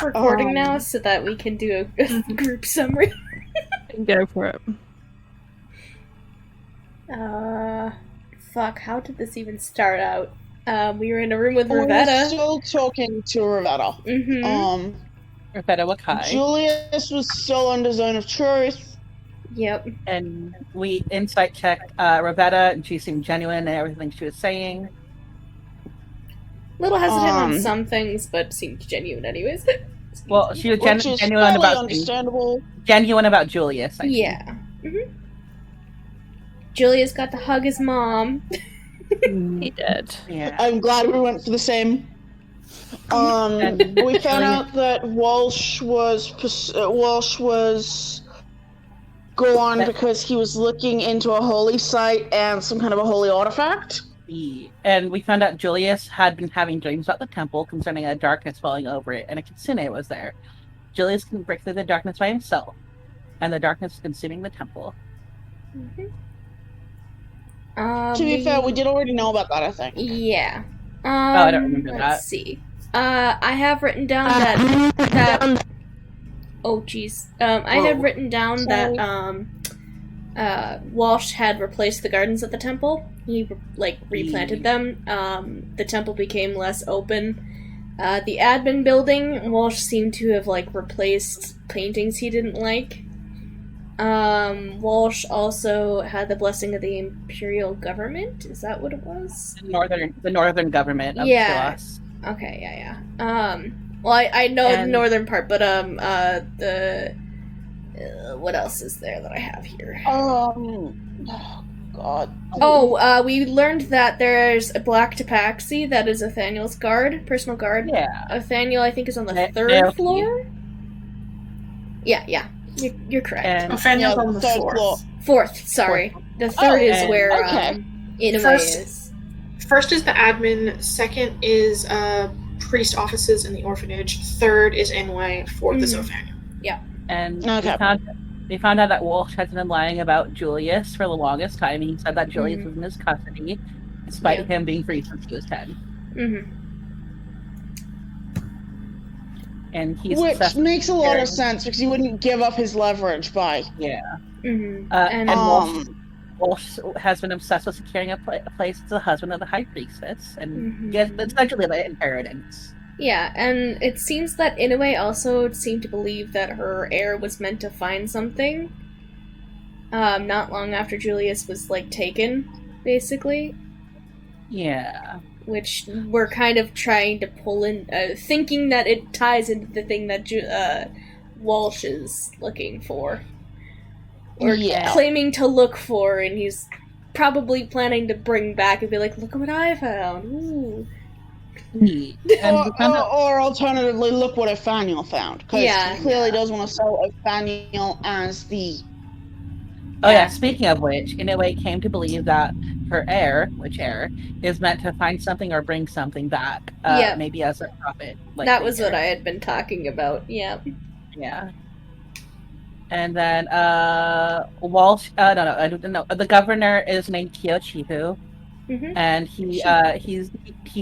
recording now so that we can do a group summary. Go for it. Fuck, how did this even start out? We were in a room with We're Ravetta. still talking to Ravetta. Mm-hmm. Ravetta Wakai. Julius was still under zone of truth. Yep. And we insight checked Ravetta, and she seemed genuine in everything she was saying. Little hesitant on some things, but seemed genuine anyways. Well, she was Which is genuine fairly about understandable. genuine about Julius. I think. Yeah. Mm-hmm. Julius got to hug his mom. He did. Yeah. I'm glad we went for the same. We found out that Walsh was gone because he was looking into a holy site and some kind of a holy artifact. And we found out Julius had been having dreams about the temple concerning a darkness falling over it, and a kitsune was there. Julius can break through the darkness by himself, and the darkness is consuming the temple. Mm-hmm. To be fair, we did already know about that, I think. Yeah. I don't remember that. Let's see. I have written down that. Oh, jeez. I had written down that Walsh had replaced the gardens at the temple. He replanted them. The temple became less open. The admin building, Walsh seemed to have replaced paintings he didn't like. Walsh also had the blessing of the Imperial government. Is that what it was? The northern government of Silas. Okay, yeah. Well, I know the northern part, but what else is there that I have here? Oh, God. Oh, we learned that there's a Black Tabaxi that is Nathaniel's personal guard. Yeah. Nathaniel, I think, is on the third floor. Yeah. You're correct. Nathaniel's on the fourth. Fourth, sorry. The third is where Inoue is. First is the admin, second is priest offices in the orphanage, third is Inoue, fourth is Nathaniel. Yeah. And we found out that Walsh has been lying about Julius for the longest time. He said that Julius was in his custody, despite him being free since he was 10. Mm-hmm. And he's which makes a lot of sense because he wouldn't give up his leverage by. Yeah. Mm-hmm. And Walsh has been obsessed with securing a place as the husband of the High Priestess, and gets essentially the inheritance. Yeah, and it seems that Inoue also seemed to believe that her heir was meant to find something. Not long after Julius was taken, basically. Yeah. Which we're kind of trying to pull in, thinking that it ties into the thing that Walsh is looking for. Or claiming to look for, and he's probably planning to bring back and be like, look at what I found. Ooh. Or alternatively, look what Nathaniel found. Because he clearly does want to sell Nathaniel as the... Oh yeah, speaking of which, Inoue came to believe that her heir, is meant to find something or bring something back, maybe as a prophet. That was what I had been talking about, yeah. Yeah. And then, Walsh, I don't know, the governor is named Kyochihu, and he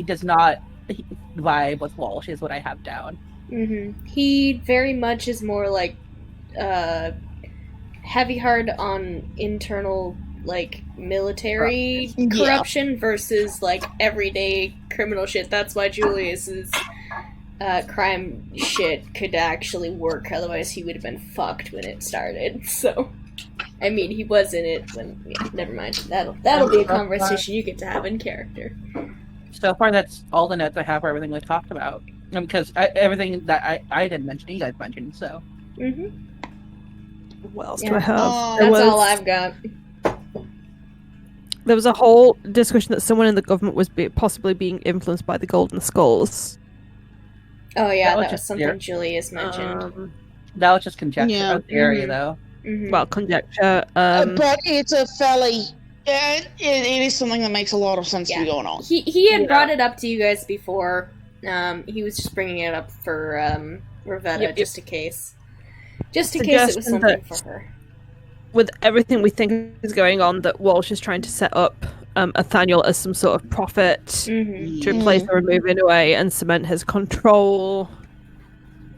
does not vibe with Walsh, is what I have down. He very much is more heavy hard on internal military corruption versus everyday criminal shit. That's why Julius's crime shit could actually work, otherwise he would have been fucked when it started. So I mean, he was in it when never mind. That'll be a conversation you get to have in character. So far that's all the notes I have for everything we talked about. Because everything that I didn't mention, you guys mentioned, so. What else do I have? That's all I've got. There was a whole discussion that someone in the government was possibly being influenced by the Golden Skulls. Oh yeah, that was something Julius mentioned. That was just conjecture of theory, though. Well, conjecture. But it's a fairly... it is something that makes a lot of sense to be going on. He had brought it up to you guys before. He was just bringing it up for Ravetta, just in case. Just in case it was something for her. With everything we think is going on, that Walsh is trying to set up Nathaniel as some sort of prophet to replace or remove Inoue and cement his control.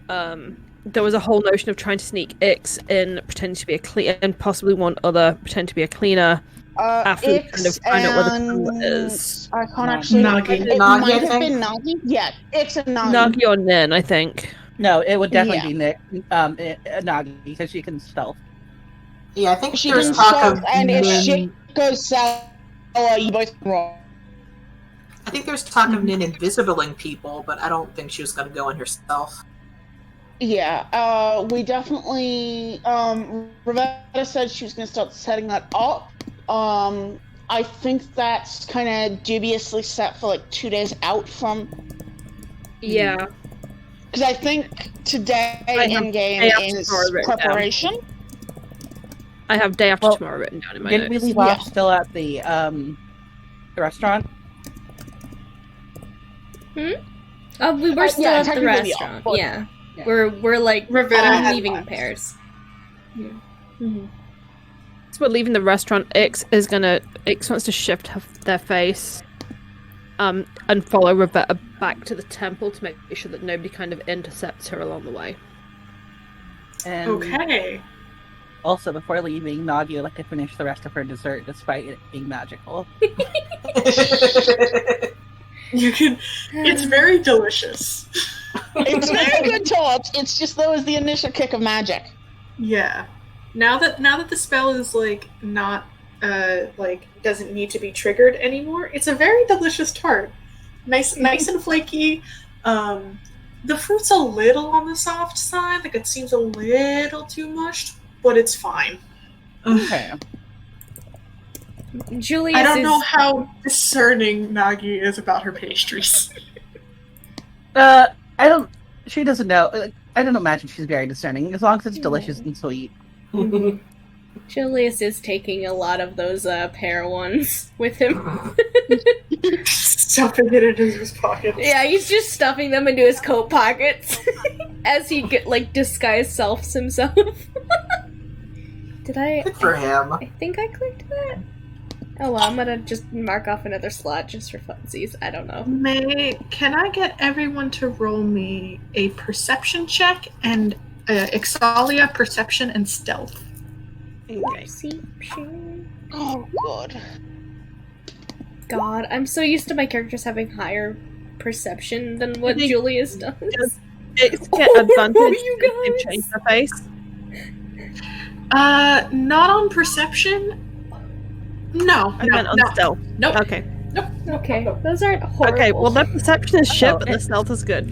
there was a whole notion of trying to sneak Ix in, pretending to be a cleaner, and possibly one other pretend to be a cleaner. After we kind of find out where the tunnel is. I can't actually. Nagi. It might have been Nagi. Yeah, Ix and Nagi. Nagi or Nin, I think. No, it would definitely be Nick, Nagi, because she can stealth. Yeah, I think She there's can talk stealth, of and if Nin. shit goes south, you both wrong. I think there's talk of Nin invisibling people, but I don't think she was going to go in herself. Yeah, we definitely. Rivetta said she was going to start setting that up. I think that's kind of dubiously set for like 2 days out from. Yeah. Because I think today in game day after is tomorrow written down. preparation. I have day after tomorrow written down in my Didn't we notes. leave off still at the restaurant? Oh, we were still yeah, at the technically, restaurant. but- Yeah. Yeah. We're like Rivetta had leaving left. pairs. So we're leaving the restaurant. Ix wants to shift their face, and follow Rivetta back to the temple to make sure that nobody kind of intercepts her along the way. And Okay. also, before leaving, Nagi would like to finish the rest of her dessert despite it being magical. You can. It's very delicious. It's very good torch. It's just there was the initial kick of magic. Yeah. Now that the spell is like not like doesn't need to be triggered anymore, it's a very delicious tart. Nice and flaky. The fruit's a little on the soft side, like it seems a little too mushed, but it's fine. Okay. Julius I don't is know how discerning Nagi is about her pastries. She doesn't know. I don't imagine she's very discerning, as long as it's delicious and sweet. Julius is taking a lot of those pear ones with him. Stuffing it into his pocket. Yeah, he's just stuffing them into his coat pockets as he disguise selfs himself. Did I? Good for him. I think I clicked that. Oh well, I'm gonna just mark off another slot just for funsies. I don't know. Can I get everyone to roll me a perception check and Ixalia perception and stealth? Perception. Oh god. God, I'm so used to my characters having higher perception than what I think- Julius does. Ix get advantage you if they guys! change their face. Not on perception. No, I meant on stealth. Nope. Okay. Okay, those aren't horrible. Okay, well their perception is shit, Uh-oh. but their stealth is good.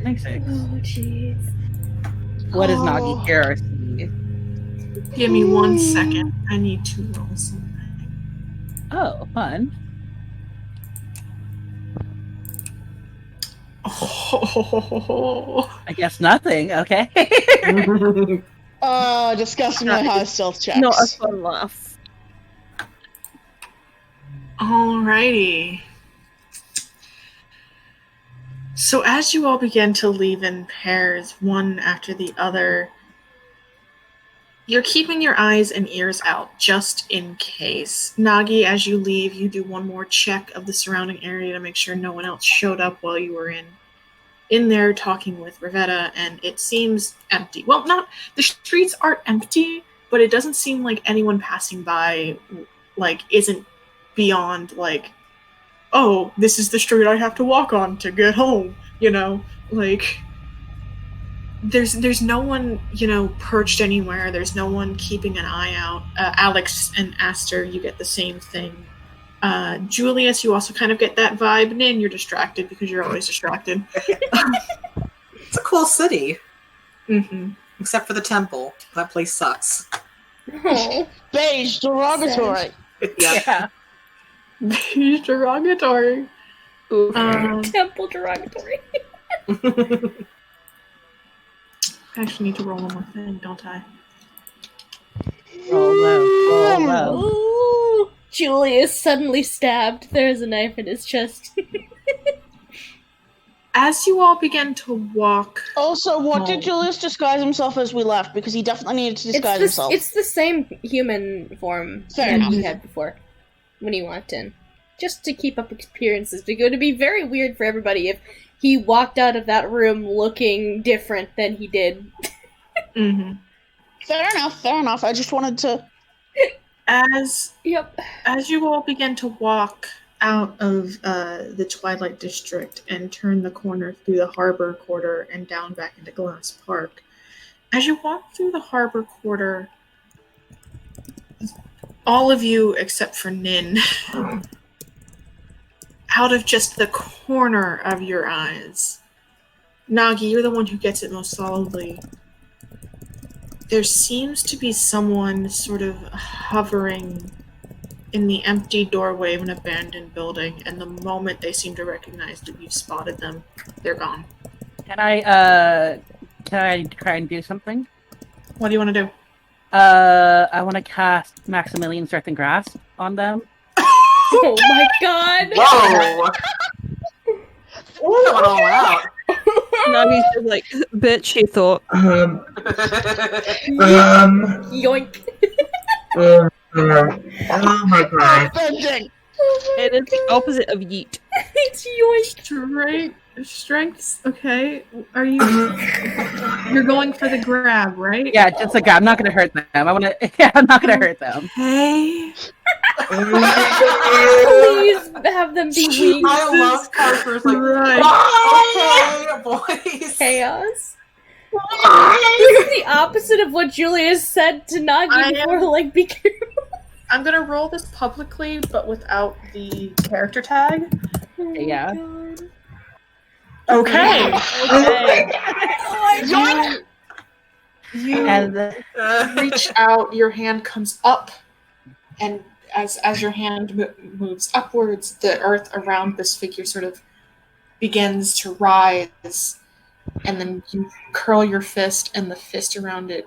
Makes sense. Oh jeez. What is Oh. Nagi here or see? Give me 1 second. I need to roll something. Oh, fun. Oh. I guess nothing. Okay. Disgustingly high stealth checks. Not a fun laugh. Alrighty. So as you all begin to leave in pairs, one after the other, you're keeping your eyes and ears out just in case. Nagi, as you leave, you do one more check of the surrounding area to make sure no one else showed up while you were in there talking with Rivetta, and it seems empty. Well, the streets aren't empty, but it doesn't seem like anyone passing by isn't beyond oh, this is the street I have to walk on to get home, there's no one, perched anywhere. There's no one keeping an eye out. Alex and Aster, you get the same thing. Julius, you also kind of get that vibe. Nin, you're distracted because you're always distracted. It's a cool city, Mm-hmm. except for the temple. That place sucks. Oh. Beige, derogatory. Yeah. He's derogatory. Temple derogatory. I actually need to roll one more thing, don't I? Roll low. Roll low. Ooh, Julius suddenly stabbed. There's a knife in his chest. As you all begin to walk, Also, what did Oh. Julius disguise himself as we left? Because he definitely needed to disguise himself. It's the same human form Fair that enough. he had before when he walked in. Just to keep up appearances. Because it would be very weird for everybody if he walked out of that room looking different than he did. Mm-hmm. Fair enough. I just wanted to... As Yep. you all begin to walk out of the Twilight District and turn the corner through the Harbor Quarter and down back into Glass Park, as you walk through the Harbor Quarter, all of you except for Nin, out of just the corner of your eyes, Nagi, you're the one who gets it most solidly. There seems to be someone sort of hovering in the empty doorway of an abandoned building, and the moment they seem to recognize that you've spotted them, they're gone. Can I try and do something? What do you want to do? I want to cast Maximilian Strength Grasp on them. Oh my god! Whoa! Going all out. Nagi's just like, bitch, he thought. Yoink! Oh my god. Offending. It is the opposite of yeet. It's yoink! Strengths, okay. Are you... You're going for the grab, right? Yeah, just like I'm not gonna hurt them. I'm not gonna hurt them. Hey. Please have them be weak. I love characters like, Right. okay, boys. Chaos. This is the opposite of what Julius said to Nagi before, like, be careful. I'm gonna roll this publicly, but without the character tag. Yeah. Okay. You And reach out, your hand comes up, and as your hand moves upwards, the earth around this figure sort of begins to rise, and then you curl your fist, and the fist around it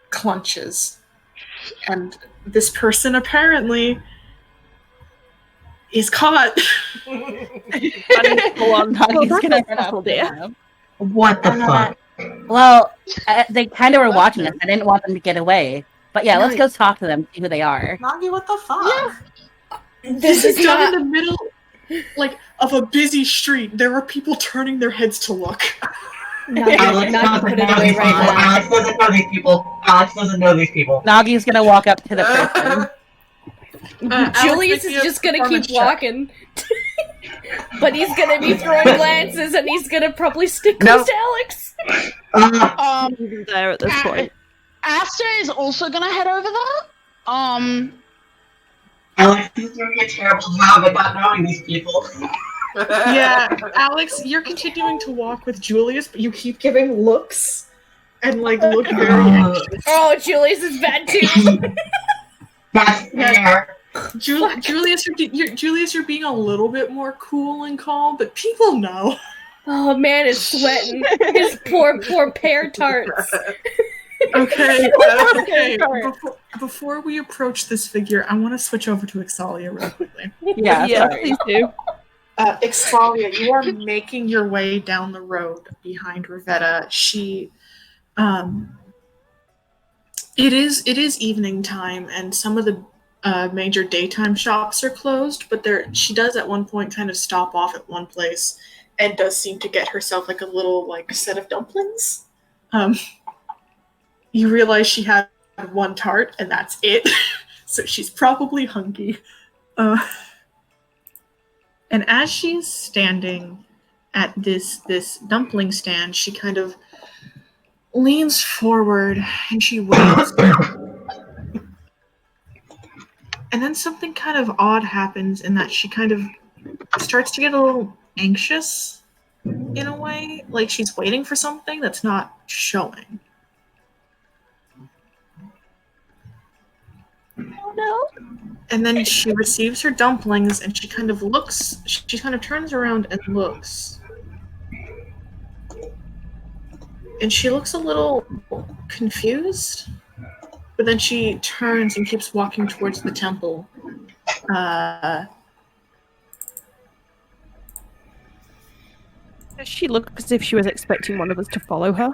clenches. And this person apparently is caught. Nagi's gonna run up to them. What the fuck? Well, they kind of were watching us. I didn't want them to get away. But yeah, let's go talk to them, see who they are. Nagi, what the fuck? This is done not... in the middle, of a busy street. There are people turning their heads to look. Alex Not doesn't put it know away these right people. now. Alex doesn't know these people. Alex doesn't know these people. Nagi's gonna walk up to the person. Julius Alex, make is me a just gonna performance keep check. walking. But he's gonna be throwing glances and he's gonna probably stick No. close to Alex. There at this point. Asta is also gonna head over there. Alex is doing a terrible job at not knowing these people. Yeah, Alex, you're continuing to walk with Julius, but you keep giving looks and look very anxious. Oh, Julius is bad too. That's fair. Julius, you're being a little bit more cool and calm, but people know. Oh man, it's sweating. His poor pear tarts. Okay. Before we approach this figure, I want to switch over to Ixalia real quickly. Yeah, Yeah, sorry. please do. Ixalia, you are making your way down the road behind Rivetta. It is evening time, and some of the major daytime shops are closed, but she does at one point kind of stop off at one place and does seem to get herself a little set of dumplings. You realize she had one tart and that's it, so she's probably hungry. And as she's standing at this dumpling stand, she kind of leans forward and she waits. And then something kind of odd happens in that she kind of starts to get a little anxious in a way, like she's waiting for something that's not showing. Oh no. And then she receives her dumplings and she kind of turns around and looks. And she looks a little confused, but then she turns and keeps walking towards the temple. Does she look as if she was expecting one of us to follow her?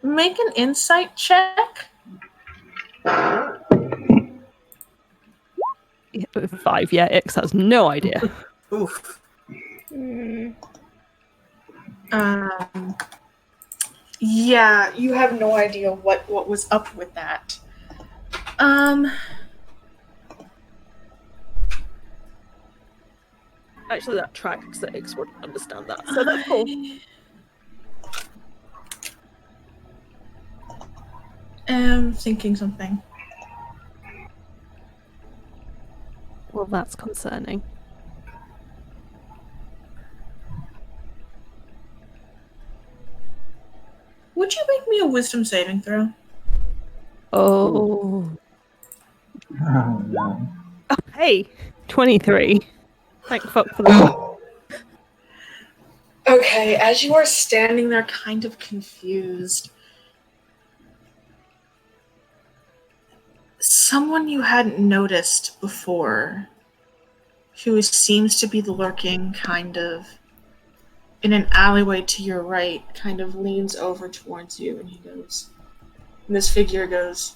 Make an insight check. 5, yeah, Ix has no idea. Oof. Yeah, you have no idea what was up with that. Actually, that tracks that Ix wouldn't understand that, so that's cool. Thinking something. Well, that's concerning. Would you make me a wisdom saving throw? Oh. Oh no. Oh, hey, 23. Thank fuck for that. Okay, as you are standing there kind of confused, someone you hadn't noticed before, who seems to be lurking kind of in an alleyway to your right, kind of leans over towards you and and this figure goes,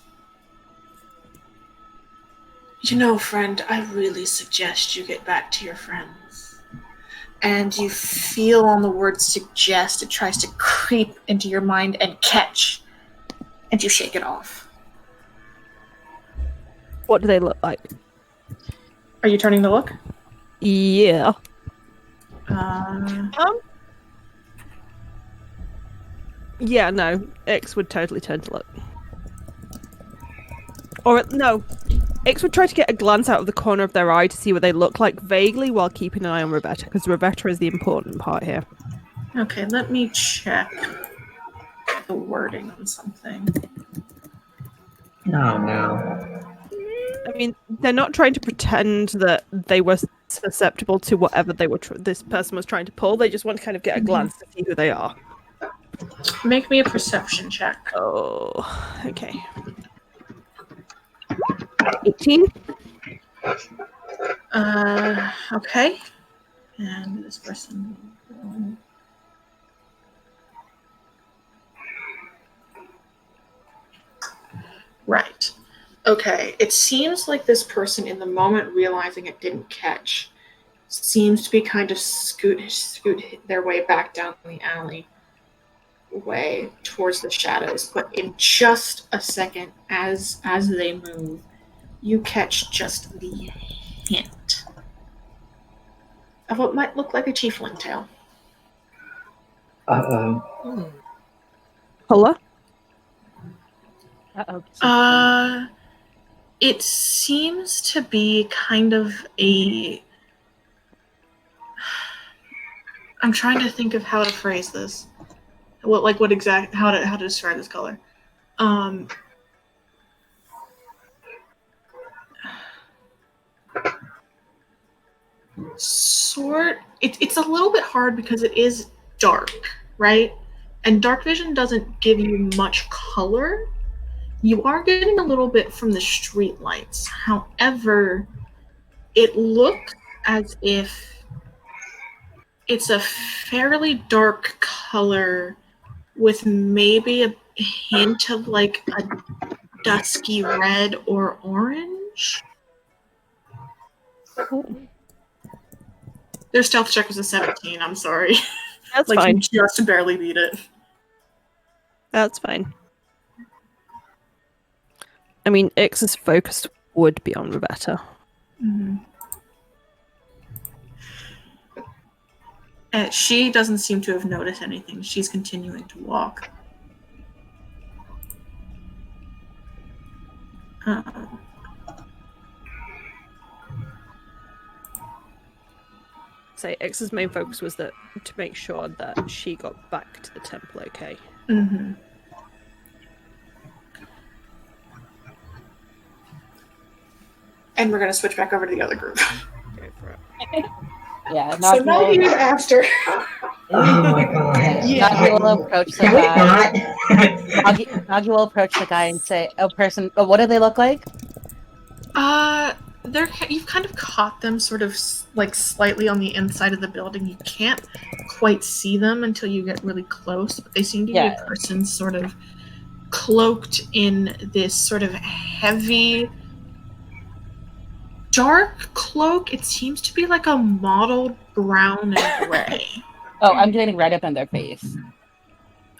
"You know, friend, I really suggest you get back to your friends." And you feel on the word suggest, it tries to creep into your mind and catch, and you shake it off. What do they look like? Are you turning to look? Yeah. Yeah, no. Ix would totally turn to look. Or, no. Ix would try to get a glance out of the corner of their eye to see what they look like vaguely while keeping an eye on Rebecca, because Rebecca is the important part here. Okay, let me check the wording on something. Oh no. I mean, they're not trying to pretend that they were susceptible to whatever this person was trying to pull. They just want to kind of get a glance to see who they are. Make me a perception check. Oh, okay. 18? Okay. And this person... Right. Okay. It seems like this person, in the moment realizing it didn't catch, seems to be kind of scoot their way back down the alley way towards the shadows. But in just a second, as they move, you catch just the hint of what might look like a tiefling tail. Uh-oh. Holla? Uh-oh. It seems to be kind of a... I'm trying to think of how to phrase this. How to describe this color. It's a little bit hard because it is dark, right? And dark vision doesn't give you much color. You are getting a little bit from the street lights. However, it looks as if it's a fairly dark color with maybe a hint of like a dusky red or orange. Their stealth check was a 17, I'm sorry. That's like fine. You just barely beat it. That's fine. I mean, Ix's focus would be on Rebecca. Mm-hmm. She doesn't seem to have noticed anything. She's continuing to walk. Say X's main focus was to make sure that she got back to the temple okay. Mm-hmm. And we're gonna switch back over to the other group. Go for it. Yeah, So now you after. Oh my god. Nagi will approach the Can we guy. not? Nagi will approach the guy and say, what do they look like? You've kind of caught them sort of like slightly on the inside of the building. You can't quite see them until you get really close, but they seem to be a person sort of cloaked in this sort of heavy, dark cloak. It seems to be like a mottled brown and gray. Oh, I'm getting right up in their face.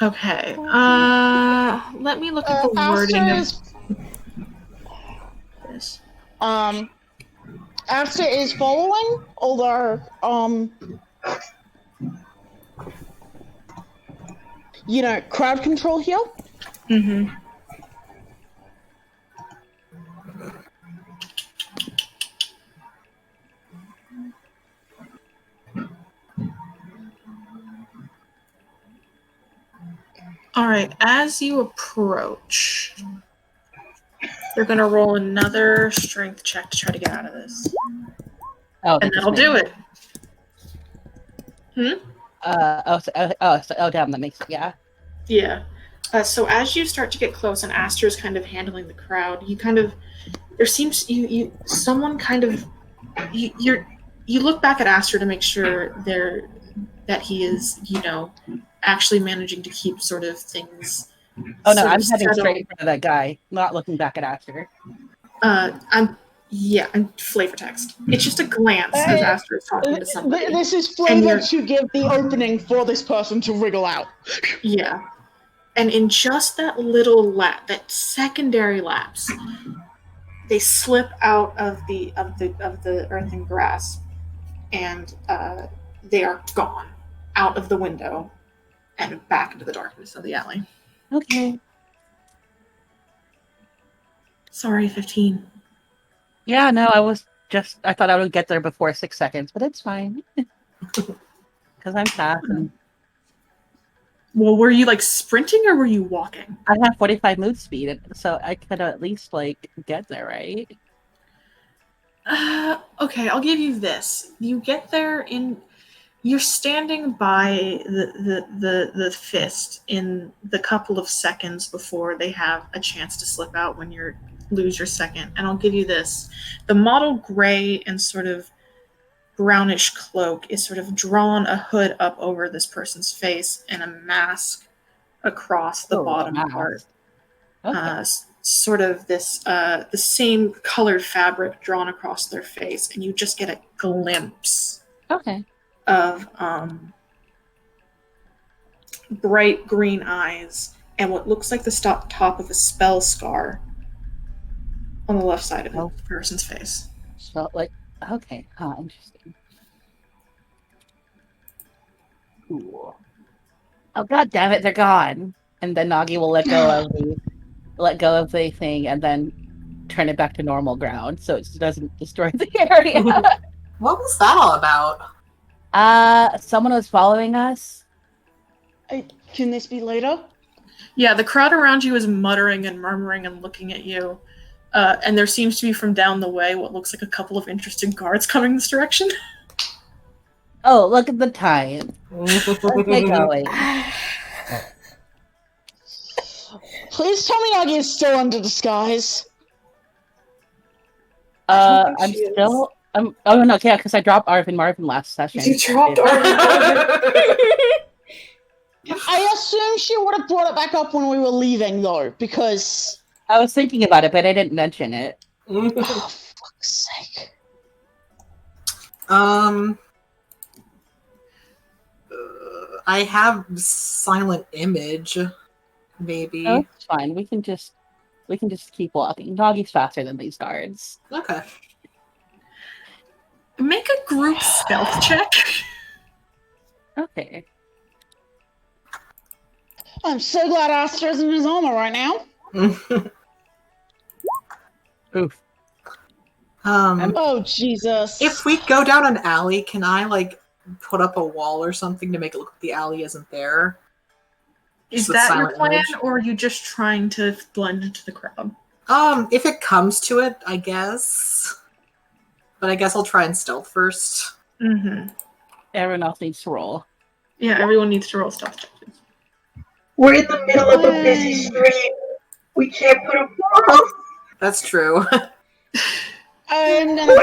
Okay. Let me look at the wording of this. Asta is following, although, crowd control here. Mm-hmm. All right, as you approach, you're going to roll another strength check to try to get out of this. Oh, and that'll do it. damn, that makes it, yeah. Yeah. So as you start to get close and Aster's kind of handling the crowd, you look back at Aster to make sure that he is, actually managing to keep sort of things. Oh no, I'm heading straight in front of that guy, not looking back at Aster. I'm flavor text. It's just a glance as Aster is talking to somebody. This is flavor to give the opening for this person to wriggle out. Yeah. And in just that little that secondary lapse, they slip out of the earthen grasp, and they are gone out of the window and back into the darkness of the alley. Okay. Sorry, 15. Yeah, no, I thought I would get there before 6 seconds, but it's fine. Because I'm fast. Well, were you sprinting or were you walking? I have 45 move speed, so I could at least get there, right? Okay, I'll give you this. You get there you're standing by the fist in the couple of seconds before they have a chance to slip out when you lose your second. And I'll give you this. The model gray and sort of brownish cloak is sort of drawn a hood up over this person's face and a mask across the bottom part. Okay. Sort of this the same colored fabric drawn across their face, and you just get a glimpse of bright green eyes and what looks like the top of a spell scar on the left side of the person's face. So, okay, interesting. Cool. Oh, god damn it, they're gone. And then Nagi will let go of the thing and then turn it back to normal ground so it doesn't destroy the area. What was that all about? Someone was following us. Can this be later? Yeah, the crowd around you is muttering and murmuring and looking at you. And there seems to be from down the way what looks like a couple of interesting guards coming this direction. Oh, look at the time. Let's get going. Please tell me Nagi is still under disguise. Oh no, yeah, because I dropped Arvin Marvin last session. You dropped Arvin Marvin. I assume she would have brought it back up when we were leaving, though, because I was thinking about it, but I didn't mention it. Oh, fuck's sake. I have silent image, maybe. Oh, it's fine. We can just keep walking. Doggy's faster than these guards. Okay. Make a group stealth check. Okay. I'm so glad Astra's in his armor right now. Oof. Oh, Jesus. If we go down an alley, can I, put up a wall or something to make it look like the alley isn't there? Is that your plan, or are you just trying to blend into the crowd? If it comes to it, I guess. But I guess I'll try and stealth first. Mm-hmm. Everyone else needs to roll. Yeah, everyone needs to roll stealth checks. We're in the middle of a busy street. We can't put up walls. That's true. I'm gonna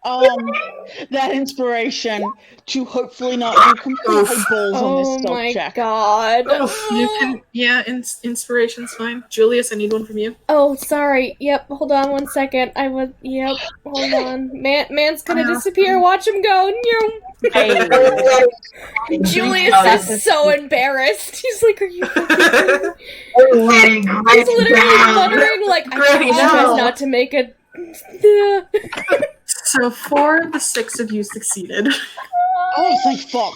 that inspiration to hopefully not do completely balls on this Oh stealth my check. god. You can, yeah, inspiration's fine. Julius, I need one from you. Oh, sorry. Yep, hold on 1 second. Yep, hold on. Man's gonna disappear. Watch him go. Hey. Julius is so embarrassed. He's like, are you fucking kidding me? We're letting He's Granny literally down. muttering like, I Granny, told you guys no. not to make a... So 4 of the 6 of you succeeded. Oh, thank fuck.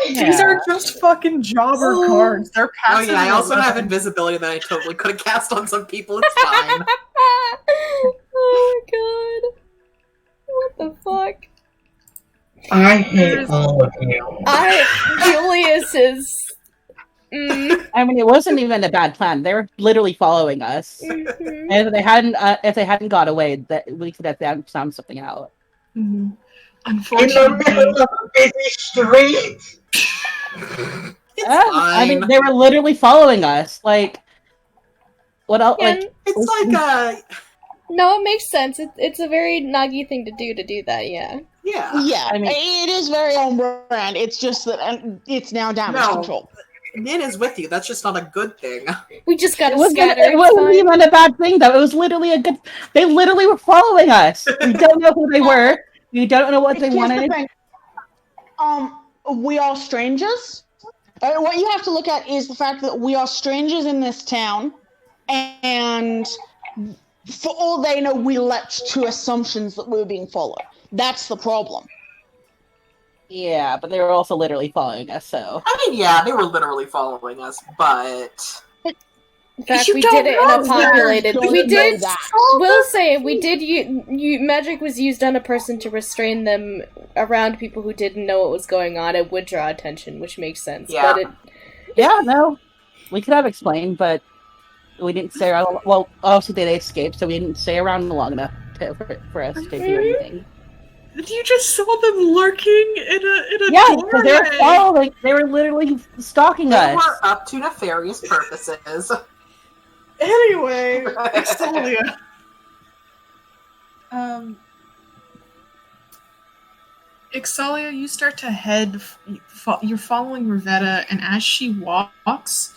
These are just fucking jobber cards. They're Oh passive. yeah, I also and have invisibility that I totally could have cast on some people. It's fine. Oh my god. What the fuck? I hate all of you. Julius is... I mean, it wasn't even a bad plan. They were literally following us. Mhm. And if they hadn't got away, that we could have found something out. Mhm. In the middle Unfortunately, of a busy street. It's I mean, fine. they were literally following us. Like, what else? Yeah, Like, It's like no, it makes sense. It's a very Nagi thing to do that, yeah. yeah. Yeah, I mean- it is very on brand. It's just that it's now damage No. control. Nin is with you. That's just not a good thing. We just gotta it wasn't, scatter. it It's wasn't fine. even a bad thing, though. It was literally a good. They literally were following us. We don't know who they were. We don't know what they Here's the wanted. thing. We are strangers. What you have to look at is the fact that we are strangers in this town, and for all they know, we leapt to assumptions that we were being followed. That's the problem. Yeah, but they were also literally following us. So I mean, yeah, they were literally following us, but In fact, You we don't did it in know a populated. that. We You don't know did. that. We'll say we did. Magic was used on a person to restrain them around people who didn't know what was going on. It would draw attention, which makes sense. Yeah. But it. yeah, no, we could have explained, but we didn't stay around. Well, obviously they escaped, so we didn't stay around long enough for us to do anything. you just saw them lurking in a Yeah, because they were doorway. following. They were literally stalking they us. were up to nefarious purposes. Anyway, Extalia. Extalia, you start to head. You're following Rivetta, and as she walks,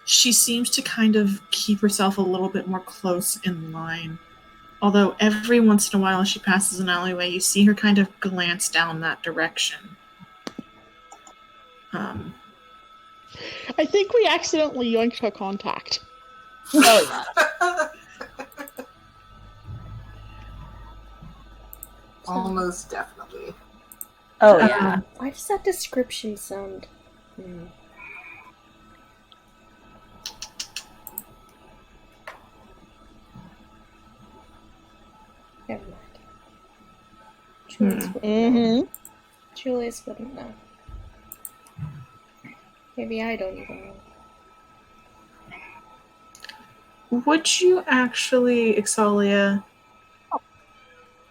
she seems to kind of keep herself a little bit more close in line. Although every once in a while, as she passes an alleyway, you see her kind of glance down that direction. I think we accidentally yoinked her contact. Oh yeah. Almost definitely. Oh yeah. Why does that description sound? Never mind. Julius wouldn't know. Mm-hmm. Julius wouldn't know. Maybe I don't even know. Would you actually, Extalia,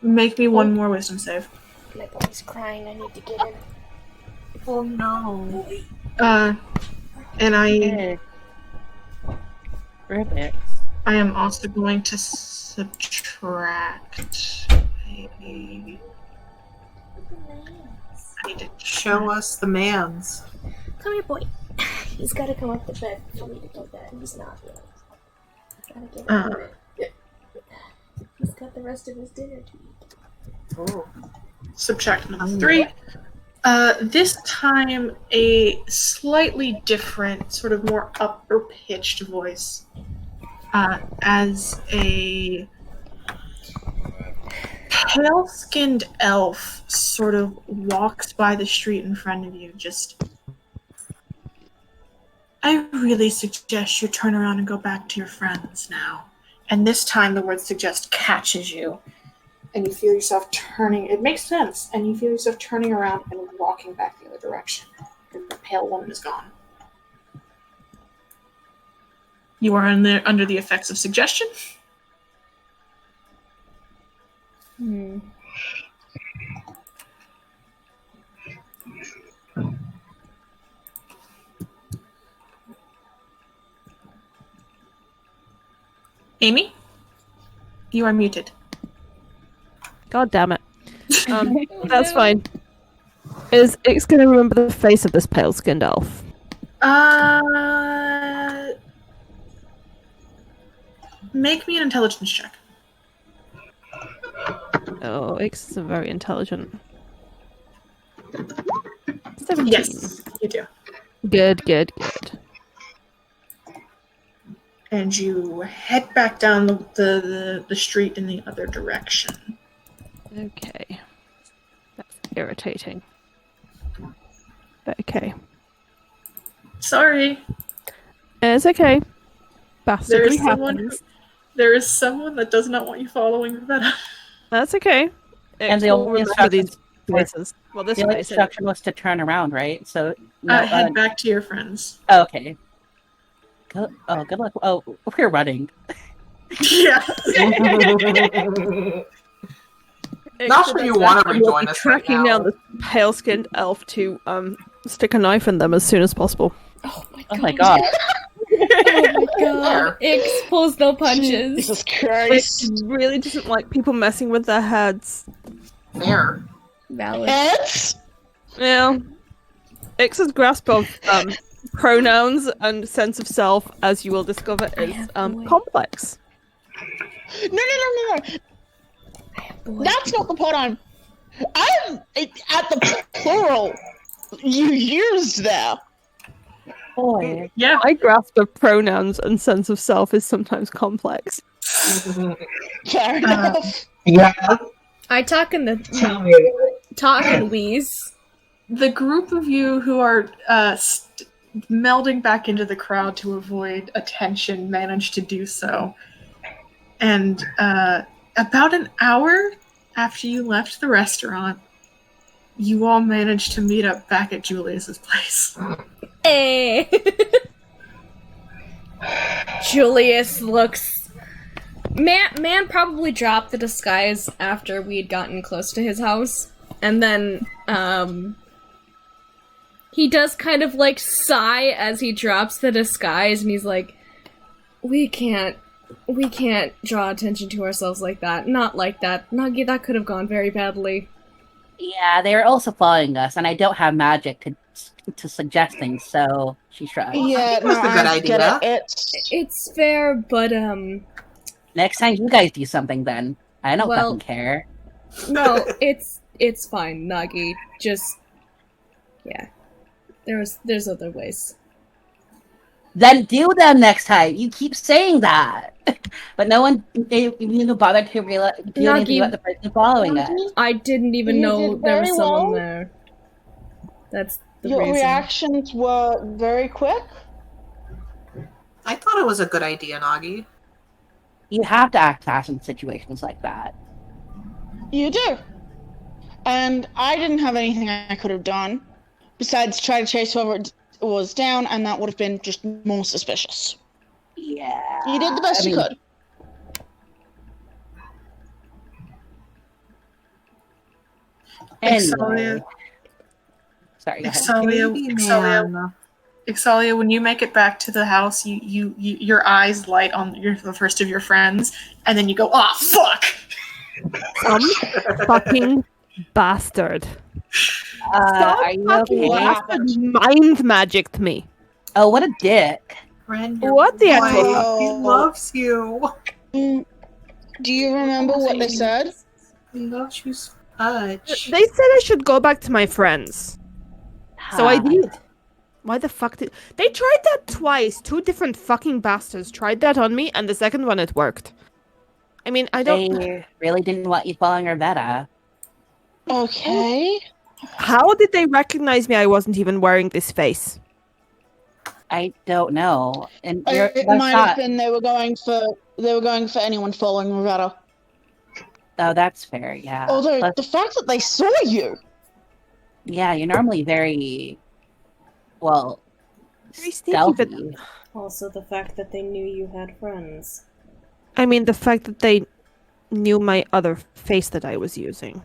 make me one more wisdom save? My boy's crying. I need to get him. Oh no. And I Hey. Ribbit. I am also going to subtract. I need to Show us the mans. Come here, boy. He's got to come up the bed for me to go to bed. He's not yet. Gotta get him. He's got the rest of his dinner to eat. Oh. subtract number 3. This time, a slightly different, sort of more upper pitched voice, as a pale-skinned elf sort of walks by the street in front of you. Just, I really suggest you turn around and go back to your friends now. And this time, the word suggest catches you. And you feel yourself turning. It makes sense. And you feel yourself turning around and walking back the other direction. And the pale woman is gone. You are under the effects of suggestion. Amy? You are muted. God damn it. That's fine. Is Ix going to remember the face of this pale-skinned elf? Make me an intelligence check. Oh, Ix is very intelligent. 17. Yes, you do. Good. And you head back down the street in the other direction. Okay. That's irritating. Okay. Sorry. It's okay. Bastardly happens. There is someone that does not want you following Rebecca. That's okay. And the only these places. Well, this the only place. instruction was to turn around, right? So Head back to your friends. Okay. Good luck. Oh, we're running. Yeah. Not sure you want to rejoin us right tracking now. down the pale-skinned elf to stick a knife in them as soon as possible. Oh my Oh god. my god. Oh my god. Ix pulls no punches. Jesus It Christ. really doesn't like people messing with their heads. Fair. Valid. Heads? Yeah. Ix's grasp of pronouns and sense of self, as you will discover, is complex. No. That's not the part I'm at the plural. You used there. Boy. Yeah. My grasp of pronouns and sense of self is sometimes complex. Fair enough. Yeah, I talk in the tell me about it. talk and wheeze. The group of you who are melding back into the crowd to avoid attention managed to do so. And about an hour after you left the restaurant, you all managed to meet up back at Julius's place. Hey. Julius looks. Man probably dropped the disguise after we'd gotten close to his house, and then he does kind of like sigh as he drops the disguise, and he's like, "We can't draw attention to ourselves like that. Not like that. Nagi, that could have gone very badly." Yeah, they were also following us, and I don't have magic to suggest things, so she shrugged. Yeah, That's a good I get idea. it. It's fair, but Next time you guys do something then. I don't Well- fucking care. no, it's fine, Nagi. Just yeah. There's other ways. Then do them next time. You keep saying that. But no one even bothered to do anything Nagi- about the person following us. I didn't even You know did there was very someone well. there. That's the Your reason. reactions were very quick. I thought it was a good idea, Nagi. You have to act fast in situations like that. You do. And I didn't have anything I could have done besides try to chase whoever it was down, and that would have been just more suspicious. Yeah. You did the best you could. Anyway. Sorry, go ahead. Ixalia, when you make it back to the house, you your eyes light on the first of your friends, and then you go, "Ah, fuck!" Some fucking bastard. Are you okay? Bastard mind magicked me. Oh, what a dick. Friend, What the boy, actual- he loves you. Do you remember what they said? He loves you so much. They said I should go back to my friends. So I did. Why the fuck did... They tried that twice. 2 different fucking bastards tried that on me, and the second one it worked. I mean, I don't... They really didn't want you following Arvetta. Okay. How did they recognize me? I wasn't even wearing this face. I don't know. And It might have been they were going for anyone following Rivetta. Oh, that's fair, yeah. Although Plus- the fact that they saw you. yeah, you're normally very, well, Very sneaky, but- stealthy. Also, the fact that they knew you had friends. I mean, the fact that they knew my other face that I was using.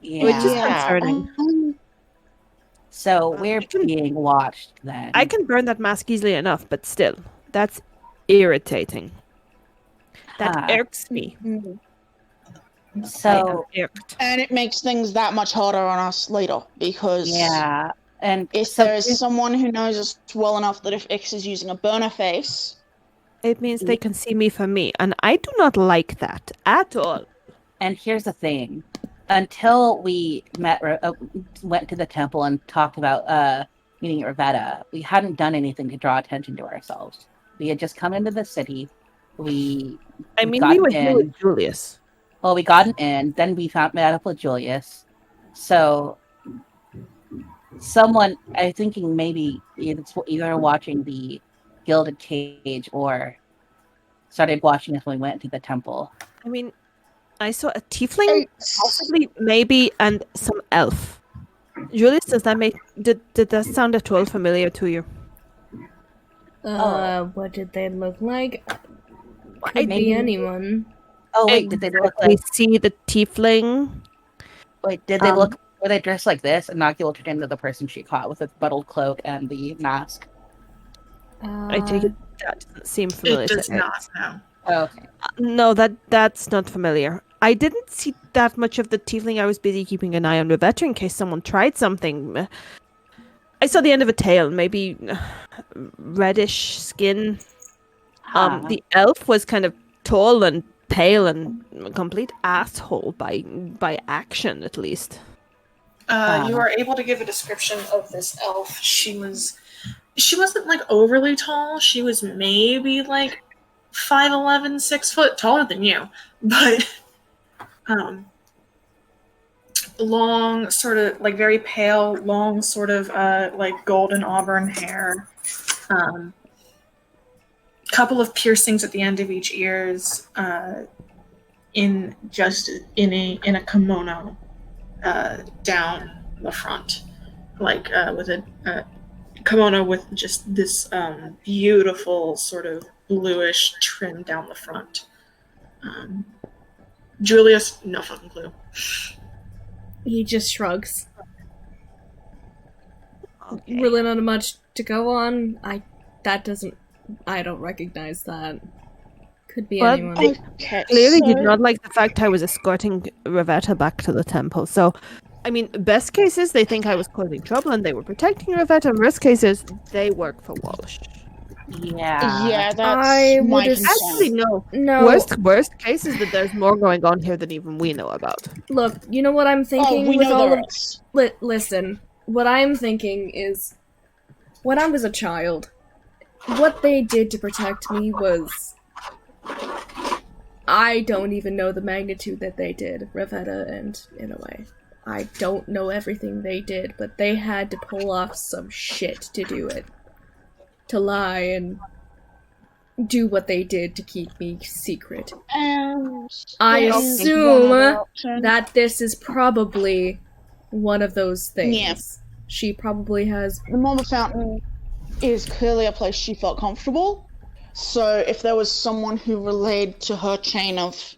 Yeah. Which is concerning. So we're being watched then. I can burn that mask easily enough, but still, that's irritating. That Huh. irks me. So And it makes things that much harder on us later because yeah, and if so there is someone who knows us well enough that if X is using a burner face, It means they can see me for me, and I do not like that at all. And here's the thing: until we went to the temple and talked about meeting Rivetta, we hadn't done anything to draw attention to ourselves. We had just come into the city. We were here with Julius. Well, we got in, then we met up with Julius. So, someone, I'm thinking maybe it's either watching the Gilded Cage or started watching us when we went to the temple. I mean, I saw a tiefling, possibly, maybe, and some elf. Julius, does that did that sound at all familiar to you? What did they look like? Could be anyone. Oh wait, did they look like? We see the tiefling. Wait, did they look? Were they dressed like this? And Naki will turn into the person she caught with the buttled cloak and the mask. I take it that doesn't seem familiar. It does not. No. Oh, okay. No, that's not familiar. I didn't see that much of the tiefling. I was busy keeping an eye on Rivetta in case someone tried something. I saw the end of a tail, maybe reddish skin. The elf was kind of tall and pale and a complete asshole by action, at least. You are able to give a description of this elf. She wasn't like overly tall. She was maybe like 5'11", 6 foot, taller than you, but long, sort of like very pale, long, sort of like golden auburn hair. Couple of piercings at the end of each ears. In a kimono down the front, like with a kimono with just this beautiful sort of bluish trim down the front. Julius, no fucking clue. He just shrugs. Okay. Really not much to go on. I don't recognize that. Could be anyone. Okay, Clearly did not like the fact I was escorting Rivetta back to the temple. So, I mean, best case is they think I was causing trouble and they were protecting Rivetta. Worst case is they work for Walsh. Yeah, that's I my would concern. Actually, no. No. Worst case is that there's more going on here than even we know about. Look, you know what I'm thinking we with know all there of is. Listen, what I'm thinking is when I was a child, what they did to protect me was I don't even know the magnitude that they did, Rivetta and in a way. I don't know everything they did, but they had to pull off some shit to do it. To lie and do what they did to keep me secret. I assume that this is probably one of those things. Yeah. She probably has... The Marble Fountain is clearly a place she felt comfortable. So if there was someone who relayed to her chain of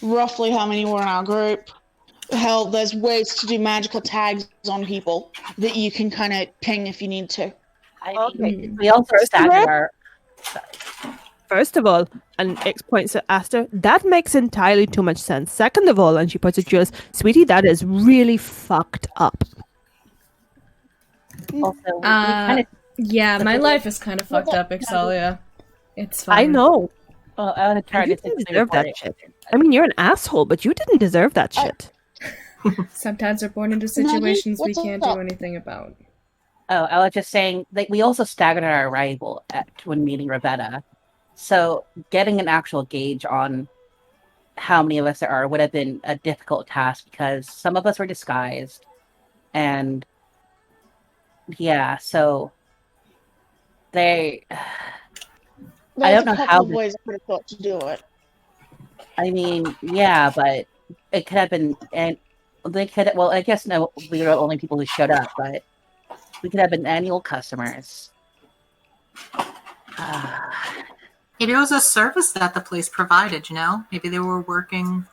roughly how many were in our group, hell, there's ways to do magical tags on people that you can kind of ping if you need to. We also staggered our... First of all, and X points at Aster, that makes entirely too much sense. Second of all, and she points at Jules, sweetie, that is really fucked up. Also, we kind of... Yeah, my life is kind of fucked up, Exalia. It's fine. I know. Well, I want to try You to didn't deserve that shit. I mean, you're an asshole, but you didn't deserve that shit. Sometimes we're born into situations we what's can't up? do anything about. Oh, I was just saying that we also staggered our arrival when meeting Rivetta. So getting an actual gauge on how many of us there are would have been a difficult task because some of us were disguised. And yeah, so I don't know There's a couple how of ways I could have thought to do it. I mean, yeah, but it could have been, and they could. Well, I guess no, we were the only people who showed up, but we could have been annual customers. Maybe it was a service that the place provided. Maybe they were working.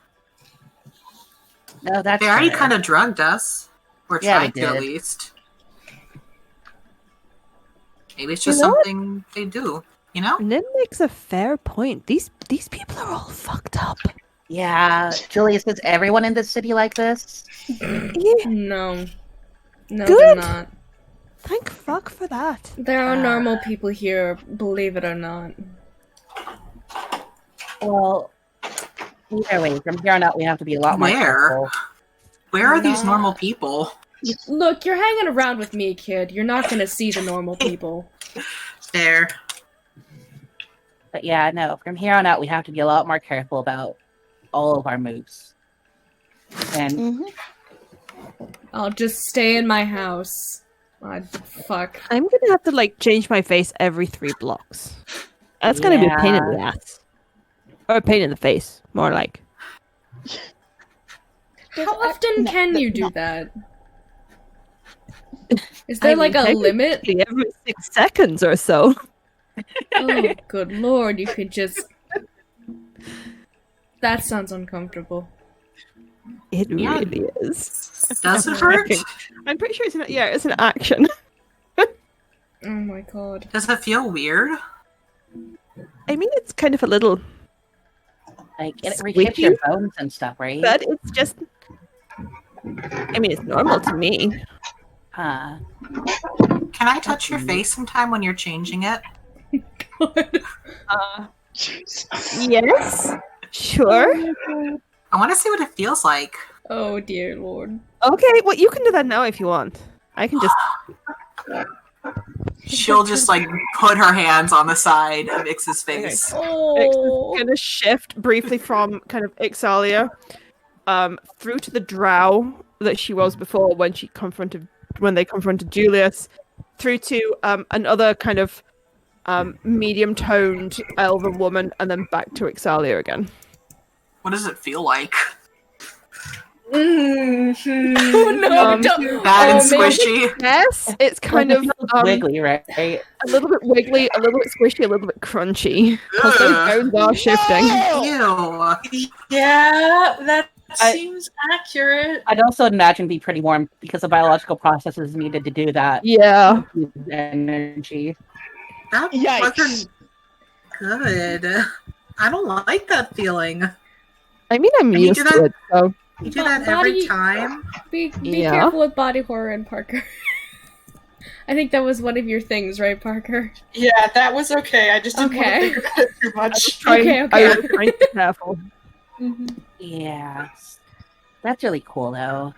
No, that's They already fair. kind of drugged us, or Yeah, tried they to at did. least. Maybe it's just You know what? something they do. Nin makes a fair point. These people are all fucked up. Yeah, Julius, is everyone in this city like this? No. No, Good. they're not. Thank fuck for that. There are normal people here, believe it or not. Well, either way, from here on out, we have to be a lot more careful. Where are these normal people? Look, you're hanging around with me, kid. You're not gonna see the normal people. Fair. But yeah, no, from here on out, we have to be a lot more careful about all of our moves. And I'll just stay in my house. Fuck. I'm gonna have to like change my face every 3 blocks. That's gonna be a pain in the ass. Or a pain in the face, more like. How often can you do that? Is there like a limit? Every 6 seconds or so. Oh, good lord, you could just... That sounds uncomfortable. It really is. Does it hurt? I'm pretty sure it's an action. Oh my god. Does it feel weird? I mean, it's kind of a little... like, it reshapes your bones and stuff, right? But it's just... I mean, it's normal to me. Can I touch your face sometime when you're changing it? Yes. Sure. I want to see what it feels like. Oh dear lord. Okay, well, you can do that now if you want. I can just... She'll just like put her hands on the side of Ix's face. Oh. Ix is gonna shift briefly from kind of Ixalia through to the drow that she was before when they confronted Julius, through to another kind of medium-toned elven woman, and then back to Ixalia again. What does it feel like? Oh no! Don't. Bad and squishy. Yes, it's kind of wiggly, right? A little bit wiggly, a little bit squishy, a little bit crunchy. Because those bones are shifting. Ew. Yeah, that seems accurate. I'd also imagine it'd be pretty warm because the biological processes needed to do that. Yeah. Energy. That wasn't good. I don't like that feeling. I mean, I'm used to it, so... You do that every time? Be careful with body horror and Parker. I think that was one of your things, right, Parker? Yeah, that was okay. I just didn't want to think about it too much. Okay. I was trying to be careful. Yeah. That's really cool, though.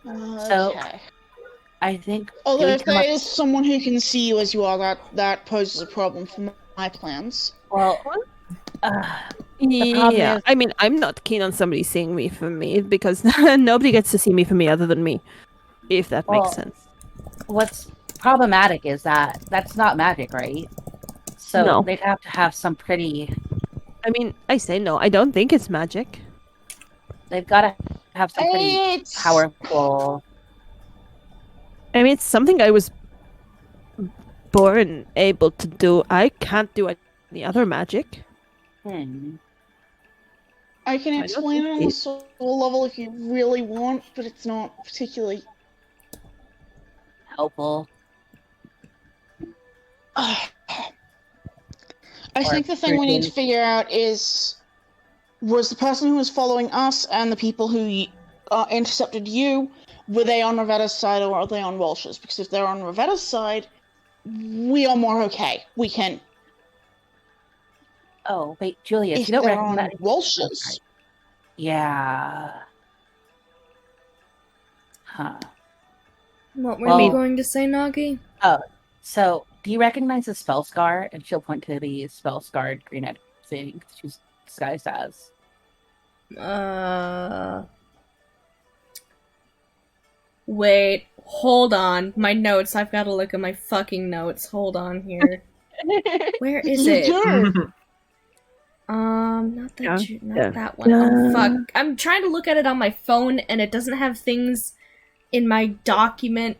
So, I think... Although if there is someone who can see you as you are, that poses a problem for my plans. Well... yeah, I mean, I'm not keen on somebody seeing me for me, because nobody gets to see me for me other than me, if that makes sense. What's problematic is that that's not magic, right? So No. they'd have to have some pretty... I mean, I say no, I don't think it's magic. They've got to have some pretty powerful... I mean, it's something I was born able to do. I can't do any other magic. I can explain it on a soul level if you really want, but it's not particularly helpful. I think the thing we need to figure out is, was the person who was following us and the people who intercepted you, were they on Ravetta's side or are they on Walsh's? Because if they're on Ravetta's side, we are more okay. We can... Oh, wait, Julius, if you don't they're recognize... on Walsh's. Yeah. Huh. What were you going to say, Nagi? Oh, so do you recognize the spell scar? And she'll point to the spell scarred green-eyed thing she's disguised as. Wait, hold on. My notes. I've got to look at my fucking notes. Hold on here. Where is it? Not that one. Oh, fuck. I'm trying to look at it on my phone, and it doesn't have things in my document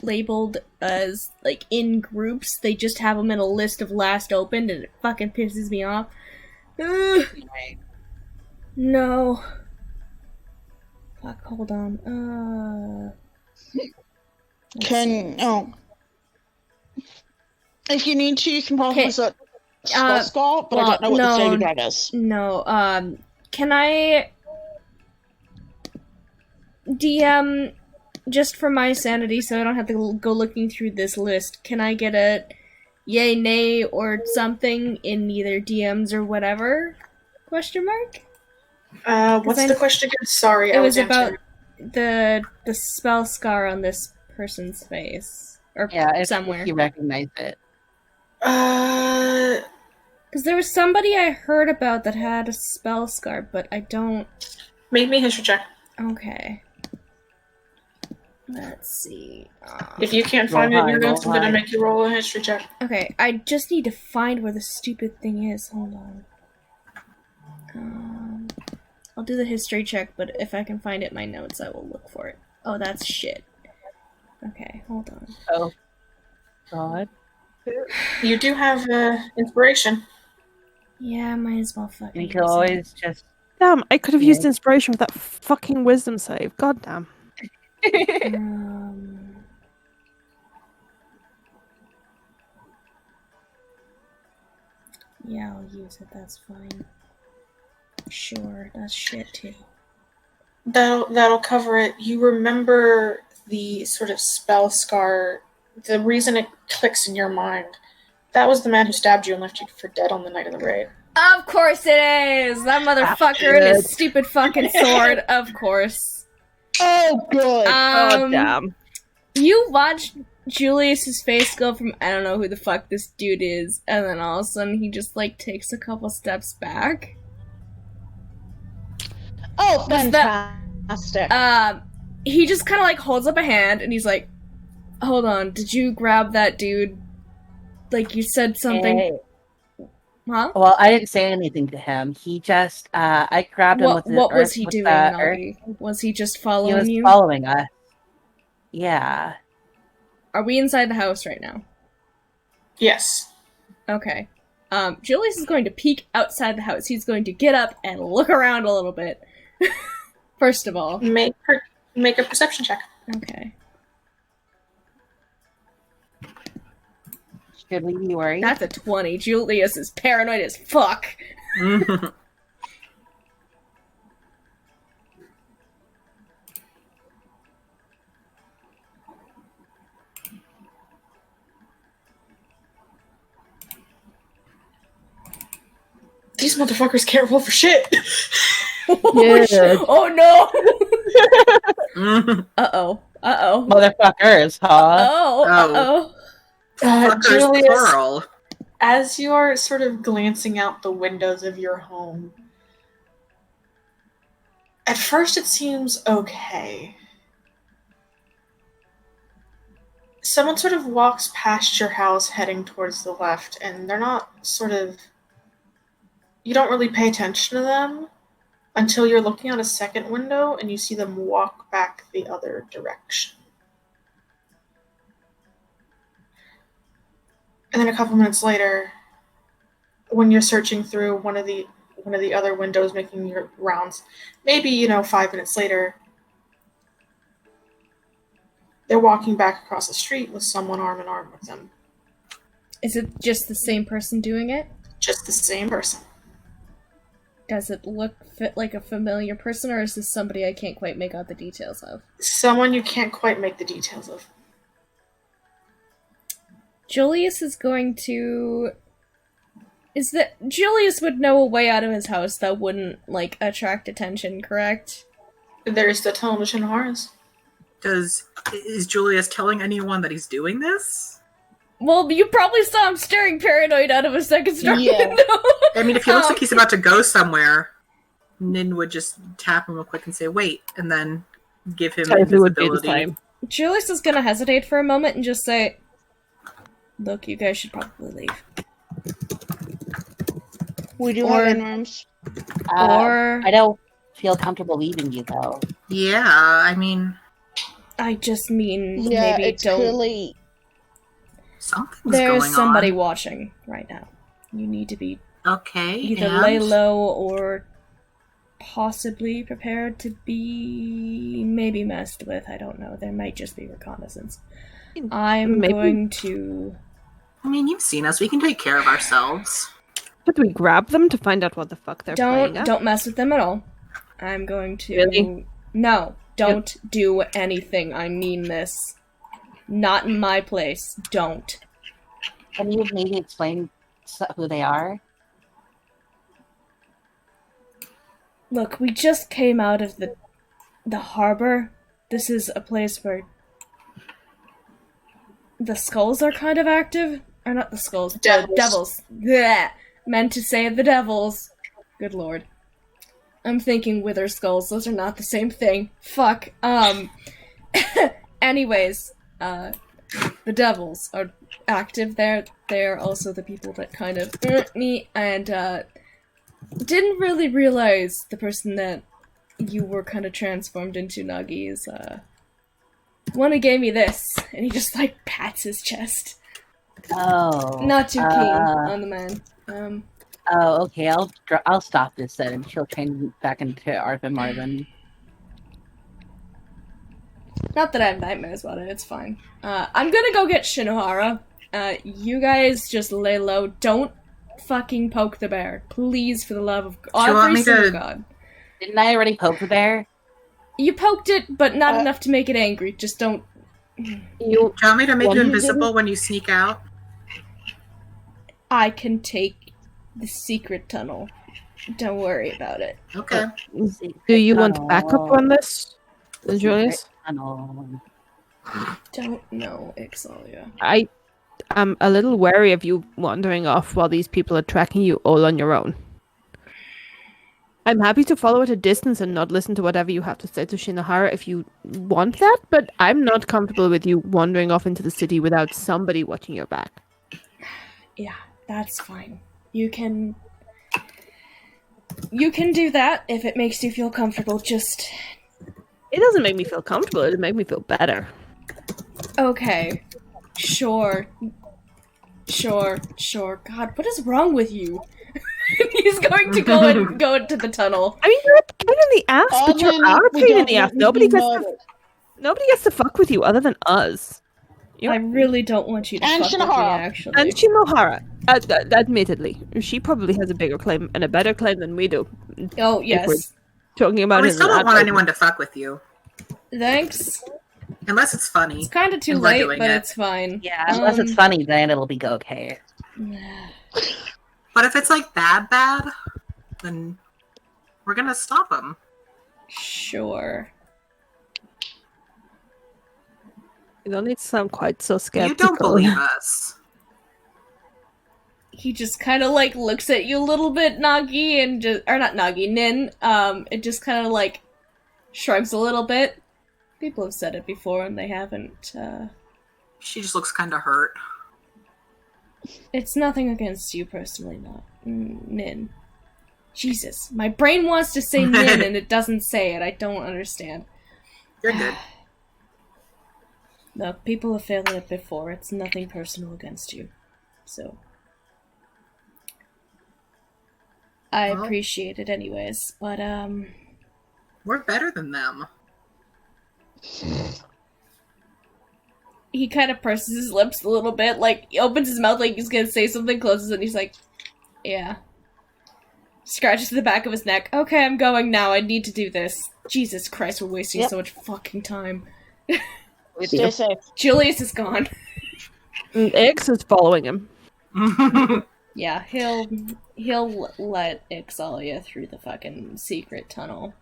labeled as, like, in groups. They just have them in a list of last opened, and it fucking pisses me off. No. Fuck, hold on. If you need to, you can probably Skull, but I don't know what the saving throw is. No, can I DM, just for my sanity so I don't have to go looking through this list, can I get a yay, nay, or something in either DMs or whatever? Question mark? What's the question again? Sorry, it was about the spell scar on this person's face. Or somewhere. If you recognize it. Because there was somebody I heard about that had a spell scar, but I don't... Make me a history check. Okay. Let's see. If you can't find it in your notes, I'm gonna make you roll a history check. Okay, I just need to find where the stupid thing is. Hold on. I'll do the history check, but if I can find it in my notes, I will look for it. Oh, that's shit. Okay, hold on. Oh. God. You do have inspiration. Yeah, might as well fucking You can always just... Damn, I could have used inspiration with that fucking wisdom save. God damn. Yeah, I'll use it. That's fine. Sure, that's shit too. That'll cover it. You remember the sort of spell scar. The reason it clicks in your mind. That was the man who stabbed you and left you for dead on the night of the raid. Of course it is! That motherfucker and his stupid fucking sword, of course. Oh, good. Oh, damn. You watched Julius's face go from, I don't know who the fuck this dude is, and then all of a sudden he just, like, takes a couple steps back. Oh, fantastic. He just kind of, like, holds up a hand, and he's like, hold on, did you grab that dude? Like, you said something... Hey. Huh? Well, I didn't say anything to him. He just, I grabbed him with the What earth, was he with doing, the Nagi? Was he just following He you? was following us. Yeah. Are we inside the house right now? Yes. Okay. Julius is going to peek outside the house. He's going to get up and look around a little bit. First of all. Make a perception check. Okay. Should we be worried? That's a 20. Julius is paranoid as fuck. These motherfuckers can't roll for shit. Oh no! Uh-oh. Uh-oh. Motherfuckers, huh? Oh, uh-oh. Julius, plural. as you are sort of glancing out the windows of your home, at first it seems okay. Someone sort of walks past your house heading towards the left, and they're not sort of... You don't really pay attention to them until you're looking out a second window and you see them walk back the other direction. And then a couple minutes later, when you're searching through one of the other windows, making your rounds, maybe 5 minutes later, they're walking back across the street with someone arm in arm with them. Is it just the same person doing it? Just the same person. Does it look like a familiar person, or is this somebody I can't quite make out the details of? Someone you can't quite make the details of. Julius is going to... Julius would know a way out of his house that wouldn't, attract attention, correct? There's the television horrors. Is Julius telling anyone that he's doing this? Well, you probably saw him staring paranoid out of a second-story window. I mean, if he looks like he's about to go somewhere, Nin would just tap him real quick and say, wait, and then give him invisibility. Julius is going to hesitate for a moment and just say, look, you guys should probably leave. We do have in-rooms. Or... I don't feel comfortable leaving you, though. Yeah, I mean... I just mean, yeah, maybe it's don't... Clearly... Something's There's going somebody on. watching right now. You need to be either and? lay low or possibly prepared to be maybe messed with. I don't know. There might just be reconnaissance. I'm going to... I mean, you've seen us. We can take care of ourselves. Should we grab them to find out what the fuck they're playing at? Don't mess with them at all. I'm going to... Really? No, don't do anything. I mean this. Not in my place. Don't. Can you maybe explain who they are? Look, we just came out of the harbor. This is a place where the skulls are kind of active. Or not the skulls, the devils. Blech. Meant to say the devils. Good lord. I'm thinking wither skulls. Those are not the same thing. Fuck. Anyways, the devils are active there. They're also the people that kind of me and didn't really realize the person that you were kind of transformed into, Nagi, is one who gave me this, and he just like pats his chest. Oh, not too keen on the man. Oh, okay. I'll stop this then, and she'll change back into Arthur Marvin. Not that I have nightmares about it. It's fine. I'm gonna go get Shinohara. You guys just lay low. Don't fucking poke the bear, please, for the love of God. Didn't I already poke the bear? You poked it, but not enough to make it angry. Just don't. Do you want me to make you invisible when you sneak out? I can take the secret tunnel. Don't worry about it. Okay. Do you want backup on this, Julius? Don't know, Ixalia. I am a little wary of you wandering off while these people are tracking you all on your own. I'm happy to follow at a distance and not listen to whatever you have to say to Shinohara if you want that, but I'm not comfortable with you wandering off into the city without somebody watching your back. Yeah, that's fine. You can do that if it makes you feel comfortable, just... It doesn't make me feel comfortable, it'll make me feel better. Okay. Sure. God, what is wrong with you? He's going to go into the tunnel. I mean, you're a pain in the ass, but you are a pain in the ass. Nobody gets to fuck with you other than us. I really don't want you to fuck with me, actually. And Shinohara, admittedly, she probably has a bigger claim and a better claim than we do. Oh, yes. Talking about we still don't want anyone to fuck with you. Thanks. Unless it's funny. It's kind of too late, but it's fine. Yeah, unless it's funny, then it'll be okay. But if it's like bad, then we're gonna stop him. Sure. You don't need to sound quite so skeptical. You don't believe us. He just kind of like looks at you a little bit, Nagi, and just, or not Nagi, Nin. It just kind of like shrugs a little bit. People have said it before, and they haven't. She just looks kind of hurt. It's nothing against you personally, not Nin. Jesus, my brain wants to say Nin, and it doesn't say it. I don't understand. You're good. Look, people have failed it before. It's nothing personal against you. So. I appreciate it anyways, but, we're better than them. He kind of purses his lips a little bit, like, he opens his mouth like he's gonna say something, closes it, and he's like, yeah. Scratches the back of his neck. Okay, I'm going now. I need to do this. Jesus Christ, we're wasting so much fucking time. Stay safe. Julius is gone. X is following him. Yeah, he'll let Ixalia through the fucking secret tunnel.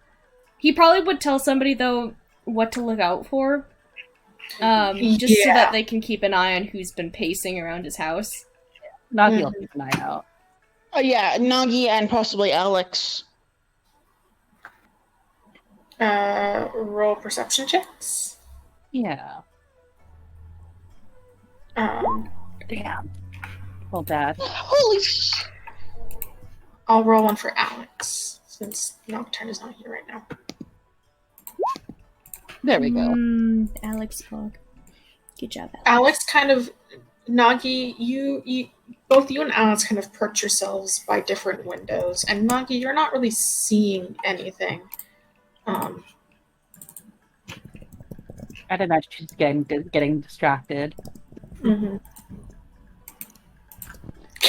He probably would tell somebody, though, what to look out for. Just so that they can keep an eye on who's been pacing around his house. Nagi will keep an eye out. Yeah, Nagi and possibly Alex. Roll perception checks. Yeah. Damn. Well, bad. Holy sh! I'll roll one for Alex, since Nocturne is not here right now. There we go. Alex Pog. Good job, Alex. Alex kind of... Nagi, you both you and Alex kind of perch yourselves by different windows, and Nagi, you're not really seeing anything. I'd imagine she's getting distracted. Mm-hmm.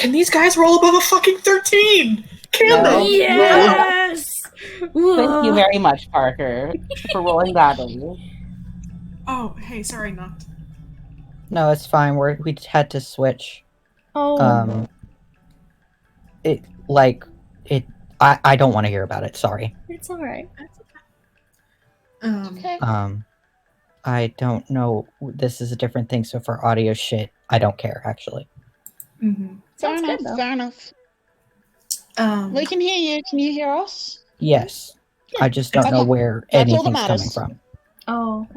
Can these guys roll above a fucking 13? Can No. they? Yes! Thank you very much, Parker, for rolling badly. Oh, hey, sorry, Noct. No, it's fine. We had to switch. Oh. I don't want to hear about it. Sorry. It's alright. Okay. I don't know. This is a different thing. So for audio shit, I don't care actually. Mm-hmm. Fair enough. good, though. Fair enough. We We can hear you. Can you hear us? Yes, I just don't know Okay. where That's all that anything's coming matters. from. Oh,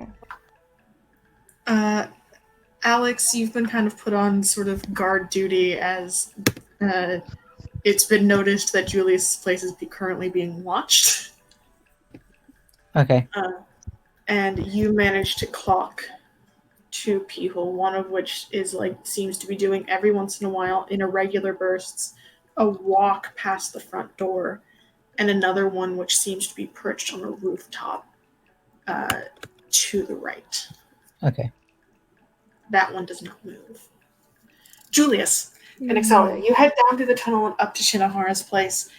okay. Alex, you've been kind of put on sort of guard duty as it's been noticed that Julius' place is currently being watched. Okay. And you managed to clock 2 people, one of which is seems to be doing every once in a while in irregular bursts a walk past the front door, and another one which seems to be perched on a rooftop to the right. Okay. That one does not move. Julius and Excelia, you head down through the tunnel and up to Shinohara's place.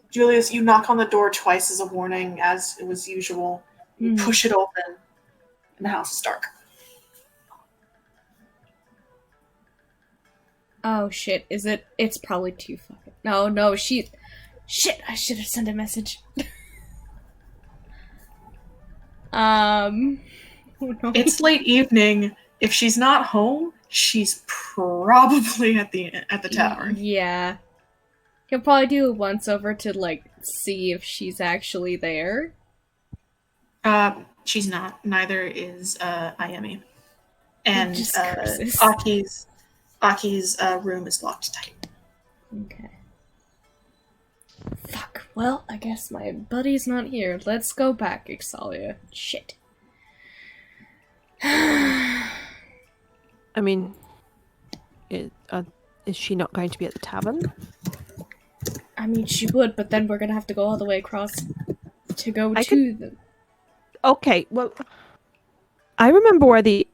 Julius, you knock on the door twice as a warning, as it was usual. You push it open, and the house is dark. Oh shit, is it? It's probably too fucking. No, shit, I should have sent a message. Oh no. It's late evening. If she's not home, she's probably at the tavern. Yeah. He'll probably do a once over to, see if she's actually there. She's not. Neither is Ayemi. And Just curses. Aki's room is locked tight. Okay. Fuck. Well, I guess my buddy's not here. Let's go back, Excelia. Shit. I mean, is she not going to be at the tavern? I mean, she would, but then we're gonna have to go all the way across to go I to the... Okay, well, I remember where the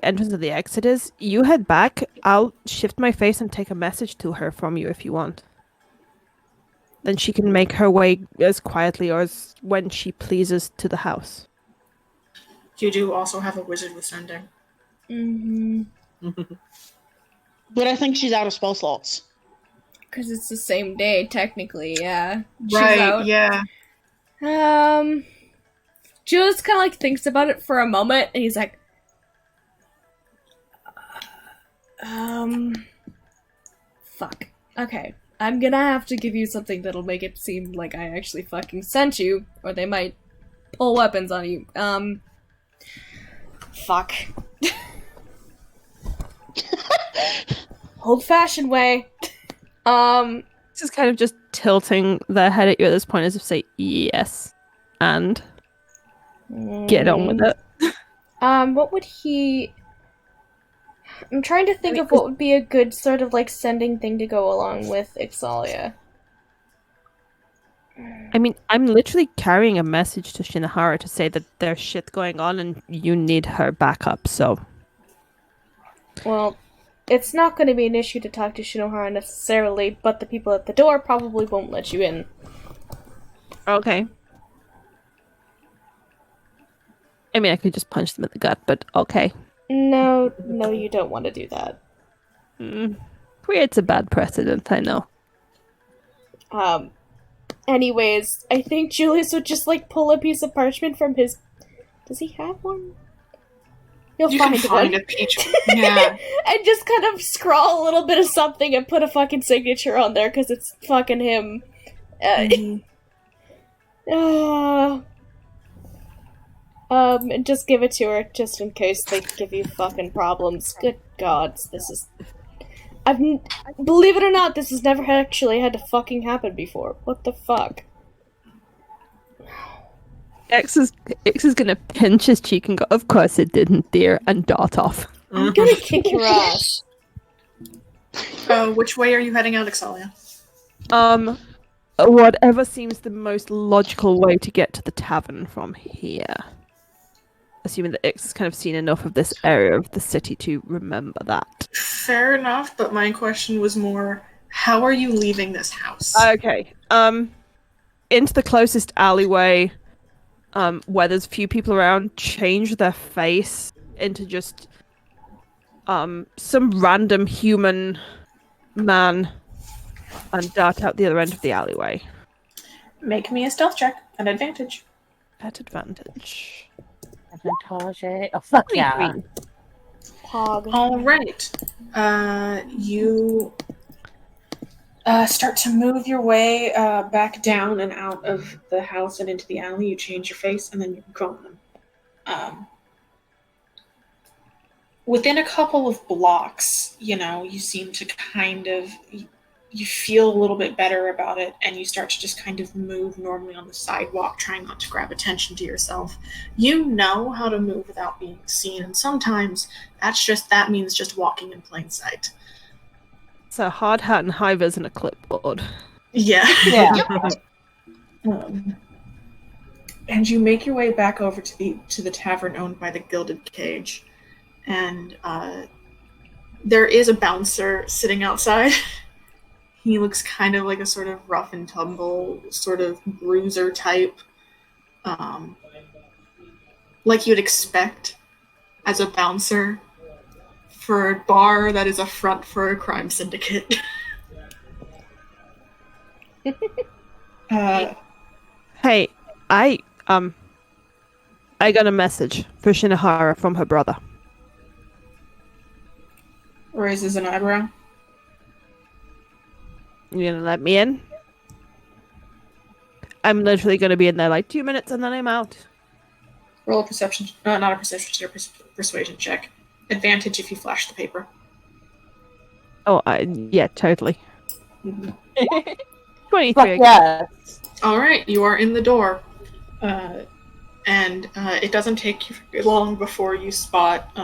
entrance of the exit is. You head back. I'll shift my face and take a message to her from you if you want. Then she can make her way as quietly or as when she pleases to the house. You do also have a wizard with sending. Mm-hmm. But I think she's out of spell slots. Because it's the same day, technically, yeah. She's Right, out. yeah. Jules kind of thinks about it for a moment, and he's like, fuck. Okay. I'm gonna have to give you something that'll make it seem like I actually fucking sent you, or they might pull weapons on you. Fuck. Old-fashioned way. This is kind of just tilting their head at you at this point as if to say yes and get on with it. What would he... I'm trying to think of what would be a good sort of sending thing to go along with Excelia. I mean, I'm literally carrying a message to Shinohara to say that there's shit going on and you need her backup, so... Well, it's not going to be an issue to talk to Shinohara necessarily, but the people at the door probably won't let you in. Okay. I mean, I could just punch them in the gut, but okay. No, you don't want to do that. Creates a bad precedent, I know. Anyways, I think Julius would just pull a piece of parchment from his... Does he have one? You'll find one. A peach. Yeah. And just kind of scrawl a little bit of something and put a fucking signature on there because it's fucking him. And just give it to her just in case they give you fucking problems. Good gods, this is... Believe it or not, this has never actually had to fucking happen before. What the fuck? X is gonna pinch his cheek and go, "Of course it didn't, dear," and dart off. I'm gonna kick your ass. Which way are you heading out, Excelia? Whatever seems the most logical way to get to the tavern from here. Assuming that Ix has kind of seen enough of this area of the city to remember that. Fair enough, but my question was more, How are you leaving this house? Okay. Into the closest alleyway, where there's few people around, change their face into just some random human man and dart out the other end of the alleyway. Make me a stealth check at advantage. At advantage. Advantage. Oh, fuck yeah. Pog. All right. You start to move your way back down and out of the house and into the alley. You change your face, and then you go on. Within a couple of blocks, you seem to kind of... You feel a little bit better about it, and you start to just kind of move normally on the sidewalk, trying not to grab attention to yourself. You know how to move without being seen, and sometimes that means just walking in plain sight. So hard hat and high vis and a clipboard. Yeah. Yeah. And you make your way back over to the tavern owned by the Gilded Cage, and there is a bouncer sitting outside. He looks kind of like a sort of rough and tumble, sort of bruiser type. Like you'd expect as a bouncer for a bar that is a front for a crime syndicate. Hey, I got a message for Shinohara from her brother. Raises an eyebrow. You gonna let me in? I'm literally gonna be in there like 2 minutes and then I'm out. Roll a perception, not a perception check, persuasion check. Advantage if you flash the paper. Oh, yeah, totally. 23. Yes. All right, you are in the door, and it doesn't take you long before you spot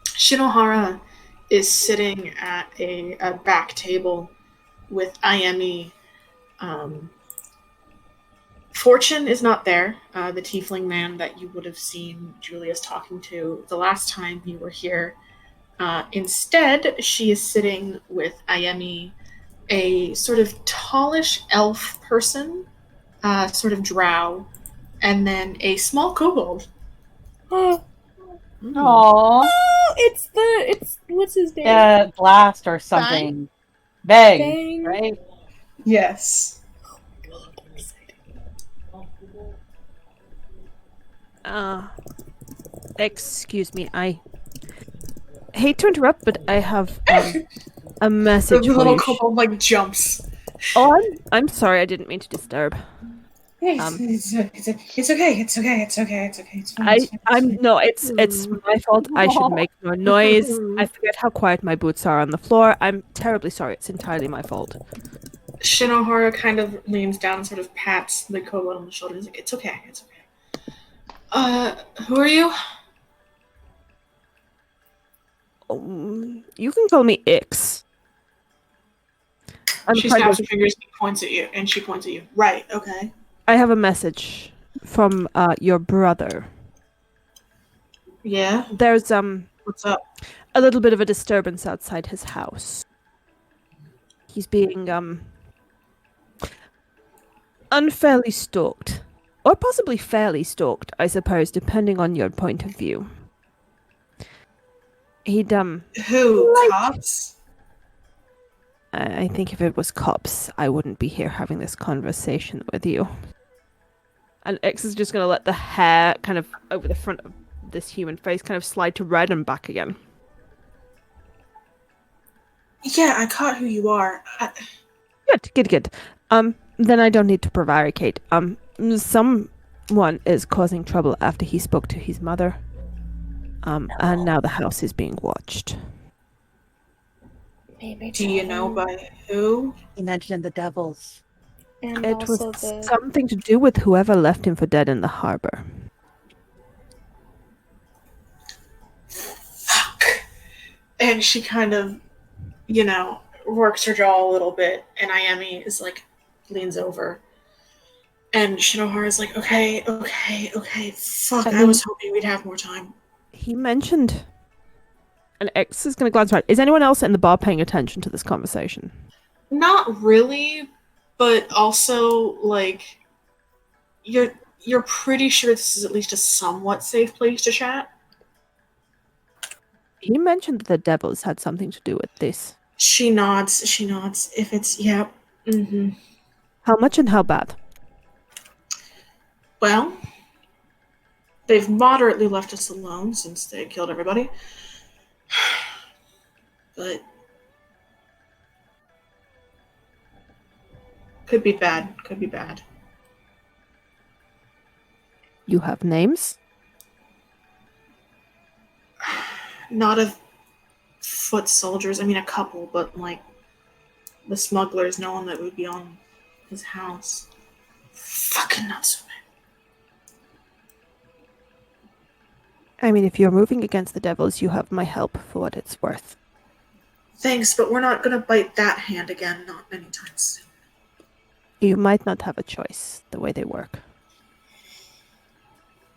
Shinohara is sitting at a back table with Ayemi. Fortune is not there, the tiefling man that you would have seen Julius talking to the last time you were here. Instead, she is sitting with Ayemi, a sort of tallish elf person, sort of drow, and then a small kobold. Aww. Oh, it's what's his name? Blast or something. Bang. Right? Yes. Oh my god, I'm excited. Excuse me, I hate to interrupt, but I have a message The for little you. kobold jumps. Oh, I'm sorry, I didn't mean to disturb. It's okay. It's fine. It's my fault. I should make more noise. I forget how quiet my boots are on the floor. I'm terribly sorry. It's entirely my fault. Shinohara kind of leans down and sort of pats the kobold on the shoulder. He's like, it's okay. Who are you? You can call me Ix. She snaps her fingers and points at you, and she points at you. Right, okay. I have a message from your brother. Yeah? There's What's up? a little bit of a disturbance outside his house. He's being unfairly stalked. Or possibly fairly stalked, I suppose, depending on your point of view. He'd Who? Cops? I think if it was cops, I wouldn't be here having this conversation with you. And X is just going to let the hair kind of over the front of this human face kind of slide to red and back again. Yeah, I caught who you are. Good. Then I don't need to prevaricate. Someone is causing trouble after he spoke to his mother. And now the house is being watched. Do you know by who? He mentioned the devils. And It was also something to do with whoever left him for dead in the harbor. Fuck. And she kind of, works her jaw a little bit, and Ayemi is leans over. And Shinohara's like, okay, fuck, I was hoping we'd have more time. He mentioned And X is going to glance around. Is anyone else in the bar paying attention to this conversation? Not really, but also, like, you're pretty sure this is at least a somewhat safe place to chat. He mentioned that the devils had something to do with this. She nods. If it's, yeah. Mm-hmm. How much and how bad? Well, they've moderately left us alone since they killed everybody. But could be bad. You have names? Not of foot soldiers. I mean, a couple, but like the smugglers, no one that would be on his house. Fucking not so bad. I mean, if you're moving against the devils, you have my help for what it's worth. Thanks, but we're not gonna bite that hand again, not anytime soon. You might not have a choice, the way they work.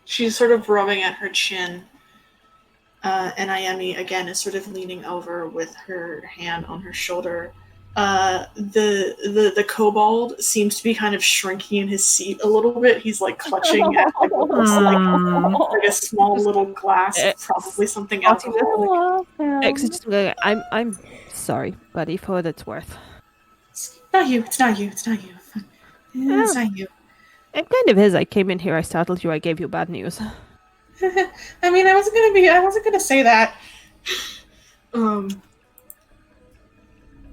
She's sort of rubbing at her chin. And Ayemi, again, is sort of leaning over with her hand on her shoulder. The kobold seems to be kind of shrinking in his seat a little bit. He's like clutching at like a small little glass, probably something else. X is just going, I'm sorry, buddy, for what it's worth. It's not you. It's not you. It's not you. It kind of is. I came in here, I startled you, I gave you bad news. I mean, I wasn't gonna say that.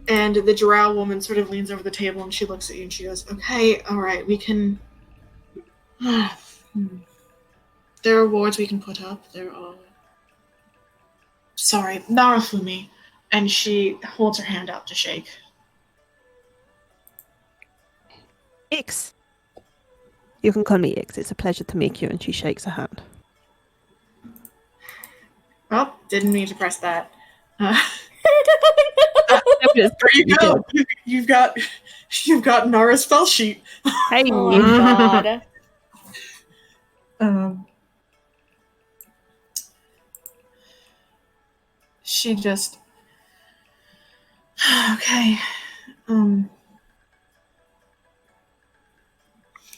And the drow woman sort of leans over the table and she looks at you and she goes, "Okay, all right, we can. There are rewards we can put up. There are. Sorry, Narafumi," and she holds her hand out to shake. Ix. You can call me Ix. It's a pleasure to meet you. And she shakes her hand. Oh, didn't mean to press that. There you go. You've got Nara's spell sheet. Hey, oh my god. She just okay.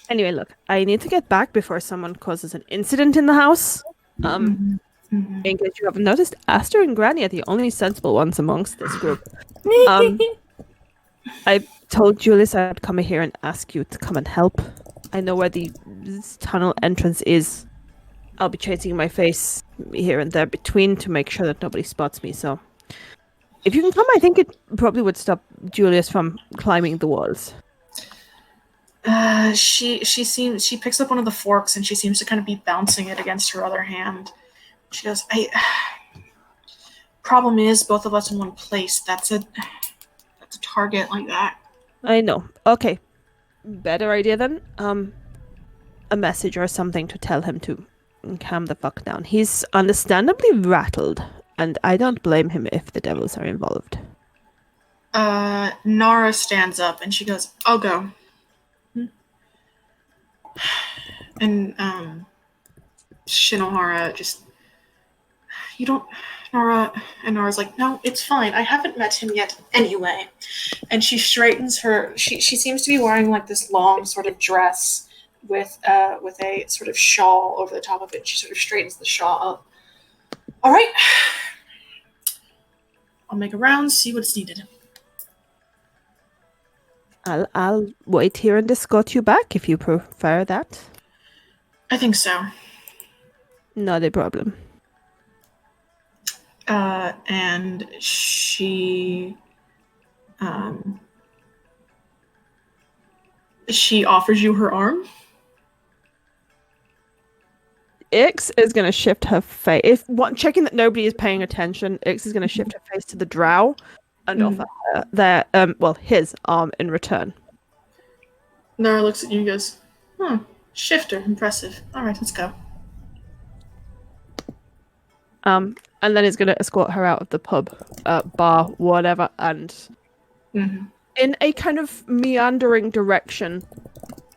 Anyway, look, I need to get back before someone causes an incident in the house. In case you haven't noticed, Aster and Granny are the only sensible ones amongst this group. I told Julius I'd come here and ask you to come and help. I know where the tunnel entrance is. I'll be chasing my face here and there between to make sure that nobody spots me, so... If you can come, I think it probably would stop Julius from climbing the walls. She picks up one of the forks and she seems to kind of be bouncing it against her other hand. She goes, problem is, both of us in one place. That's a target like that. I know. Okay. Better idea then. A message or something to tell him to calm the fuck down. He's understandably rattled, and I don't blame him if the devils are involved. Nara stands up and she goes, "I'll go." And Shinohara just, "You don't, Nara," and Nara's like, "No, it's fine. I haven't met him yet anyway." And she straightens her, she seems to be wearing like this long sort of dress with a sort of shawl over the top of it. She sort of straightens the shawl up. "All right. I'll make a round, see what's needed." I'll wait here and escort you back if you prefer that. I think so. Not a problem. And she offers you her arm. Ix is going to shift her face. Checking that nobody is paying attention, Ix is going to shift her face to the drow and offer her his arm in return. Nara looks at you and goes, shifter, impressive. All right, let's go. And then he's going to escort her out of the pub, bar, whatever, and in a kind of meandering direction,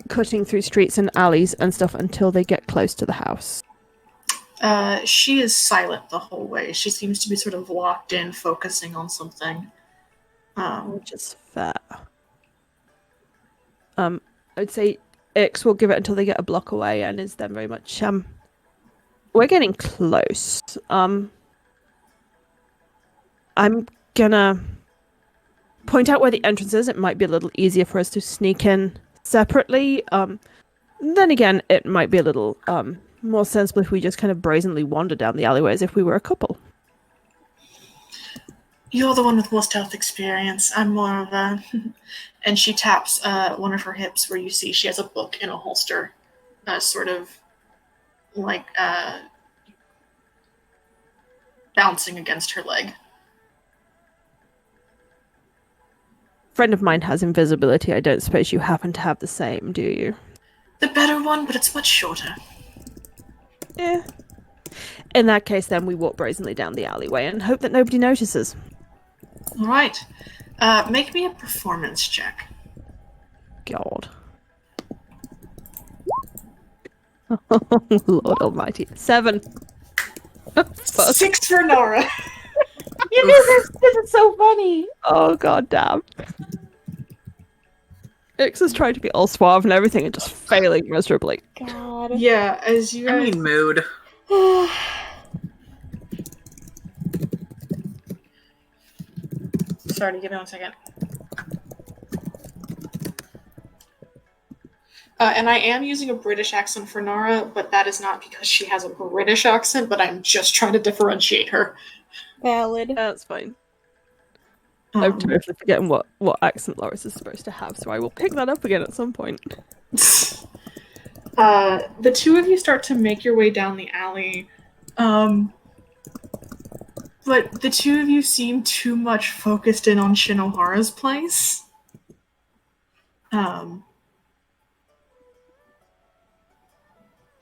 cutting through streets and alleys and stuff until they get close to the house. She is silent the whole way. She seems to be sort of locked in, focusing on something. Which is fair. I'd say Ix will give it until they get a block away, and is then very much we're getting close. I'm gonna point out where the entrance is. It might be a little easier for us to sneak in separately. Then again, it might be a little more sensible if we just kind of brazenly wander down the alleyway as if we were a couple. You're the one with more stealth experience. I'm more of a... And she taps one of her hips where you see she has a book in a holster. Sort of like bouncing against her leg. Friend of mine has invisibility. I don't suppose you happen to have the same, do you? The better one, but it's much shorter. Yeah. In that case, then we walk brazenly down the alleyway and hope that nobody notices. All right. Make me a performance check. God. Lord Almighty. 7. 6 for Nora. This is so funny. Oh, god damn. Ix is trying to be all suave and everything and just failing miserably. God. Yeah, as you guys... I mean, mood. Sorry, give me 1 second. And I am using a British accent for Nora, but that is not because she has a British accent, but I'm just trying to differentiate her. Valid. That's fine. I'm totally forgetting what accent Loris is supposed to have, so I will pick that up again at some point. The two of you start to make your way down the alley, but the two of you seem too much focused in on Shinohara's place.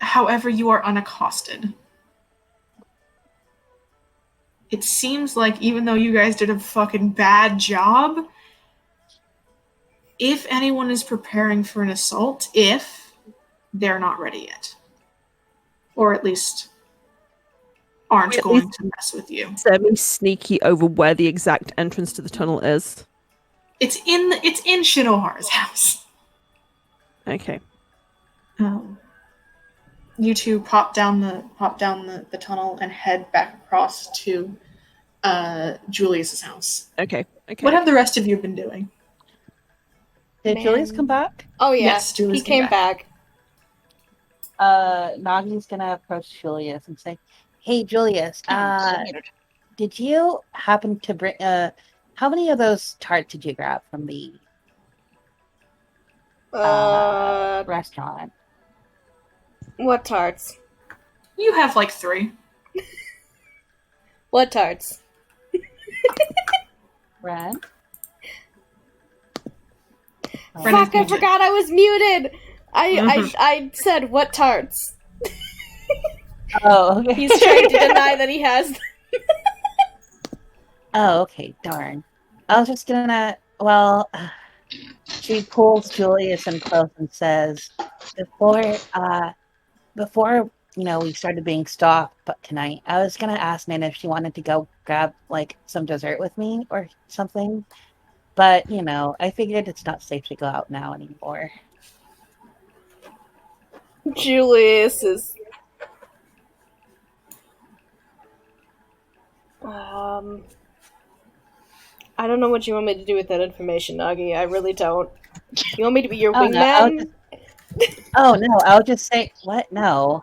However, you are unaccosted. It seems like even though you guys did a fucking bad job, if anyone is preparing for an assault, if they're not ready yet. Or at least aren't going to mess with you. Semi-sneaky over where the exact entrance to the tunnel is. It's in Shinohara's house. Okay. You two pop down the tunnel and head back across to Julius's house. Okay. What have the rest of you been doing? Did Julius come back? Oh yeah, yes, Julius he came back. Nagi's gonna approach Julius and say, "Hey, Julius, did you happen to bring? How many of those tarts did you grab from the restaurant?" What tarts? You have like 3. What tarts? Ren? Fuck, I forgot I was muted! I said, what tarts? Oh, okay. He's trying to deny that he has them. Oh, okay, darn. I was just gonna, she pulls Julius in close and says, before we started being stalked tonight, I was gonna ask Nina if she wanted to go grab some dessert with me or something, but I figured it's not safe to go out now anymore. Julius is I don't know what you want me to do with that information, Nagi. I really don't. You want me to be your wingman? Oh no, I was just saying what? No.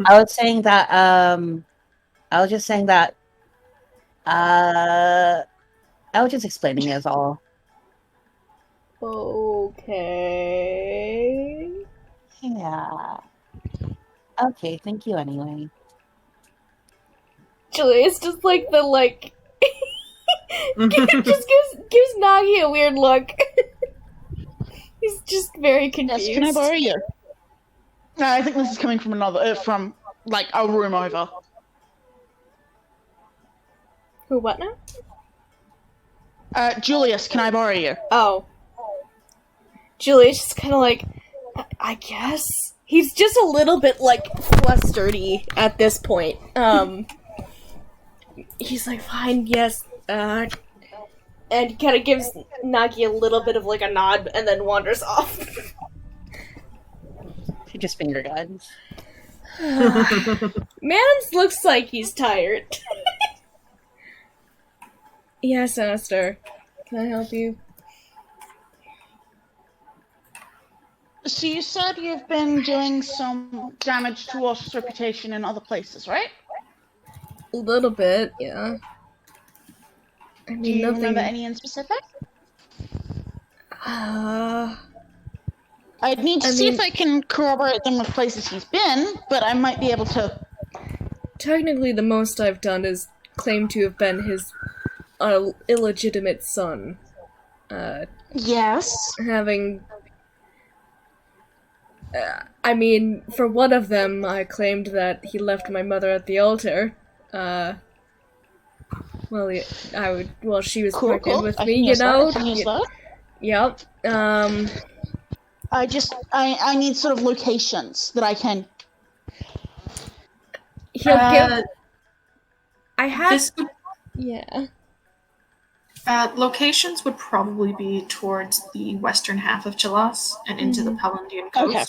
I was saying that I was just explaining it as all. Okay. Yeah. Okay, thank you anyway. Julius just just gives Nagi a weird look. He's just very confused. Yes, can I borrow you? No, I think this is coming from from a room over. Who, what now? Julius, can I borrow you? Oh. Julius just kind of I guess. he's just a little bit, like, flustered-y at this point. He's like, fine, yes, and he kind of gives Nagi a little bit of, like, a nod and then wanders off. He just finger guns. Mans looks like he's tired. Yes, Esther. Can I help you? So you said you've been doing some damage to Walsh's reputation in other places, right? A little bit, yeah. I mean, Do you nothing... remember any in specific? I'd need to see if I can corroborate them with places he's been, but I might be able to. Technically, the most I've done is claim to have been his illegitimate son. Yes. Having... I mean, for one of them, I claimed that he left my mother at the altar. Well, she was pregnant with me, you know? Yep. I need sort of locations that I can. He'll give. I have. Yeah. Locations would probably be towards the western half of Chelas and into the Palandian coast. Okay.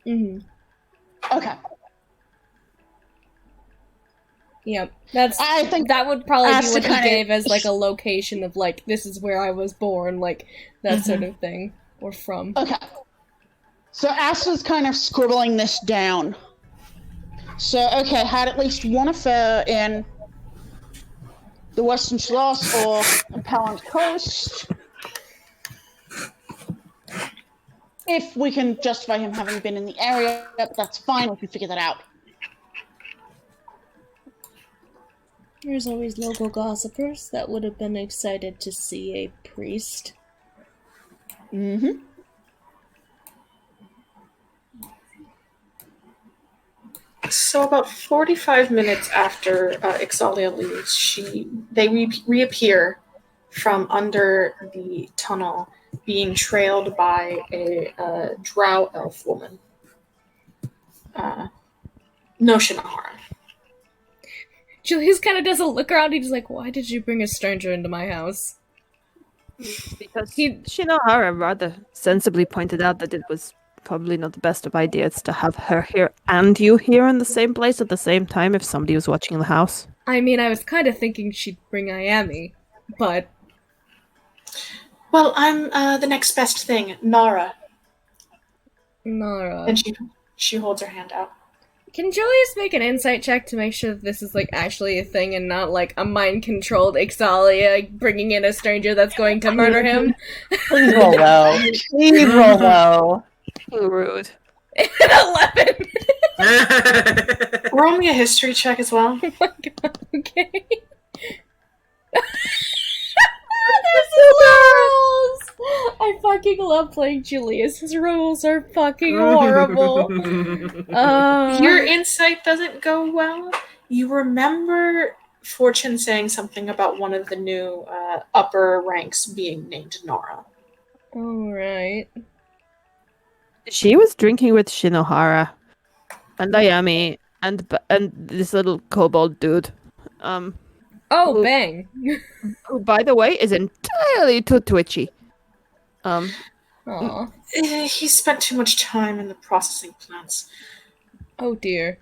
Mm-hmm. Okay. Yep. I think that would probably be what he gave as, like, a location of, like, this is where I was born, like, that sort of thing. Or from. Okay. So Asta's kind of scribbling this down. So, okay, had at least one affair in the Western Chelas or Palant Coast. If we can justify him having been in the area, that's fine, we can figure that out. There's always local gossipers that would have been excited to see a priest. Mm-hmm. So about 45 minutes after Ixalia leaves, they reappear from under the tunnel, being trailed by a drow elf woman. No Shinohara. Julius kind of does a look around, he's like, why did you bring a stranger into my house? Because Shinohara rather sensibly pointed out that it was probably not the best of ideas to have her here and you here in the same place at the same time if somebody was watching the house. I mean, I was kind of thinking she'd bring Ayami, but... Well, I'm the next best thing, Nara. Nara. And she holds her hand out. Can Julius make an insight check to make sure that this is, like, actually a thing and not, like, a mind-controlled Ixalia bringing in a stranger that's going to murder him? Please roll low. Please roll low. Too rude. 11! Roll me a history check as well. Oh my god, okay. There's rolls! I fucking love playing Julius. His rolls are fucking horrible. Your insight doesn't go well. You remember Fortune saying something about one of the new upper ranks being named Nora. Alright. She was drinking with Shinohara and Ayami and this little kobold dude. Bang! Who, by the way, is entirely too twitchy. Aww. He spent too much time in the processing plants. Oh dear.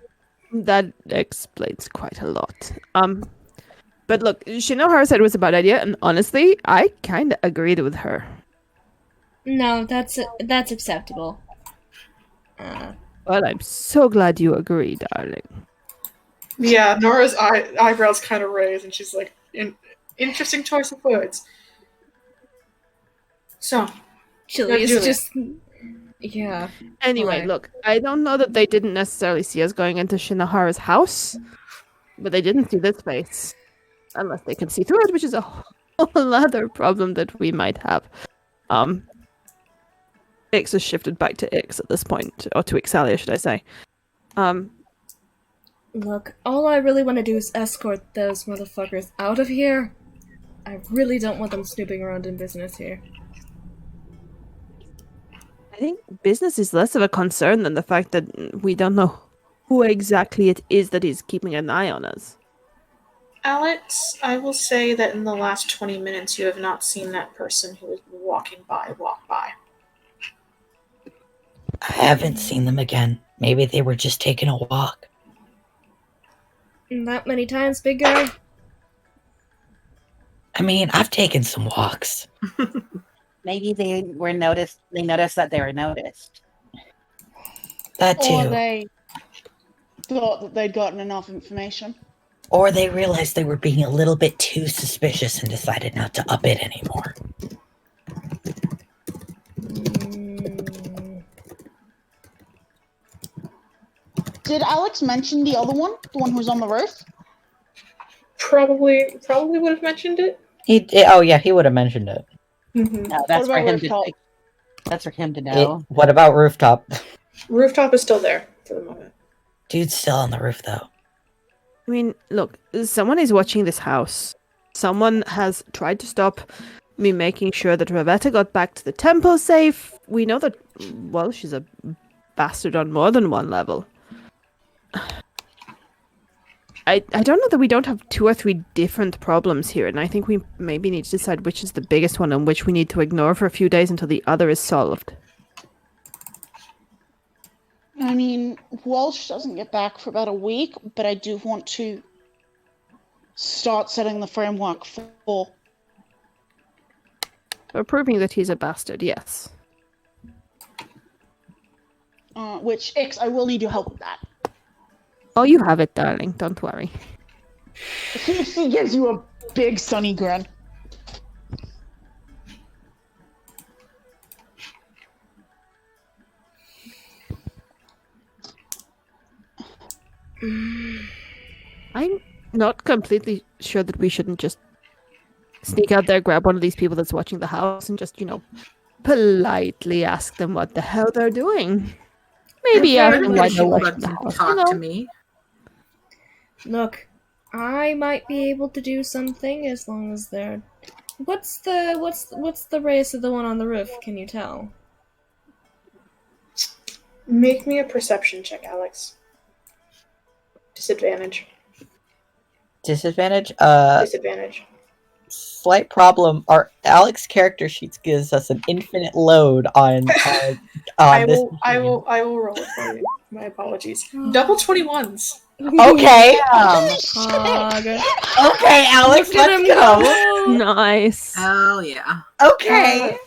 That explains quite a lot. But look, Shinohara said it was a bad idea, and honestly, I kind of agreed with her. No, that's acceptable. Well, I'm so glad you agree, darling. Yeah, Nora's eyebrows kind of raise, and she's like, interesting choice of words. So, Julius just... Yeah. Anyway, look, I don't know that they didn't necessarily see us going into Shinohara's house, but they didn't see this place. Unless they can see through it, which is a whole other problem that we might have. Ix has shifted back to Ix at this point, or to Ixalia, should I say. Look, all I really want to do is escort those motherfuckers out of here. I really don't want them snooping around in business here. I think business is less of a concern than the fact that we don't know who exactly it is that is keeping an eye on us. Alex, I will say that in the last 20 minutes you have not seen that person who was walk by. I haven't seen them again. Maybe they were just taking a walk. That many times, big guy? I mean, I've taken some walks. Maybe they were noticed. They noticed that they were noticed. That too. Or they thought that they'd gotten enough information. Or they realized they were being a little bit too suspicious and decided not to up it anymore. Did Alex mention the other one? The one who was on the roof? Probably would have mentioned it. He would have mentioned it. Mm-hmm. No, that's What for about him to. rooftop? That's for him to know. What about rooftop? Rooftop is still there for the moment. Dude's still on the roof, though. I mean, look, someone is watching this house. Someone has tried to stop me making sure that Ravetta got back to the temple safe. We know that, well, she's a bastard on more than one level. I don't know that we don't have 2 or 3 different problems here, and I think we maybe need to decide which is the biggest one and which we need to ignore for a few days until the other is solved. I mean, Walsh doesn't get back for about a week, but I do want to start setting the framework for... For proving that he's a bastard, yes. Which, Ix, I will need your help with that. Oh, you have it, darling. Don't worry. He gives you a big sunny grin. I'm not completely sure that we shouldn't just sneak out there, grab one of these people that's watching the house, and just, politely ask them what the hell they're doing. Maybe ask them why they're watching the house. Talk to me. Look, I might be able to do something as long as they're... What's the race of the one on the roof, can you tell? Make me a perception check, Alex. Disadvantage. Disadvantage? Disadvantage. Slight problem. Our Alex character sheets gives us an infinite load on I this. will roll it for you. My apologies. Double 21s. Okay. Oh, Okay, Alex, let's go. Nice. Hell yeah. Okay.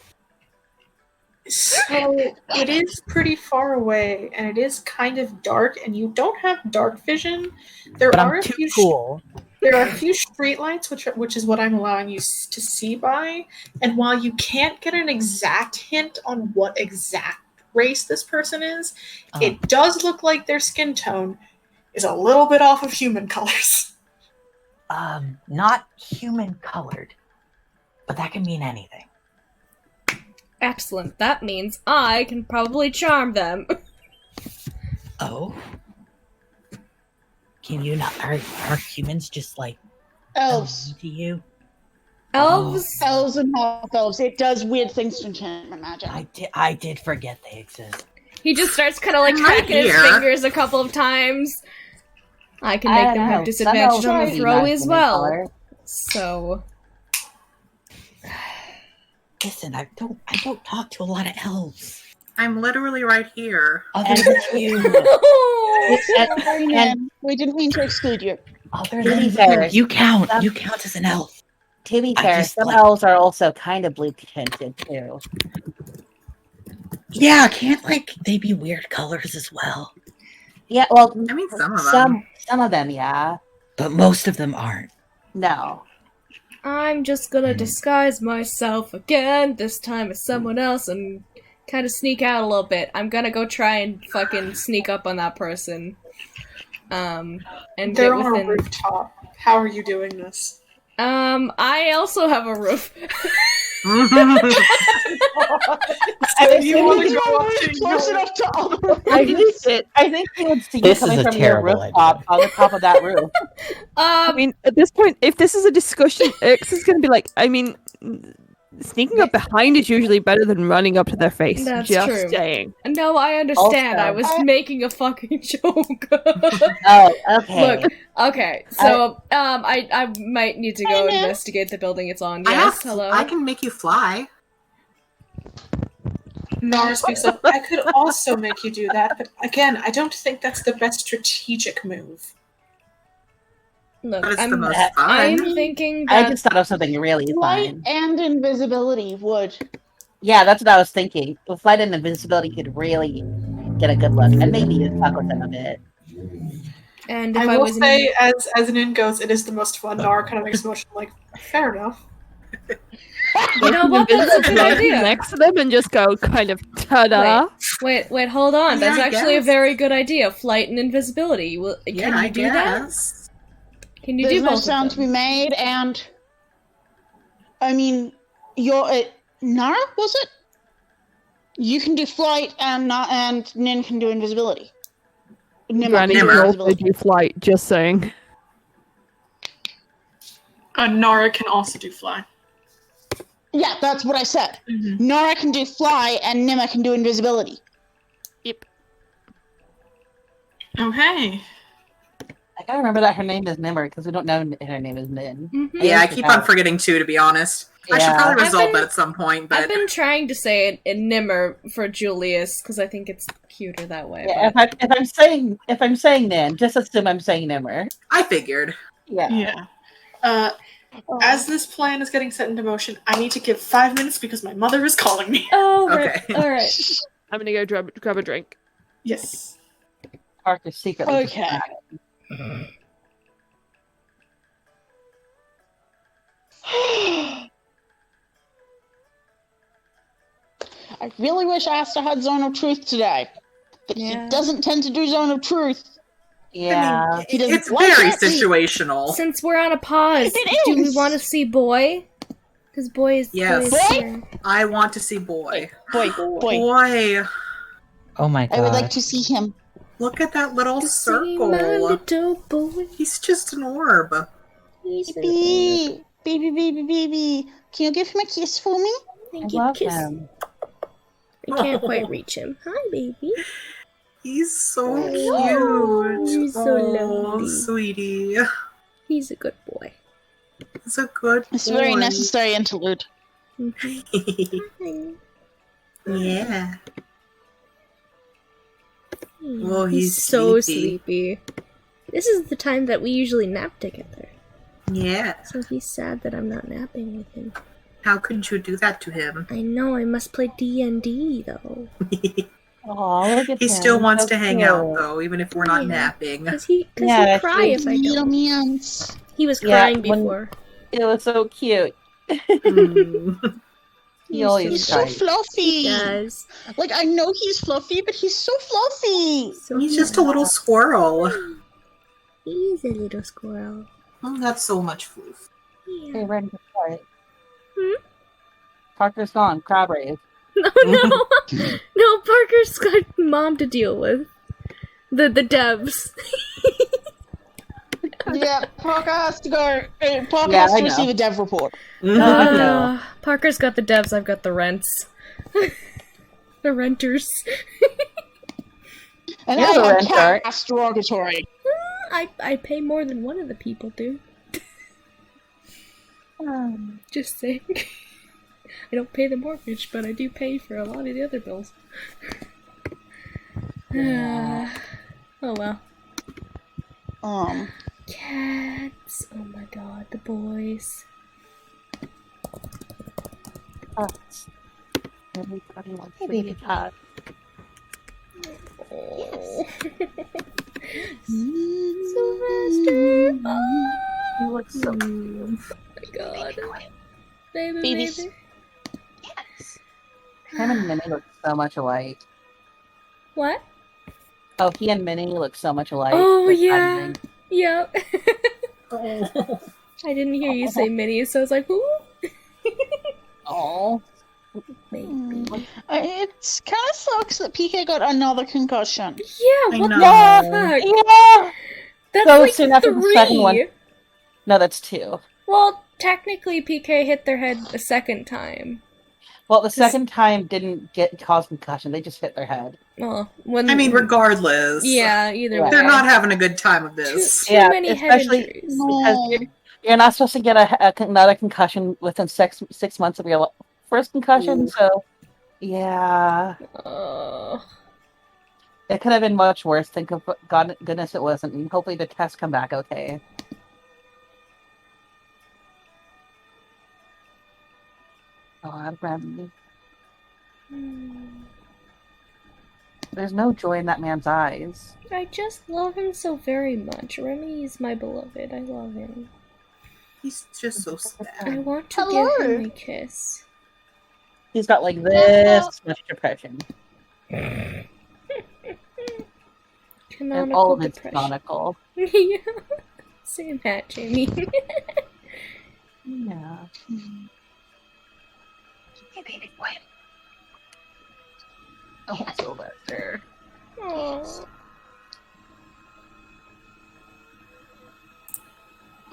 So it is pretty far away, and it is kind of dark, and you don't have dark vision. There But are I'm a too few cool. There are a few streetlights, which is what I'm allowing you to see by. And while you can't get an exact hint on what exact race this person is, it does look like their skin tone is a little bit off of human colors. Not human colored, but that can mean anything. excellent. That means I can probably charm them. Oh. Can you not? Are humans just like elves to you? Elves? Elves and half-elves. It does weird things to enchantment magic. I did forget they exist. He just starts kind of like cracking his fingers a couple of times. I can make them have disadvantage on the throw as well. So... Listen, I don't talk to a lot of elves. I'm literally right here. Other than you. And we didn't mean to exclude you. Other than you, you count. You count as an elf. To be fair, some elves are also kind of blue tinted too. Yeah, can't they be weird colors as well? Yeah, well, I mean some of them. Some of them, yeah. But most of them aren't. No. I'm just gonna disguise myself again, this time as someone else, and kind of sneak out a little bit. I'm gonna go try and fucking sneak up on that person. And they're get on within... a rooftop. How are you doing this? I also have a roof. So you want to go up to close enough to other I think he would see you This coming is a from your terrible rooftop on the top of that roof. I mean, at this point, if this is a discussion, X is going to be like, I mean, Sneaking up behind is usually better than running up to their face. That's just true. saying. No, I understand. Also- I was making a fucking joke. Oh, okay. Look, okay, so I might need to go investigate the building it's on. Yes, hello. I can make you fly. Nara speaks up. I could also make you do that, but again, I don't think that's the best strategic move. Look, But it's the I'm most fun. thinking I that just thought of something really Flight fun. and invisibility would. Yeah, that's what I was thinking. With flight and invincibility, could really get a good look, and maybe even fuck with them a bit. and if I I will was say, as an in goes, it is the most fun. Nara kind of makes a motion like, fair enough. you know what, that's a good idea. Next to them and just go kind of ta-da. Wait, hold on. That's Yeah, I actually a guess. very good idea. Flight and invisibility. Can you do that? Can you There's do no both sound of to be them? made, and I mean, Nara, was it? You can do flight, and Nin can do invisibility. Granny can do can also invisibility. do flight, just saying. Nara can also do fly. Yeah, that's what I said. Mm-hmm. Nara can do fly, and Nima can do invisibility. Yep. Okay. I gotta remember that her name is Nimmer, because we don't know her name is Min. Mhm. Yeah, I keep on forgetting too, to be honest. I should Yeah. probably I've resolve been- that at some point, but I've been trying to say it in Nimmer for Julius because I think it's cuter that way. Yeah, but... if I'm saying Nin, just assume I'm saying Nimmer. I figured. Yeah. Yeah. As this plan is getting set into motion, I need to give 5 minutes because my mother is calling me. Oh, right. Okay. All right. I'm gonna go grab a drink. Yes. Parker's secretly. Okay. I really wish Asta had Zone of Truth today, but Yeah. he doesn't tend to do Zone of Truth. Yeah. He doesn't It's like very it. situational. Since we're on a pause, It do we is. want to see Boy? Because Boy is Yes. Boy is Boy? here. I want to see Boy. Boy. Boy, Oh my god. I would like to see him. look at that little See my circle. little boy. He's just an orb. He's a Baby, baby. Can you give him a kiss for me? I Thank you. love Kiss. him. I can't quite reach him. Hi, baby. He's so Oh, cute. he's so Oh, lovely. sweetie. He's a good boy. He's a good It's a boy. very necessary interlude. Mhm. Yeah. Oh, he's so sleepy. sleepy. This is the time that we usually nap together. Yeah. So he's sad that I'm not napping with him. How could you do that to him? I know I must play D&D though. Aw, look at He him. still wants So to hang cute. out, though, even if we're not Yeah. napping. Cause he'd Yeah, cry if I Little don't. mans. He was Yeah, crying when- before. It was so cute. Mm. He always He's so cries. fluffy. He does. Like, I know he's fluffy, but he's so fluffy. So He's just a little squirrel. He's a little squirrel. Oh, that's so much fluff. Yeah. Hey, Ren, sorry. Hmm? Parker's gone. Crab rave. No, no, Parker's got mom to deal with. The devs. Yeah, Parker has to go. Parker Yeah, has I to know. receive a dev report. know. Parker's got the devs. I've got the rents. The renters. And You're I the have renter. cast derogatory. I pay more than one of the people do. Just saying. I don't pay the mortgage, but I do pay for a lot of the other bills. Oh well. Cats. Oh my god, the boys. Everybody wants Hey, to baby. be cat. Oh. Sylvester. You look so cute. Oh my god. Baby, Babies. baby. Him and Minnie look so much alike. What? Oh, he and Minnie look so much alike. Oh, They're yeah. bonding. Yep. Oh. I didn't hear you say Minnie, so I was like, who? Oh. Baby. It's kind of sucks that PK got another concussion. Yeah, I what know. the fuck? Yeah. That's So like soon after the second one- 3. No, that's 2. Well, technically PK hit their head a second time. Well, the second time didn't cause concussion. They just hit their head. Well, I mean, regardless. Yeah, either way. They're not having a good time of this. Too many head injuries. Because you're not supposed to get another concussion within 6 months of your first concussion, so yeah. It could have been much worse. Thank goodness it wasn't. And hopefully the tests come back okay. God, Remy. There's no joy in that man's eyes. I just love him so very much. Remy is my beloved. I love him. He's just so sad. I want to give him a kiss. He's got like this much depression. Canonical all of it's depression. canonical. Yeah. Say that, Jamie. Yeah. Hey, baby boy. Oh, Sylvester. Aww.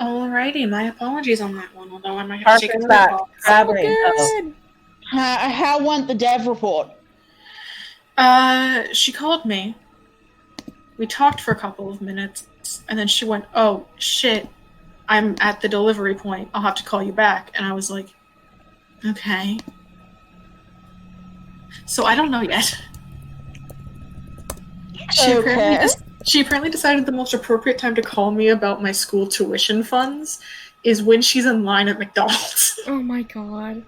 Alrighty, my apologies on that one, although I might have to take another call. Good. How went the dev report? She called me. We talked for a couple of minutes, and then she went, "Oh, shit, I'm at the delivery point. I'll have to call you back." And I was like, okay. So I don't know yet. She apparently decided the most appropriate time to call me about my school tuition funds is when she's in line at McDonald's. Oh my god.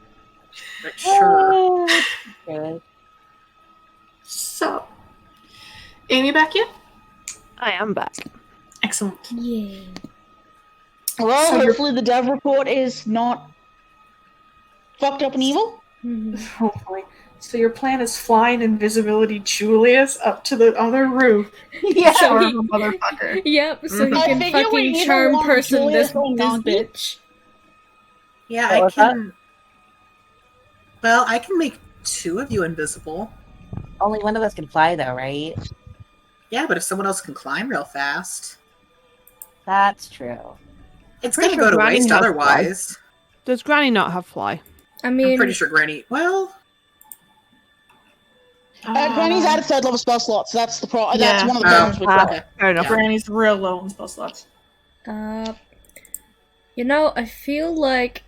Sure. Good. So, Amy back yet? I am back. Excellent. Yeah. Well, So hopefully the dev report is not fucked up and evil. Hopefully. So your plan is flying invisibility Julius up to the other roof. Yeah. Show him a motherfucker. Yep, so he I can figure we fucking either charm want person Julius this or Nagi. bitch. Yeah, What I was that? can. Well, I can make 2 of you invisible. Only one of us can fly, though, right? Yeah, but if someone else can climb real fast, That's true. it's Pretty gonna go sure to Granny waste has otherwise. Does Granny not have fly? I I'm mean, pretty sure Granny. Well, Granny's out of third level spell slots. That's the Yeah. That's one of the problems we've got. okay. Fair enough. Granny's real low on spell slots. you know, I feel like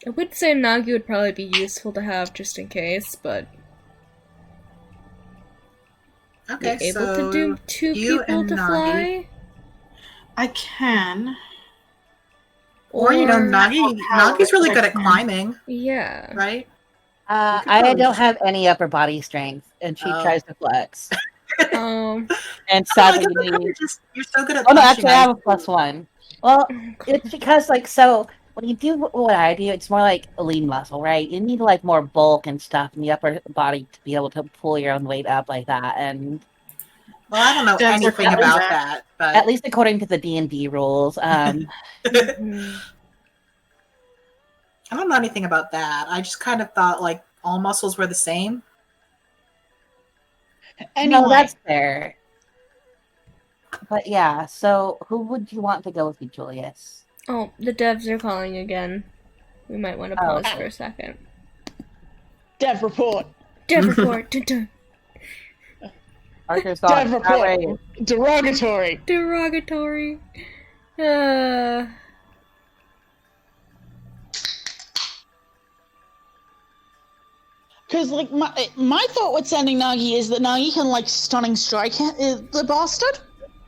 I would say Nagi would probably be useful to have just in case, but Okay, you're able so to do 2 you people and to Nagi. fly? I can. Or you know, Nagi's really good at climbing, Yeah. right? I probably don't just- have any upper body strength, and she Oh. tries to flex. Um, And I don't know, I sadly, guess I'm kind of just, you're so good at oh no, punching actually, I have a ice. +1. Well, it's because like so when you do what I do, it's more like a lean muscle, right? You need like more bulk and stuff in the upper body to be able to pull your own weight up like that, and Well, I don't know That's anything okay. about that, but at least according to the D&D rules. I don't know anything about that. I just kind of thought like all muscles were the same. Anyway, No, that's fair. But yeah, so who would you want to go with you, Julius? oh, the devs are calling again. We might want to Oh. pause for a second. dev report. Dev report. Dun, dun. Archer's Dev gone. report. Right. Derogatory. Derogatory. Because like my thought with sending Nagi is that Nagi can like stunning strike the bastard.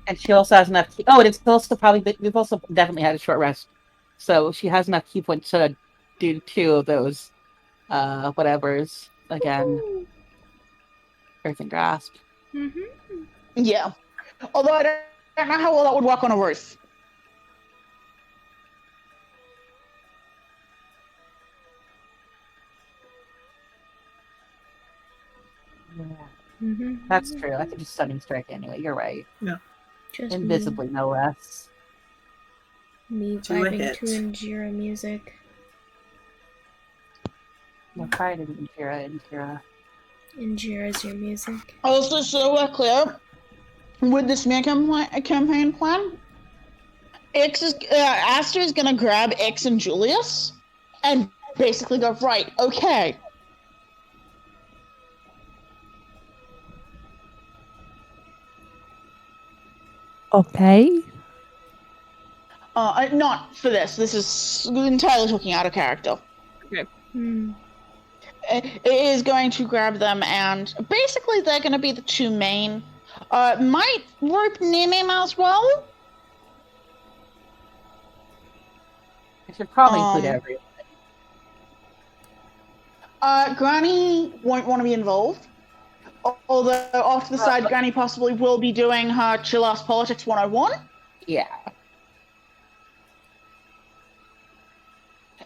And she also has enough. Oh, and it's also probably we've also definitely had a short rest, so she has enough key points to do 2 of those, whatever's again. Earth and Grasp. Yeah. Although I don't know how well that would work on a roof. Yeah, that's true. I could just stunning strike anyway. You're right. Just Invisibly, no less. me 2 vibing hits. to Injira music. No pride in Kira and Kira. Injira's your music. Also, so we're clear, with this campaign plan, Aster is gonna grab Ix and Julius and basically go, right, okay. Okay. Not for this. This is entirely talking out of character. Okay. It is going to grab them, and basically they're going to be the two main. Might rope Nim as well. I should probably include everyone. Granny won't want to be involved. Although off to the side, Granny possibly will be doing her Chill Ass Politics 101. Yeah.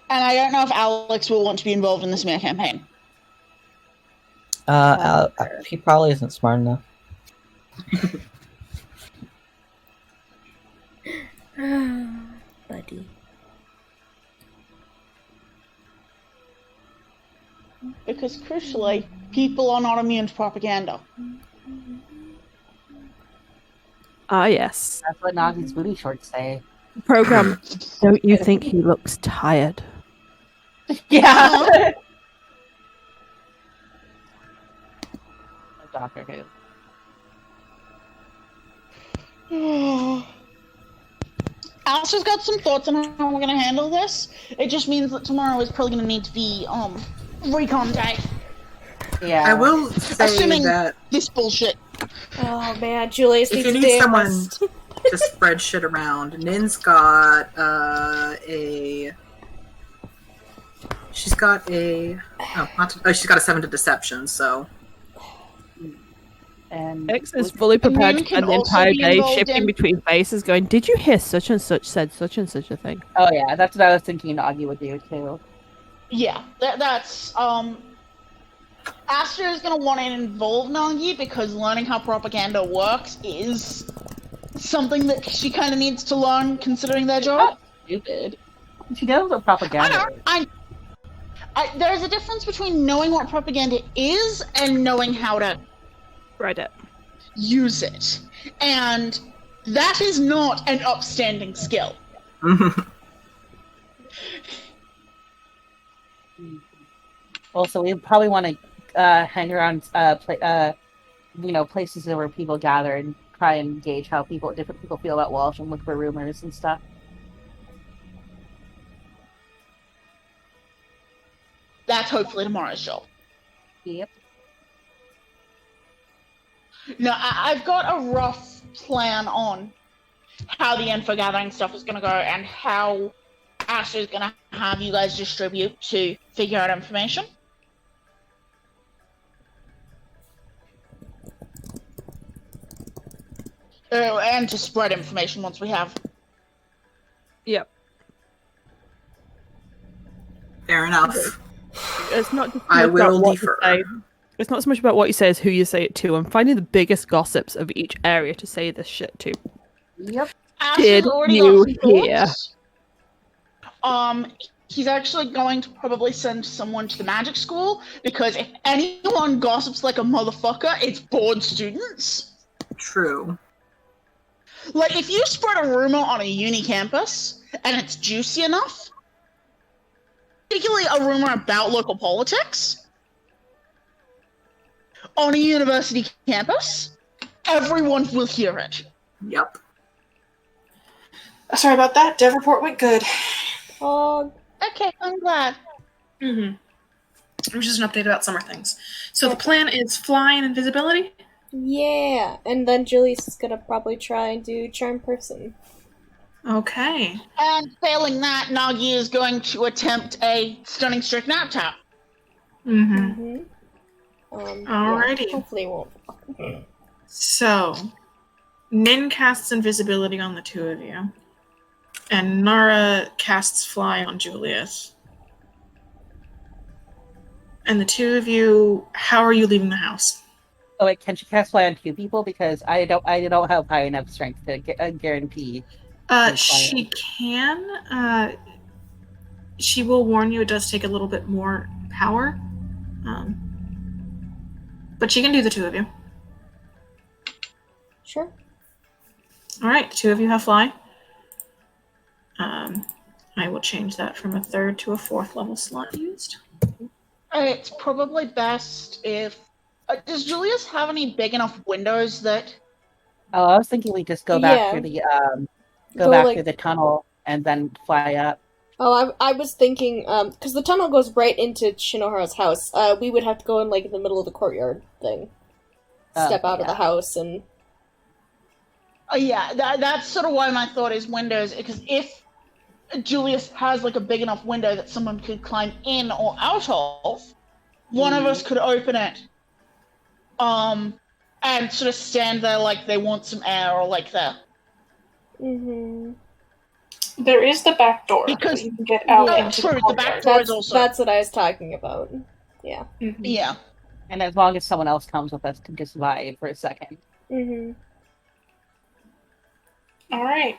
And I don't know if Alex will want to be involved in the smear campaign. He probably isn't smart enough. Buddy. Because crucially, people are not immune to propaganda. Ah, yes. That's what Nagi's booty shorts say. Program, don't you think he looks tired? Yeah. Doctor Who. Alistair's got some thoughts on how we're going to handle this. It just means that tomorrow is probably going to need to be recon day. Yeah. I will say assuming that this bullshit. Oh man, Julius if needs you to need stay someone rest. to spread shit around, Nin's got she's got she's got a 7 to deception, so. And X is fully prepared to can spend the also entire be day involved shifting in- between faces going, did you hear such and such said such and such a thing? Oh yeah, that's what I was thinking Nagi would do too. Yeah, that's Aster is going to want to involve Nagi because learning how propaganda works is something that she kind of needs to learn considering their job. Stupid. She knows what propaganda is. There's a difference between knowing what propaganda is and knowing how to Right it. use it. And that is not an upstanding skill. Also, we probably want to hang around, places where people gather and try and gauge how different people feel about Walsh and look for rumors and stuff. That's hopefully tomorrow's job. Yep. No, I've got a rough plan on how the info gathering stuff is going to go and how Aster is going to have you guys distribute to figure out information. And to spread information once we have. Yep. Fair enough. It's not just I about will what you defer. say. It's not so much about what you say as who you say it to. I'm finding the biggest gossips of each area to say this shit to. Yep. Did you hear? He's actually going to probably send someone to the magic school because if anyone gossips like a motherfucker, it's bored students. True. Like, if you spread a rumor on a uni campus and it's juicy enough, particularly a rumor about local politics, on a university campus, everyone will hear it. Yep. Sorry about that. Dev report went good. Oh, okay, I'm glad. It was just an update about summer things. So the plan is fly and invisibility? yeah. And then Julius is gonna probably try and do charm person. Okay. And failing that, Nagi is going to attempt a stunning strict nap tap. Mm-hmm. Alrighty. Yeah, hopefully it won't. So, Nin casts invisibility on the two of you. And Nara casts fly on Julius. And the two of you, how are you leaving the house? Oh wait, can she cast fly on 2 people? Because I don't have high enough strength to guarantee. She can. She will warn you it does take a little bit more power. But she can do the two of you. Sure. All right, the two of you have fly. I will change that from a 3rd to a 4th level slot used. It's probably best if. Does Julius have any big enough windows that? Oh, I was thinking we just go back through the through the tunnel and then fly up. Oh, I was thinking, because the tunnel goes right into Shinohara's house. We would have to go in, like, in the middle of the courtyard thing. Step out of the house and... Yeah, that's sort of why my thought is windows, because if Julius has, like, a big enough window that someone could climb in or out of, one of us could open it, and sort of stand there like they want some air or like that. Mm-hmm. There is the back door. Because you can get out into the back door is also... That's what I was talking about. Yeah. Mm-hmm. Yeah. And as long as someone else comes with us to just vibe for a second. Mm-hmm. All right.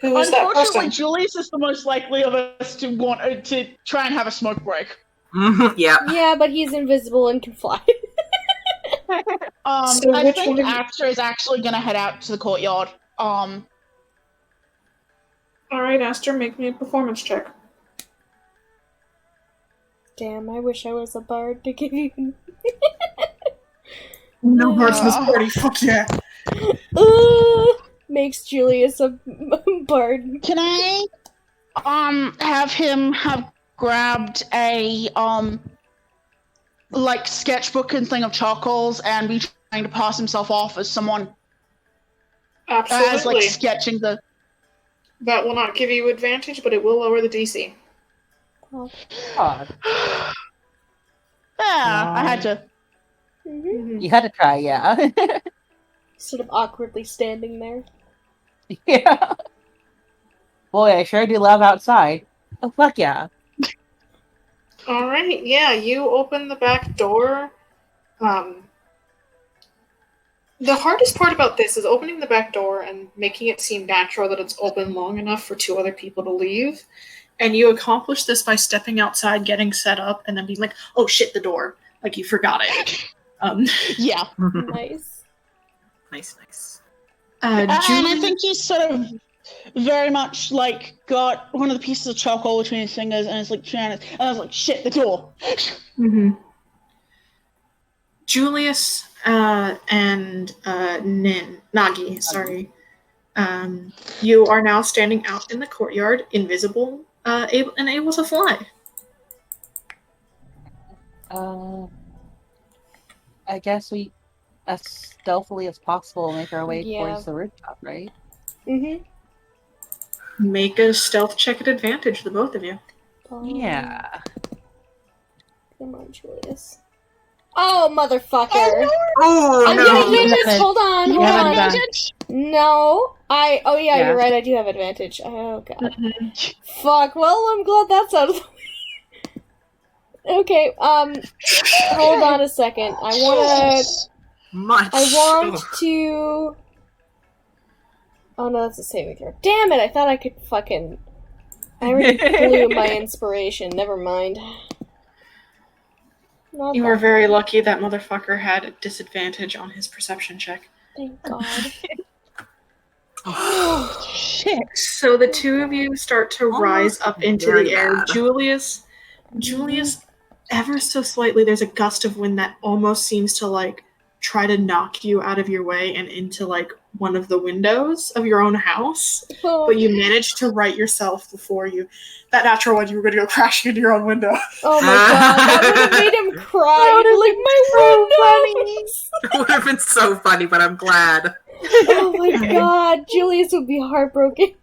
Who is that person? Unfortunately, Julius is the most likely of us to want to try and have a smoke break. Yeah. Yeah, but he's invisible and can fly. So I which think one of you- Astra is actually going to head out to the courtyard. All right, Astra, make me a performance check. Damn, I wish I was a bard to give you... No bards in this party, fuck yeah. Makes Julius a bard. Can I have him have grabbed a like sketchbook and thing of charcoals and be trying to pass himself off as someone Absolutely. as like sketching the... That will not give you advantage, but it will lower the DC. Oh. Yeah, I had to. Mm-hmm. You had to try, yeah. Sort of awkwardly standing there. Yeah. Boy, I sure do love outside. Oh, fuck yeah. Alright, yeah, you open the back door. The hardest part about this is opening the back door and making it seem natural that it's open long enough for two other people to leave. And you accomplish this by stepping outside, getting set up, and then being like, oh shit, the door. Like you forgot it. Yeah. Nice. Nice. And I think he's sort of very much like got one of the pieces of charcoal between his fingers and is like trying to, and I was like, shit, the door. Mm-hmm. Julius and Nagi, sorry. You are now standing out in the courtyard, invisible, able to fly. I guess we, as stealthily as possible, make our way Yeah. towards the rooftop, right? Mm-hmm. Make a stealth check at advantage, the both of you. Yeah. Come on, Julius. Oh, motherfucker! Oh, I'm no. gonna use this. Hold on. advantage? No. Oh yeah, Yeah. you're right. I do have advantage. Oh god. Mm-hmm. Fuck. Well, I'm glad that's out of the way. Okay. Hold on a second. I want to. Oh no, that's a saving throw. Damn it! I thought I could fucking. I already blew my inspiration. Never mind. Not You that were very lucky that motherfucker had a disadvantage on his perception check. Thank God. Oh, shit. So the two of you start to rise up into very the air. bad. Julius, ever so slightly, there's a gust of wind that almost seems to like try to knock you out of your way and into like one of the windows of your own house. Oh, But you managed to right yourself before that natural one, you were going to go crashing into your own window. oh my god, that would have made him cry. Like my windows. It would have been so funny, but I'm glad. Oh my god, Julius would be heartbroken.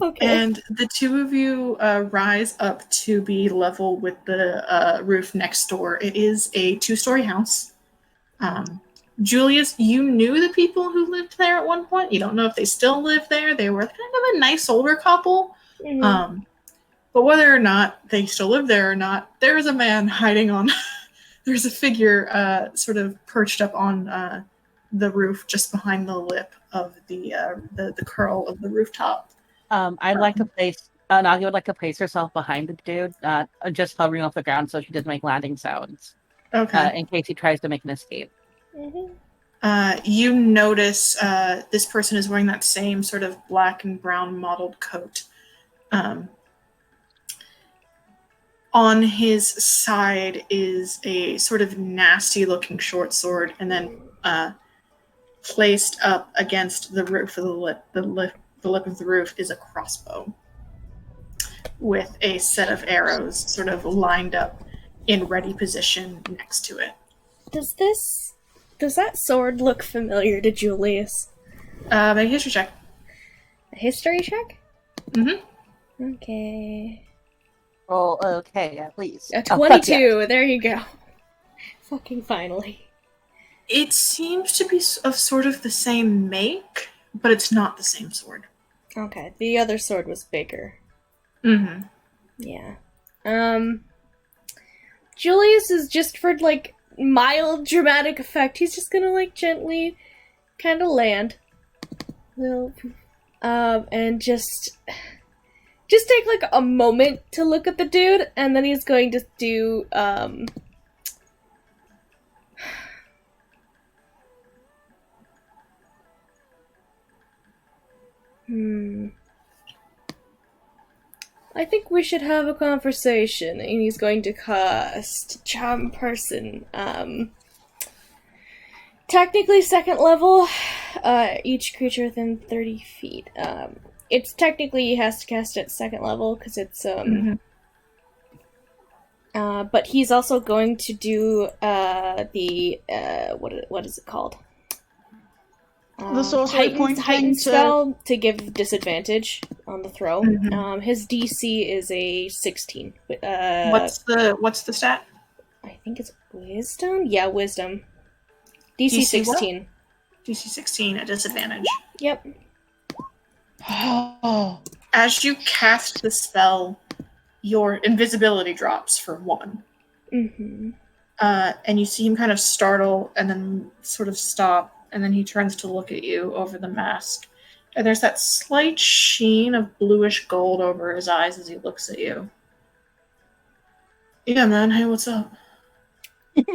Okay. And the two of you rise up to be level with the roof next door. It is a 2-story house. Julius, you knew the people who lived there at one point. You don't know if they still live there. They were kind of a nice older couple. Mhm. But whether or not they still live there or not, there is a man hiding on... There's a figure sort of perched up on the roof just behind the lip of the curl of the rooftop. I'd like to place. Nagi would like to place herself behind the dude, just hovering off the ground so she doesn't make landing sounds. Okay. In case he tries to make an escape. Mhm. You notice this person is wearing that same sort of black and brown mottled coat. On his side is a sort of nasty looking short sword, and then placed up against the roof of the lip of the roof is a crossbow with a set of arrows sort of lined up in ready position next to it. Does that sword look familiar to Julius? Make a history check. A history check? Mm-hmm. Okay. Roll okay, at least. A 22, there you go. Fucking finally. It seems to be of sort of the same make, but it's not the same sword. Okay, the other sword was bigger. Mm-hmm. Yeah. Julius is just for, like, mild dramatic effect. He's just gonna, like, gently kind of land. And just take, like, a moment to look at the dude, and then he's going to do, I think we should have a conversation, and he's going to cast Charm Person. Technically second level, each creature within 30 feet. It's technically he has to cast it second level, because it's, but he's also going to do, what is it called? The sorcery point heightened spell to give disadvantage on the throw. Mm-hmm. His DC is a 16. What's the stat? I think it's wisdom. Yeah, wisdom. DC 16. What? DC 16 at disadvantage. Yep. As you cast the spell, your invisibility drops for 1. Mm-hmm. And you see him kind of startle and then sort of stop. And then he turns to look at you over the mask. And there's that slight sheen of bluish gold over his eyes as he looks at you. Yeah, man. Hey, what's up?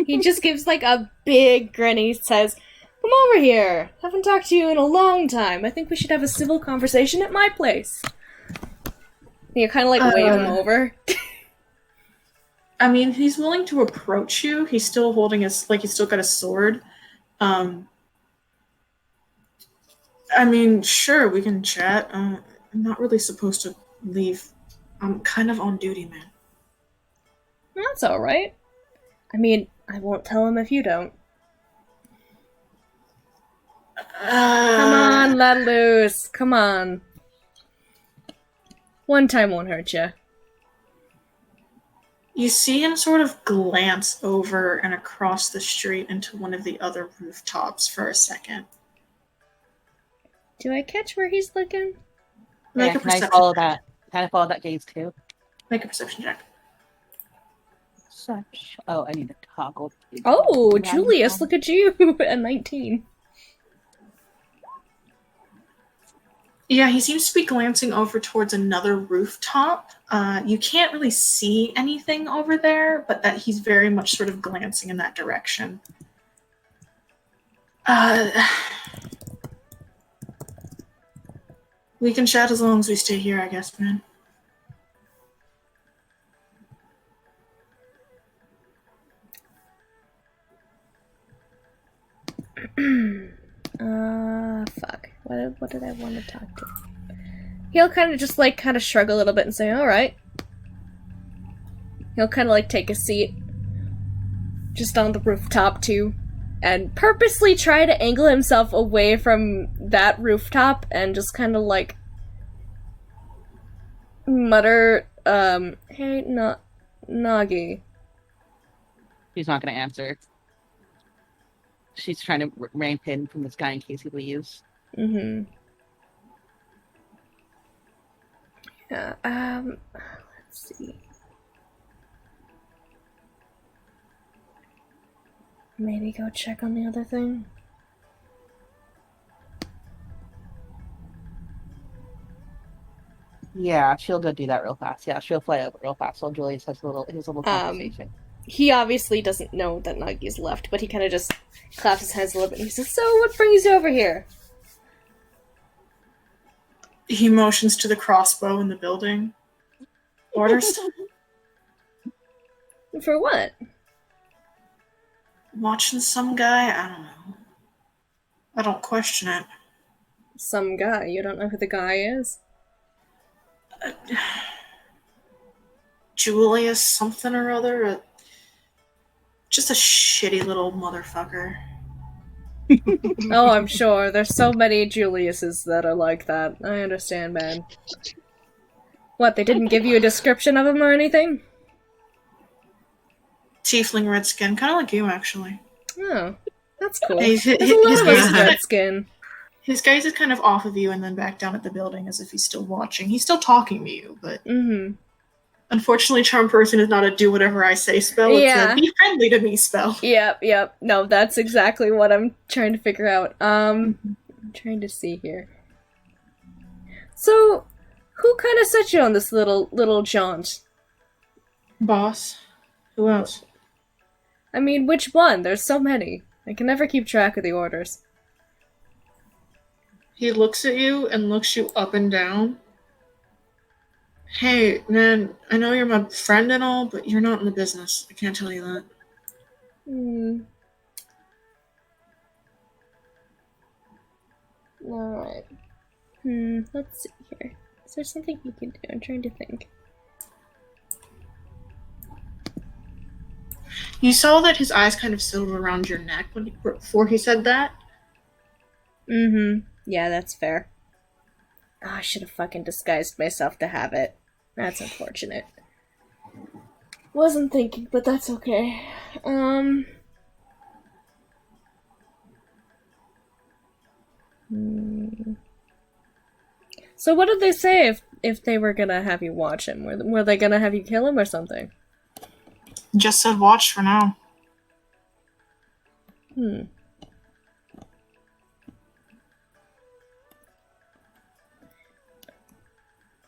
He just gives, like, a big grin and he says, "Come over here. Haven't talked to you in a long time. I think we should have a civil conversation at my place." And you kind of, like, wave him over. I mean, he's willing to approach you. He's still holding he's still got a sword. I mean, sure, we can chat. I'm not really supposed to leave. I'm kind of on duty, man. That's alright. I mean, I won't tell him if you don't. Come on, let loose. Come on. One time won't hurt you. You see him sort of glance over and across the street into one of the other rooftops for a second. Do I catch where he's looking? Make a perception check. Can I follow that gaze too? Make a perception check. Oh, I need to toggle. Oh, Julius, look at you at 19. Yeah, he seems to be glancing over towards another rooftop. You can't really see anything over there, but that he's very much sort of glancing in that direction. We can chat as long as we stay here, I guess, man. Fuck. What did I want to talk to? He'll kind of just, like, kind of shrug a little bit and say, alright. He'll kind of, like, take a seat. Just on the rooftop, too. And purposely try to angle himself away from that rooftop and just kind of, like, mutter, hey, Nagi. She's not gonna answer. She's trying to ramp in from this guy in case he leaves. Mm-hmm. Yeah, let's see. Maybe go check on the other thing? Yeah, she'll go do that real fast. Yeah, she'll fly over real fast while Julius has his little conversation. he obviously doesn't know that Nagi's left, but he kind of just claps his hands a little bit and he says, "So, what brings you over here?" He motions to the crossbow in the building. Orders? For what? Watching some guy? I don't know. I don't question it. Some guy. You don't know who the guy is? Julius something or other. Just a shitty little motherfucker. Oh, I'm sure. There's so many Juliuses that are like that. I understand, man. What, they didn't give you a description of him or anything? Tiefling red skin, kind of like you, actually. Oh, that's cool. There's a lot of us red skin. His gaze is kind of off of you and then back down at the building as if he's still watching. He's still talking to you, but... Unfortunately, Charm Person is not a do whatever I say spell. It's a be friendly to me spell. Yep. No, that's exactly what I'm trying to figure out. I'm trying to see here. So, who kind of set you on this little jaunt? Boss. Who else? I mean, which one? There's so many. I can never keep track of the orders. He looks at you and looks you up and down. Hey, man, I know you're my friend and all, but you're not in the business. I can't tell you that. Alright. Let's see here. Is there something you can do? I'm trying to think. You saw that his eyes kind of settled around your neck before he said that? Yeah, that's fair. Oh, I should have fucking disguised myself to have it. That's unfortunate. Wasn't thinking, but that's okay. So what did they say if they were gonna have you watch him? Were they gonna have you kill him or something? Just said watch for now.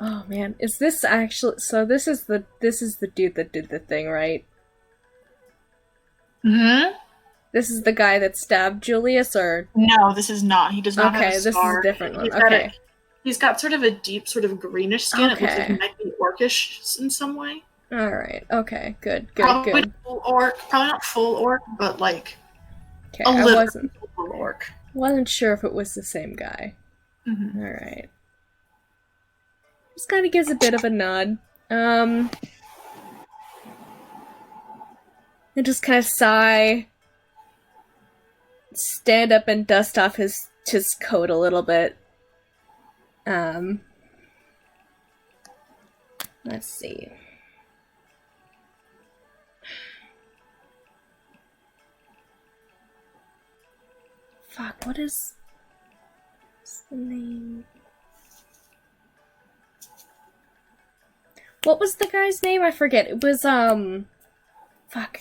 Oh man, is this actually... So this is the dude that did the thing, right? This is the guy that stabbed Julius, or... No, this is not. He does not have a scar. Okay, this is a different one. He's got sort of a deep, sort of greenish skin. It looks like he might be orcish in some way. Alright, okay, good. Probably full orc. Probably not full orc, but like... Okay, a little full orc. Wasn't sure if it was the same guy. Alright. Just kind of gives a bit of a nod. And just kind of sigh. Stand up and dust off his coat a little bit. Let's see. Fuck, what's the name? What was the guy's name? I forget. It was, fuck.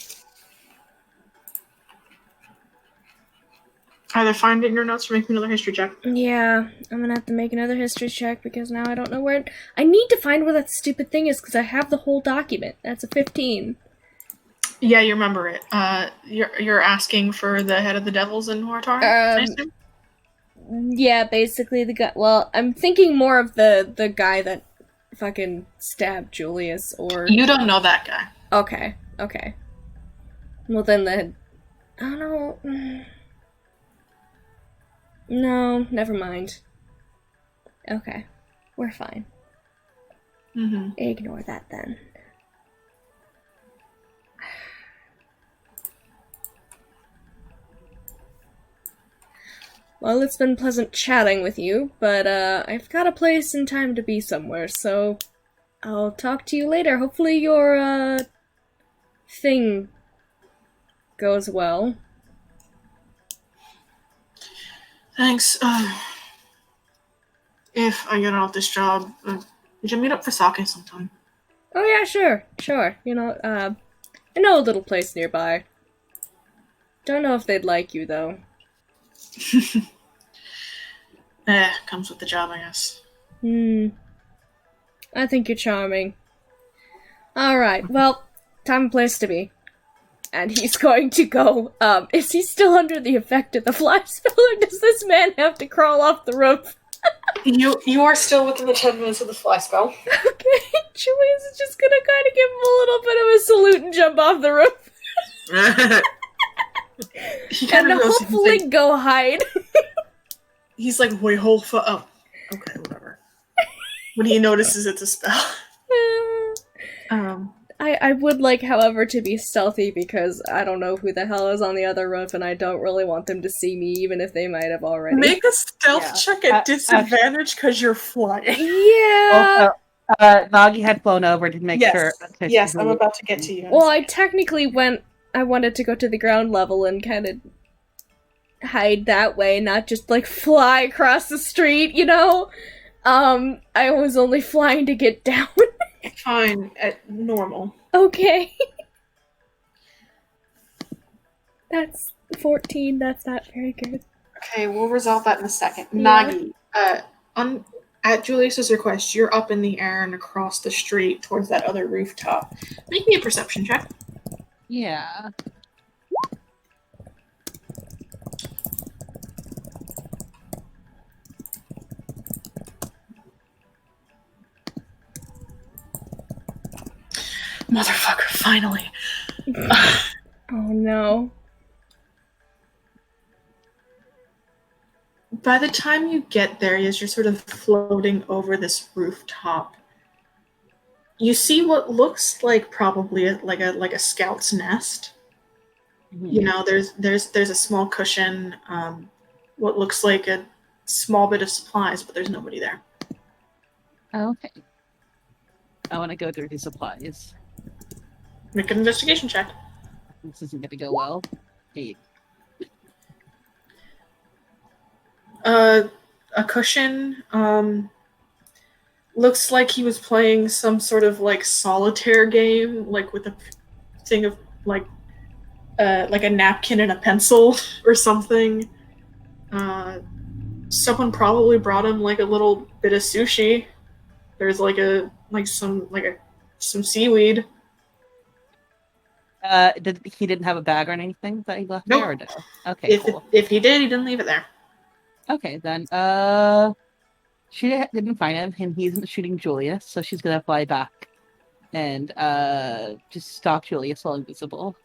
Either find it in your notes or make me another history check. Yeah, I'm gonna have to make another history check because now I don't know where... I need to find where that stupid thing is because I have the whole document. That's a 15. Yeah, you remember it. You're asking for the head of the devils in Hortar, I assume? Yeah, basically the guy... Well, I'm thinking more of the guy that fucking stabbed Julius, or... You don't know that guy. Okay. Well, then I don't know... No, never mind. Okay. We're fine. Ignore that then. Well, it's been pleasant chatting with you, but I've got a place and time to be somewhere, so I'll talk to you later. Hopefully your thing goes well. Thanks. If I get off this job, we should meet up for sake sometime. Oh yeah, sure. You know, I know a little place nearby. Don't know if they'd like you, though. Comes with the job, I guess. I think you're charming. Alright, well, time and place to be. and he's going to go, is he still under the effect of the fly spell, or does this man have to crawl off the roof? You are still within the 10 minutes of the fly spell. Okay, Julius is just gonna kind of give him a little bit of a salute and jump off the roof. And hopefully go hide. He's like, wait, hold for up. Okay, whatever. When he notices it's a spell. I would like, however, to be stealthy because I don't know who the hell is on the other roof and I don't really want them to see me, even if they might have already. Make a stealth check at disadvantage because you're flying. Yeah! Nagi had flown over to make sure. Yes, I'm about to get to you. Well, I technically I wanted to go to the ground level and kind of hide that way, not just, like, fly across the street, you know? I was only flying to get down. Fine, at normal. Okay. That's 14, that's not very good. Okay, we'll resolve that in a second. Yeah. Nagi, at Julius's request, you're up in the air and across the street towards that other rooftop. Make me a perception check. Yeah. Motherfucker, finally. Oh no. By the time you get there, as you're sort of floating over this rooftop, you see what looks like probably like a scout's nest. Mm-hmm. You know, there's a small cushion, what looks like a small bit of supplies, but there's nobody there. Okay. I want to go through the supplies. Make an investigation check. This isn't going to go well. 8. A cushion, looks like he was playing some sort of, like, solitaire game, like, with a thing of, like a napkin and a pencil or something. Someone probably brought him, like, a little bit of sushi. There's, some seaweed. He didn't have a bag or anything that he left Nope. there? Or no? Okay, cool. If he did, he didn't leave it there. Okay, then, she didn't find him, and he isn't shooting Julius, so she's gonna fly back and, just stop Julius while invisible.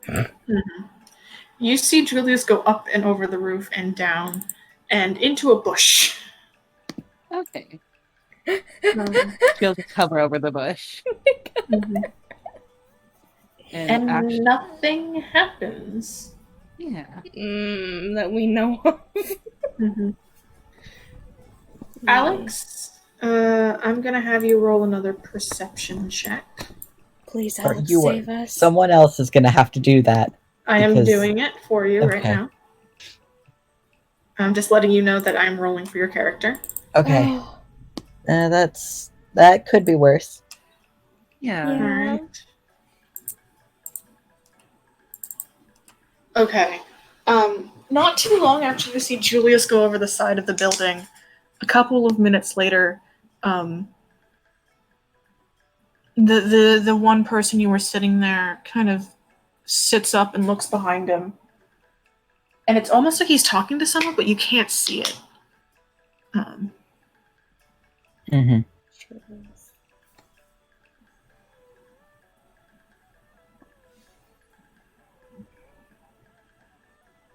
Mm-hmm. You see Julius go up and over the roof and down and into a bush. Okay. She'll just cover over the bush. Mm-hmm. And actually, nothing happens. Yeah. That we know of. Mm-hmm. Alex, I'm gonna have you roll another perception check. Please, Alex, save us. Someone else is gonna have to do that. I am doing it for you right now. I'm just letting you know that I'm rolling for your character. Okay. That could be worse. Yeah. All right. Okay. Not too long after you see Julius go over the side of the building, a couple of minutes later, the one person you were sitting there kind of sits up and looks behind him. And it's almost like he's talking to someone, but you can't see it. Mm-hmm.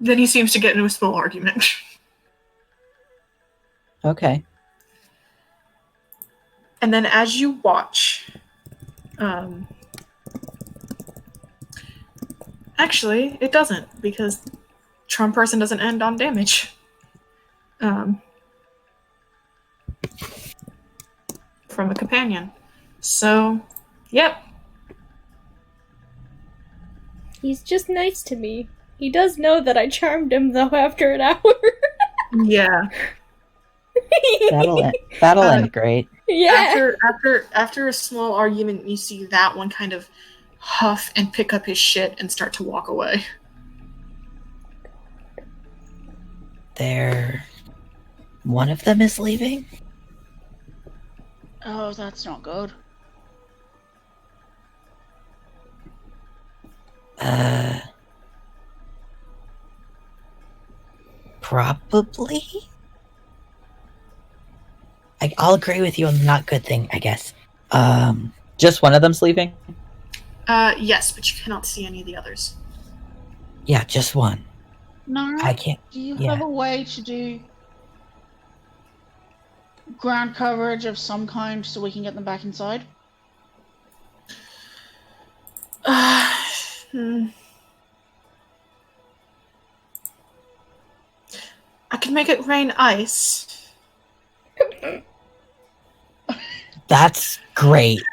Then he seems to get into a small argument. Okay. And then as you watch, actually, it doesn't, because charm person doesn't end on damage. From a companion. So, yep. He's just nice to me. He does know that I charmed him, though, after an hour. Yeah. That'll end great. Yeah. After a small argument, you see that one kind of huff and pick up his shit and start to walk away. One of them is leaving? Oh, that's not good. Probably. I'll agree with you on the not good thing, I guess. Just one of them's leaving? Yes, but you cannot see any of the others. Yeah, just one. Nara, I can't. do you Yeah. have a way to do ground coverage of some kind so we can get them back inside? I can make it rain ice. That's great.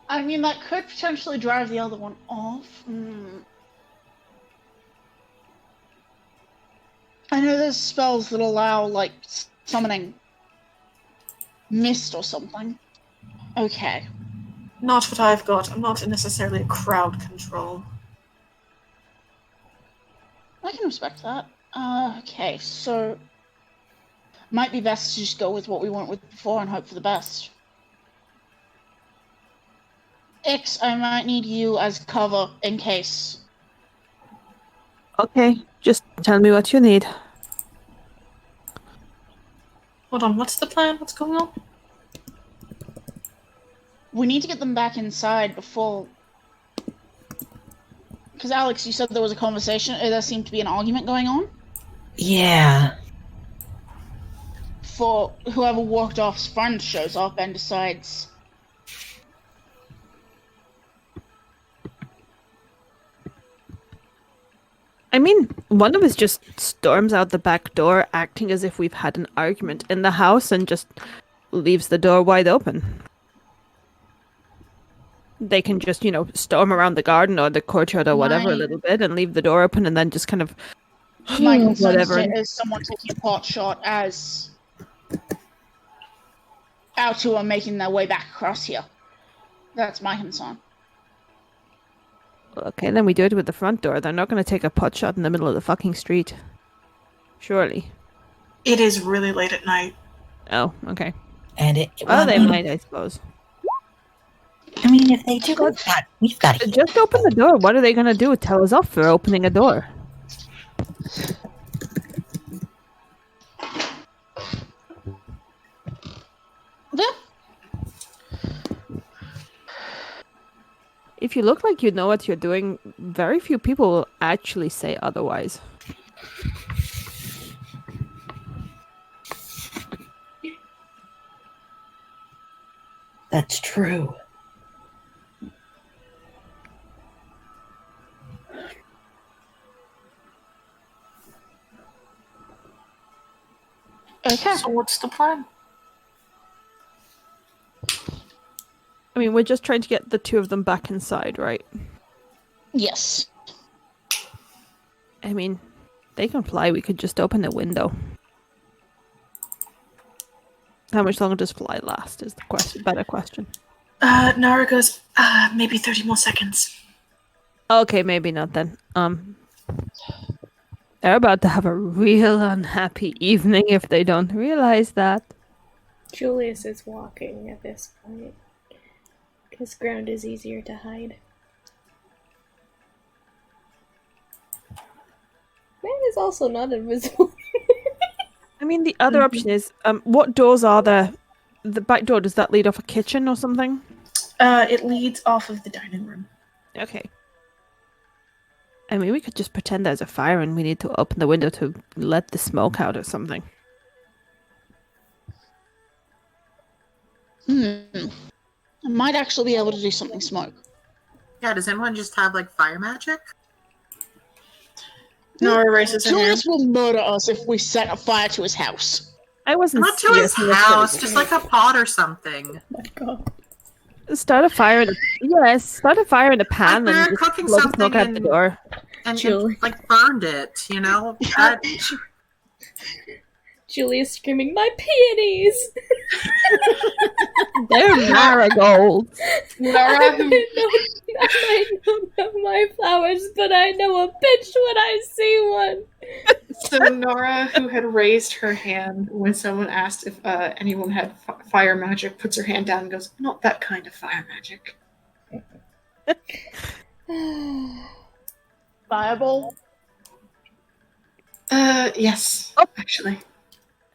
I mean, that could potentially drive the other one off. I know there's spells that allow, like, summoning mist or something. Okay. Not what I've got. I'm not necessarily a crowd control. I can respect that. Okay, so might be best to just go with what we went with before and hope for the best. X, I might need you as cover in case. Okay, just tell me what you need. Hold on, what's the plan? What's going on? We need to get them back inside before... Because, Alex, you said there was a conversation. There seemed to be an argument going on. Yeah. For whoever walked off's friend shows up and decides... I mean, one of us just storms out the back door, acting as if we've had an argument in the house, and just leaves the door wide open. They can just, storm around the garden or the courtyard or whatever a little bit and leave the door open and then just kind of My concern whatever. is someone taking a pot shot as out who are making their way back across here. That's my concern. Okay, then we do it with the front door. They're not going to take a pot shot in the middle of the fucking street. Surely. It is really late at night. Oh, okay. And they might, I suppose. I mean, if they do, we've got to just open the door. What are they going to do? Tell us off for opening a door. If you look like you know what you're doing, very few people will actually say otherwise. That's true. Okay. So what's the plan? I mean, we're just trying to get the two of them back inside, right? Yes. I mean, they can fly. We could just open a window. How much longer does fly last is the better question. Nara goes, maybe 30 more seconds. Okay, maybe not then. They're about to have a real unhappy evening if they don't realize that. Julius is walking at this point. Because ground is easier to hide. Man is also not invisible. I mean, the other option is, what doors are there? The back door, does that lead off a kitchen or something? It leads off of the dining room. Okay. I mean, we could just pretend there's a fire and we need to open the window to let the smoke out or something. I might actually be able to do something smoke. Yeah, does anyone just have, like, fire magic? Nora raises her hand. Julius will murder us if we set a fire to his house. I wasn't Not to his house, just like a pot or something. Oh my god. Start a fire in start a fire in a pan Like and we're just cooking blow the something smoke out the door. And like burned it, you know? That... Julia's screaming, "My peonies!" They're marigolds. Nora, I might not know my flowers, but I know a bitch when I see one. So Nora, who had raised her hand when someone asked if anyone had fire magic, puts her hand down and goes, "Not that kind of fire magic." Fireball? Yes, Oh. actually.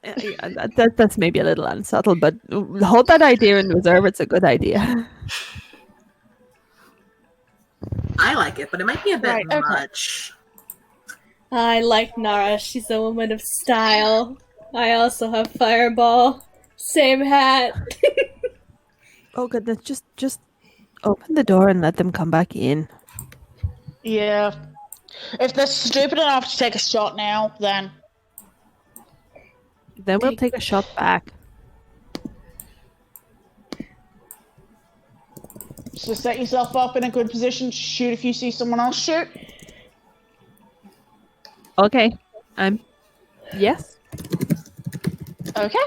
Yeah, that's maybe a little unsubtle, but hold that idea in reserve. It's a good idea. I like it, but it might be a bit Right, okay. much. I like Nara. She's a woman of style. I also have Fireball. Same hat. Oh goodness, just open the door and let them come back in. Yeah. If they're stupid enough to take a shot now, then... Then we'll take a shot back. So set yourself up in a good position to shoot if you see someone else shoot. Okay. Yes. Okay.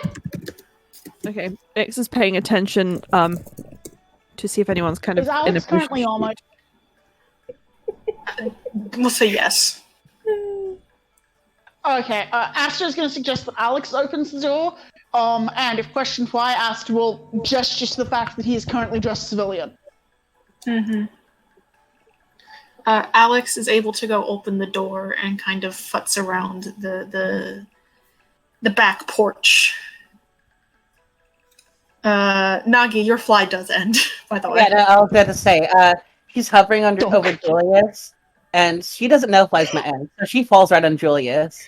Okay. X is paying attention to see if anyone's kind of Is in a Alex position. currently on mode? We'll say yes. Okay, Astra's going to suggest that Alex opens the door, and if questioned why, Astra will gesture to the fact that he is currently dressed civilian. Mm-hmm. Alex is able to go open the door and kind of futz around the back porch. Nagi, your fly does end, by the way. Yeah, no, I was going to say, he's hovering over Julius, and she doesn't know flies gonna end, so she falls right on Julius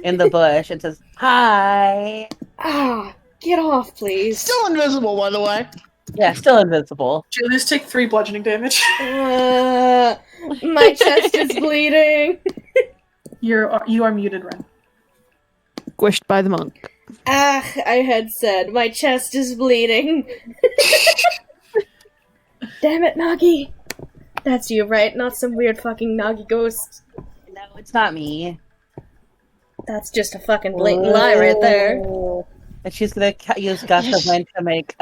in the bush and says, "Hi." Ah, get off, please. Still invisible, by the way. Yeah, still invisible. Julius, take 3 bludgeoning damage. My chest is bleeding. You are muted, Ren. Squished by the monk. Ah, I had said my chest is bleeding. Damn it, Nagi. That's you, right? Not some weird fucking Nagi ghost. No, it's not me. That's just a fucking blatant lie right there. And she's gonna use gust of wind to make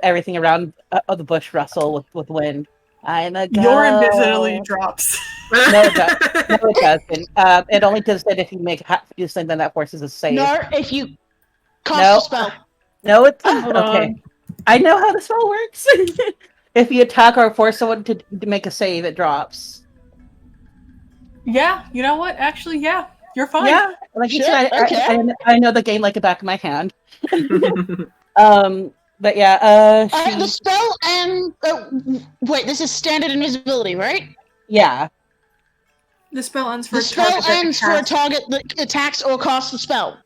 everything around the bush rustle with wind. I'm a ghost. Your invisibility drops. No, it doesn't. It only does that if you do something that forces a save. No, if you cast a spell. No, it's Hold okay. on. I know how the spell works. If you attack or force someone to make a save, it drops. Yeah, you know what? Actually, yeah, you're fine. Yeah, like you Sure, said, okay. I know the game like the back of my hand. But yeah, The spell and wait, this is standard invisibility, right? yeah. The spell ends for The a spell target that ends for a casts- target that attacks or casts the spell.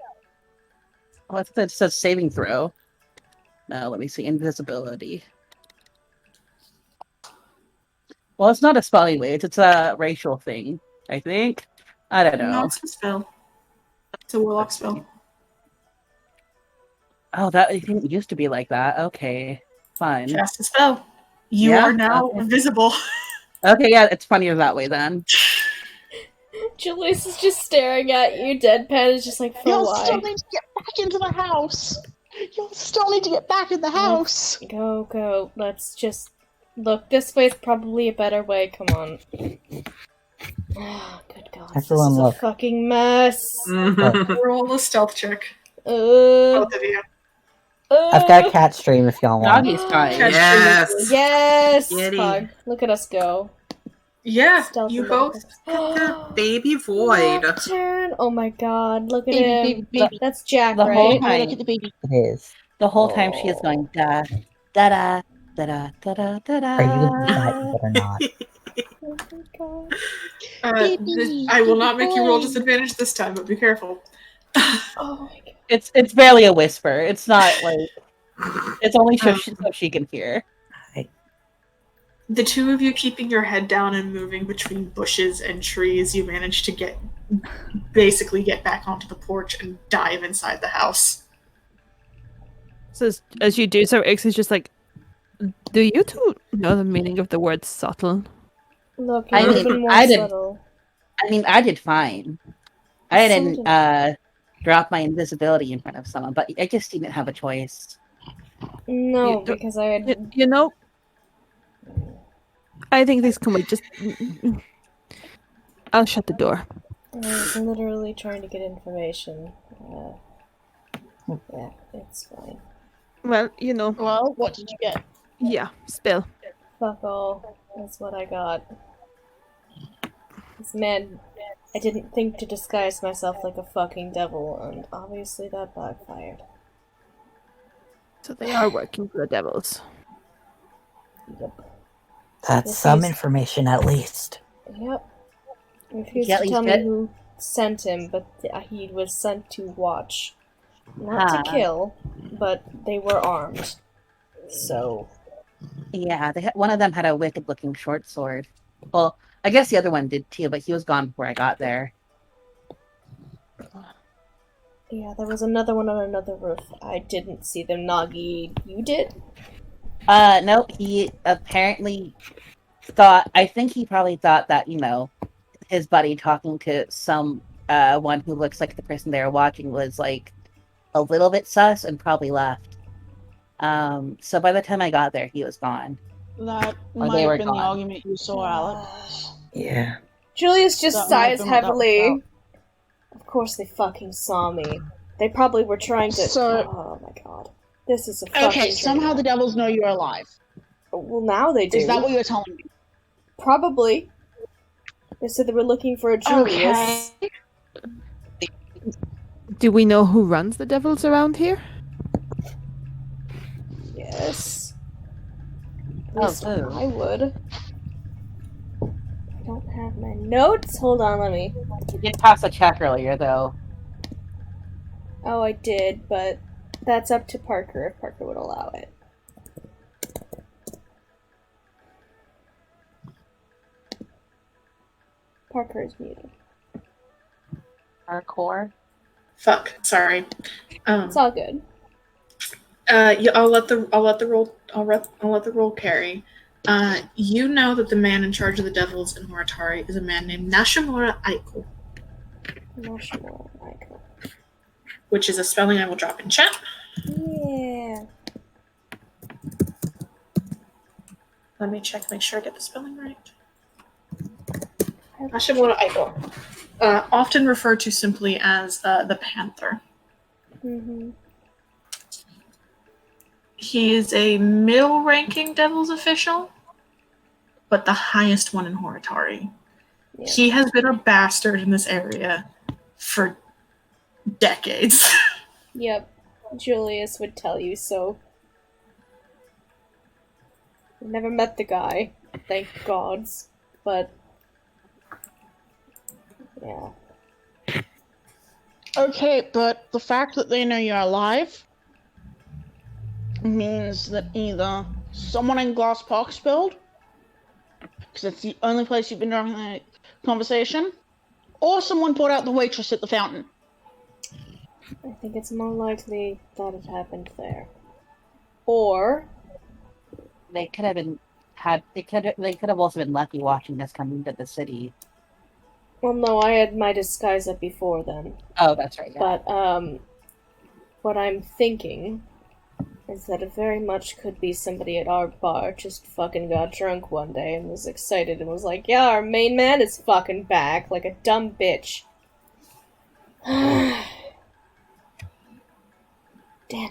What's that? It says saving throw. No, let me see. Invisibility. Well, it's not a spell anyway. It's a racial thing, I think. I don't know. No, it's a spell. It's a warlock spell. Oh, that it didn't used to be like that. Okay, fine. Cast a spell. You Yeah, are now okay. invisible. Okay, yeah, it's funnier that way then. Julius is just staring at you, deadpan is just like, for You'll why? still need to get back into the house. You'll still need to get back in the house. Go. Let's just look. This way's probably a better way. Come on. Oh, good God. Everyone this is look. a fucking mess. Roll a stealth check. Uh, Both of you. I've got a cat stream if y'all want. Doggy's fine. Yes. Yes! Kitty. Pug. Look at us go. Yeah, Stealth you and both. medical. Baby void. Nocturne. Oh my God, look at Baby, him. baby. That's Jack, The whole right? time. Look at the baby. It is. The whole time she is going da da da da da da da da. Are you excited or not? Oh my God. I will not make you roll disadvantage this time, but be careful. Oh my God. It's barely a whisper. It's not like it's only so she can hear. The two of you keeping your head down and moving between bushes and trees, you manage to basically get back onto the porch and dive inside the house. So as you do so, X is just like, do you two know the meaning of the word subtle? Look, I you're mean, even more I didn't- subtle. I did fine. I So didn't did drop my invisibility in front of someone, but I just didn't have a choice. No, You- because I had. You know, I think this can wait. Just, I'll shut the door. I was literally trying to get information. Yeah, it's fine. Well, you know, Well, what did you get? yeah, spill. Fuck all. That's what I got. This man, I didn't think to disguise myself like a fucking devil, and obviously that backfired. So they are working for the devils. Yep. That's some information, at least. Yep. Refused to tell me who sent him, but he was sent to watch. Not to kill, but they were armed. So... Yeah, one of them had a wicked-looking short sword. Well, I guess the other one did too, but he was gone before I got there. Yeah, there was another one on another roof. I didn't see them. Nagi, you did? No, he apparently thought, I think he probably thought that, his buddy talking to some one who looks like the person they were watching was like a little bit sus and probably left. So by the time I got there, he was gone. That Or might they were have been gone. the argument you saw, Alex. Yeah. Julius just That might have sighs been what that was heavily. Of course they fucking saw me. They probably were trying to... oh my god. This is a fucking... Okay, somehow the devils know you're alive. Well, now they do. Is that what you're telling me? Probably. They said they were looking for a Julius. Okay. Do we know who runs the devils around here? Yes. At Oh, least I would. I don't have my notes. Hold on, let me... You did pass a check earlier, though. Oh, I did, but that's up to Parker if Parker would allow it. Parker is muted. Hardcore. Fuck. Sorry. It's all good. Yeah, I'll let the roll carry. You know that the man in charge of the devils in Horitari is a man named Nashimura Aiko. Nashimura Aiko. Which is a spelling I will drop in chat. Yeah. Let me check, make sure I get the spelling right. Nashimura Aiko. Often referred to simply as the Panther. Mm-hmm. He is a middle-ranking Devils official, but the highest one in Horitari. Yeah. He has been a bastard in this area for decades. Yep. Julius would tell you so. I've never met the guy, thank gods, but... yeah. Okay, but the fact that they know you're alive means that either someone in Glass Park spilled, because it's the only place you've been during the conversation, or someone poured out the waitress at the fountain. I think it's more likely that it happened there. Or they could have been they could have also been lucky watching us come into the city. Well, no, I had my disguise up before then. Oh, that's right. Yeah. But what I'm thinking is that it very much could be somebody at our bar just fucking got drunk one day and was excited and was like, yeah, our main man is fucking back, like a dumb bitch. Damn.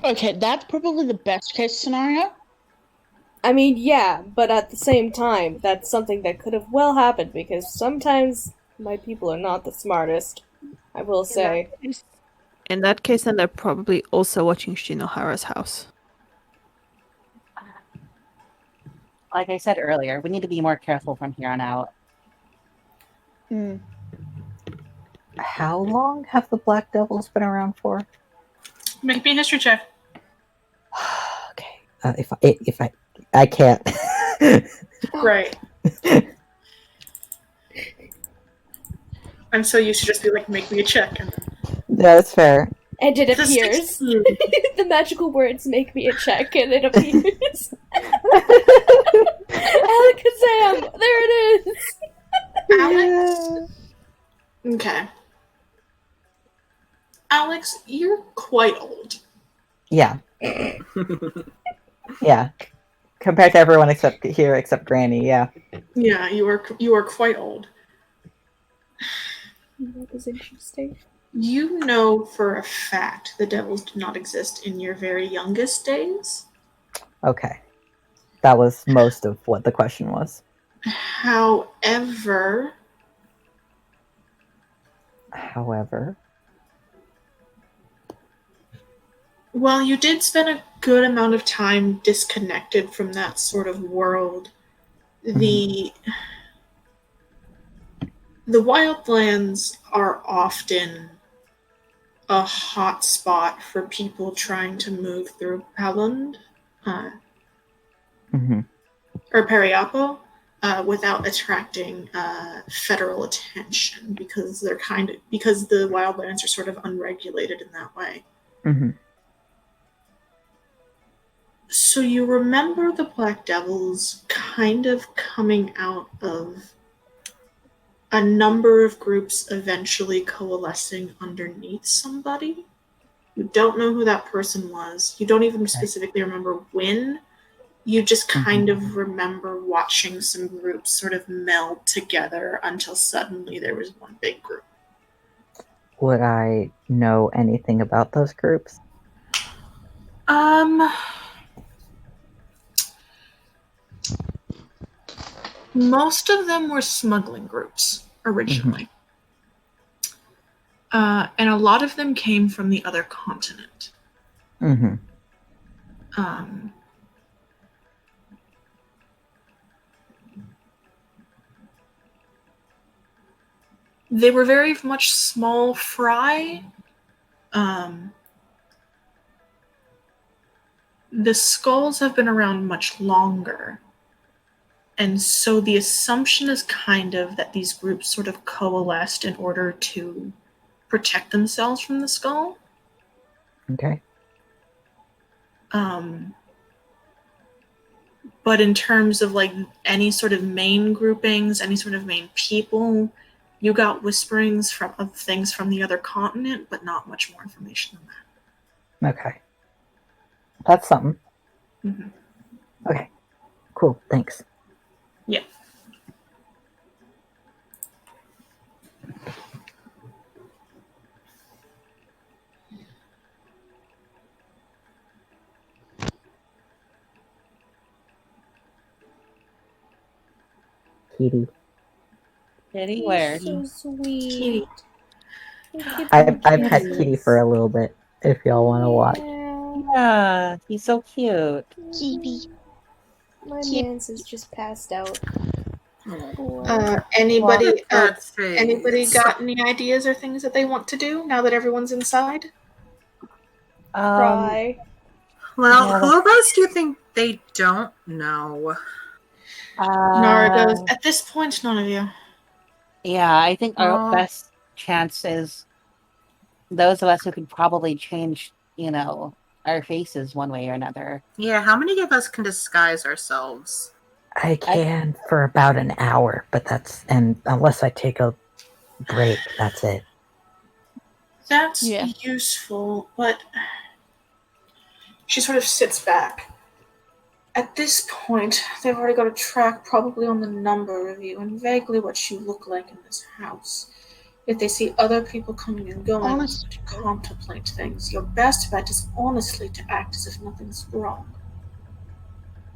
Okay, that's probably the best case scenario. I mean, yeah, but at the same time, that's something that could have well happened, because sometimes my people are not the smartest, I will say. In that case, then they're probably also watching Shinohara's house. Like I said earlier, we need to be more careful from here on out. How long have the Black Devils been around for? Make me a history check. Okay. If I can't. Right. I'm so used to just be like, make me a check. And... no, that's fair. And it appears. The magical words make me a check, and it appears. Alakazam! There it is! Alex? Okay. Alex, you're quite old. Yeah. Yeah. Compared to everyone except Granny, yeah. Yeah, you are quite old. That is interesting. You know for a fact the devils do not exist in your very youngest days. Okay. That was most of what the question was. However, while you did spend a good amount of time disconnected from that sort of world, the wildlands are often a hot spot for people trying to move through Pelland or Periapo without attracting federal attention because the wildlands are sort of unregulated in that way. So you remember the Black Devils kind of coming out of a number of groups eventually coalescing underneath somebody. You don't know who that person was. You don't even specifically remember when. You just kind of remember watching some groups sort of meld together until suddenly there was one big group. Would I know anything about those groups? Most of them were smuggling groups originally. And a lot of them came from the other continent. They were very much small fry. The skulls have been around much longer. And so the assumption is kind of that these groups sort of coalesced in order to protect themselves from the skull. Okay. But in terms of like any sort of main groupings, any sort of main people, you got whisperings of things from the other continent, but not much more information than that. Okay. That's something. Okay. Cool. Thanks. Yeah. Kitty. Kitty, where? So sweet. I've had Kitty for a little bit, if y'all want to watch. Yeah, he's so cute. Kitty. My man's is just passed out. Anybody got any ideas or things that they want to do now that everyone's inside? Cry. Well, who of us do you think they don't know? Nara goes, at this point, none of you. Yeah, I think our best chance is those of us who could probably change, our faces one way or another. Yeah, how many of us can disguise ourselves? I can for about an hour, but and unless I take a break, that's it. That's useful, but she sort of sits back. At this point, they've already got a track probably on the number of you and vaguely what you look like in this house. If they see other people coming and going to contemplate things, your best bet is honestly to act as if nothing's wrong.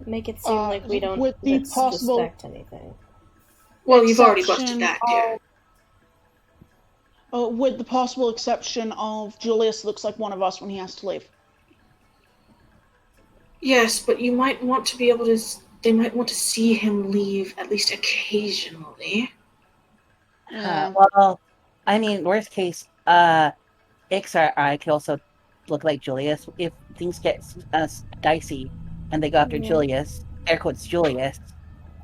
Make it seem like we don't suspect anything. Well, you've already busted that, dear. With the possible exception of Julius looks like one of us when he has to leave. Yes, but you might want to be able to... They might want to see him leave, at least occasionally. Well, I mean, worst case, Ix or I could also look like Julius. If things get dicey and they go after Julius, air quotes Julius,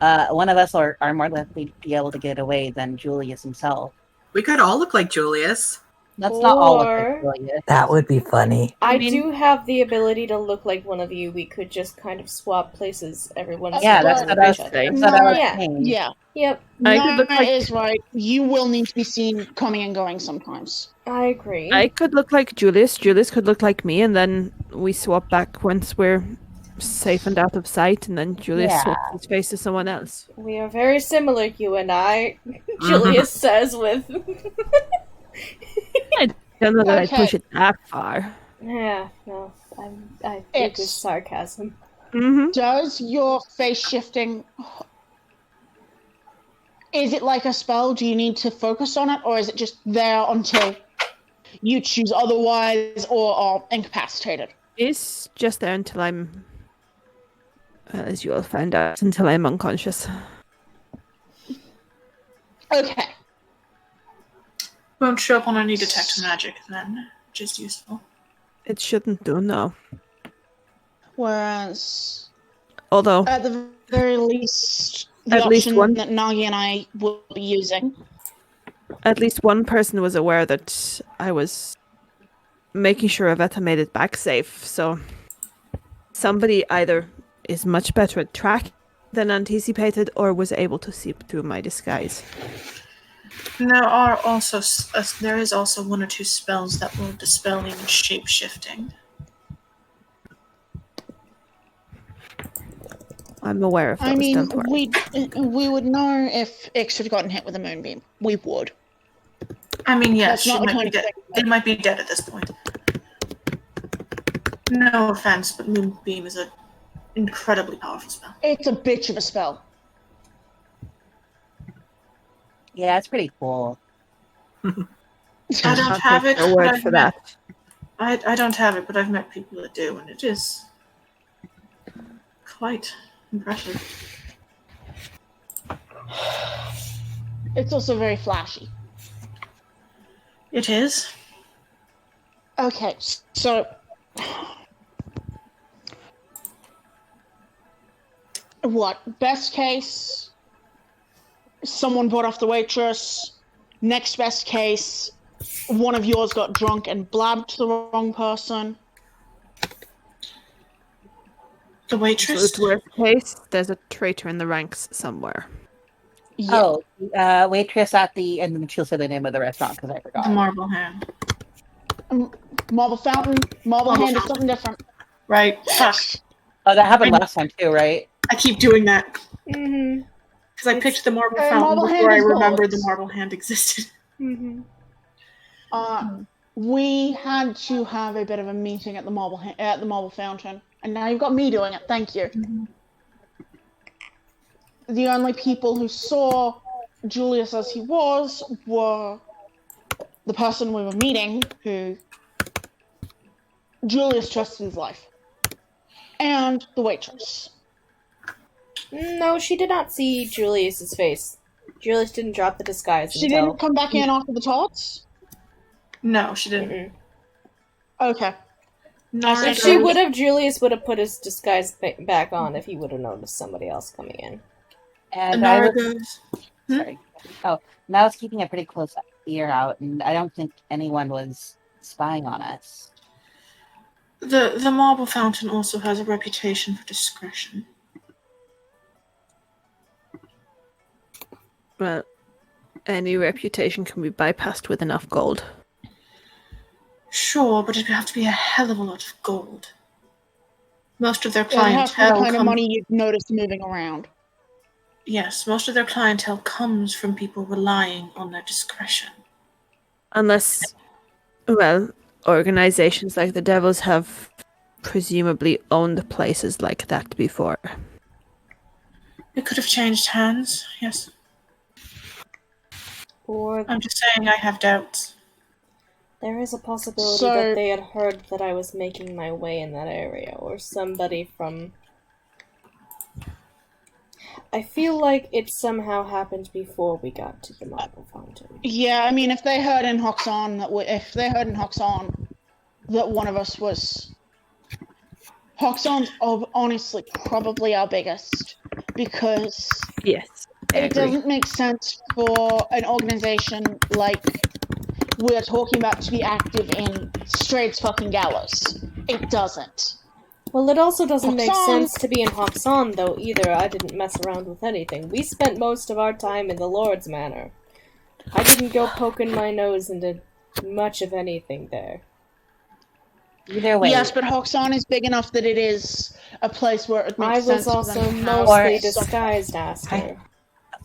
one of us are more likely to be able to get away than Julius himself. We could all look like Julius. That's not all look like Julius. That would be funny. I do have the ability to look like one of you. We could just kind of swap places every once in a while. Yeah, that's what I was saying. Yeah. Yep. Nara is right. You will need to be seen coming and going sometimes. I agree. I could look like Julius. Julius could look like me, and then we swap back once we're safe and out of sight, and then Julius swaps his face to someone else. We are very similar, you and I. Julius says with... I don't know that I push it that far. Yeah, no. I think it's sarcasm. Does your face shifting Is it like a spell? Do you need to focus on it, or is it just there until you choose otherwise or are incapacitated? It's just there until I'm, as you will find out, until I'm unconscious. Okay. Won't show up on any detect magic then, which is useful. It shouldn't do, no. Whereas, although at the very least, the at least option one that Nagi and I will be using. At least one person was aware that I was making sure Avetta made it back safe, so somebody either is much better at tracking than anticipated or was able to see through my disguise. There is also one or two spells that will dispel even shape-shifting. I'm aware of those, don't worry. we would know if Ix had gotten hit with a moonbeam. We would. I mean, yes, That's not the kind of they might be dead at this point. No offense, but Moonbeam is an incredibly powerful spell. It's a bitch of a spell. Yeah, it's pretty cool. I don't have it. No word for that. I don't have it, but I've met people that do, and it is quite impressive. It's also very flashy. It is. Okay, so what? Best case, someone brought off the waitress. Next best case, one of yours got drunk and blabbed to the wrong person. The waitress? Worst case, there's a traitor in the ranks somewhere. Yeah. Oh, waitress at the, and then she'll say the name of the restaurant because I forgot. The Marble Hand. Marble Fountain, Marble Hand is something different. Right. Fuck. Oh, that happened last time too, right? I keep doing that. Mm-hmm. Because I picked the Marble Fountain Marble before I Hand is remembered gold. the Marble Hand existed. Mm-hmm. We had to have a bit of a meeting at the Marble Fountain, and now you've got me doing it. Thank you. Mm-hmm. The only people who saw Julius as he was were the person we were meeting, who Julius trusted his life, and the waitress. No, she did not see Julius's face. Julius didn't drop the disguise. She didn't come back in after the tots? No, she didn't. Mm-mm. Okay. If she would have, Julius would have put his disguise back on if he would have noticed somebody else coming in. And I was, sorry. Oh, and I was keeping a pretty close ear out, and I don't think anyone was spying on us. The Marble Fountain also has a reputation for discretion. Well, any reputation can be bypassed with enough gold. Sure, but it would have to be a hell of a lot of gold. Most of their It would have to be clientele the kind of money you'd notice moving around. Yes, most of their clientele comes from people relying on their discretion. Unless, well, organizations like the Devils have presumably owned places like that before. It could have changed hands, yes. Or I'm just saying I have doubts. there is a possibility that they had heard that I was making my way in that area, or somebody from... I feel like it somehow happened before we got to the Marble Fountain. Yeah, I mean, if they heard in Hoxon that one of us was... Hoxon's honestly probably our biggest, because yes, it doesn't make sense for an organization like we're talking about to be active in Strait's fucking Gallows. It doesn't. Well, it also doesn't make Hoxon. sense to be in Hoxon, though, either. I didn't mess around with anything. We spent most of our time in the Lord's Manor. I didn't go poking my nose into much of anything there. Either way. Yes, but Hoxon is big enough that it is a place where it makes sense. I was also for them to mostly have disguised, Aster.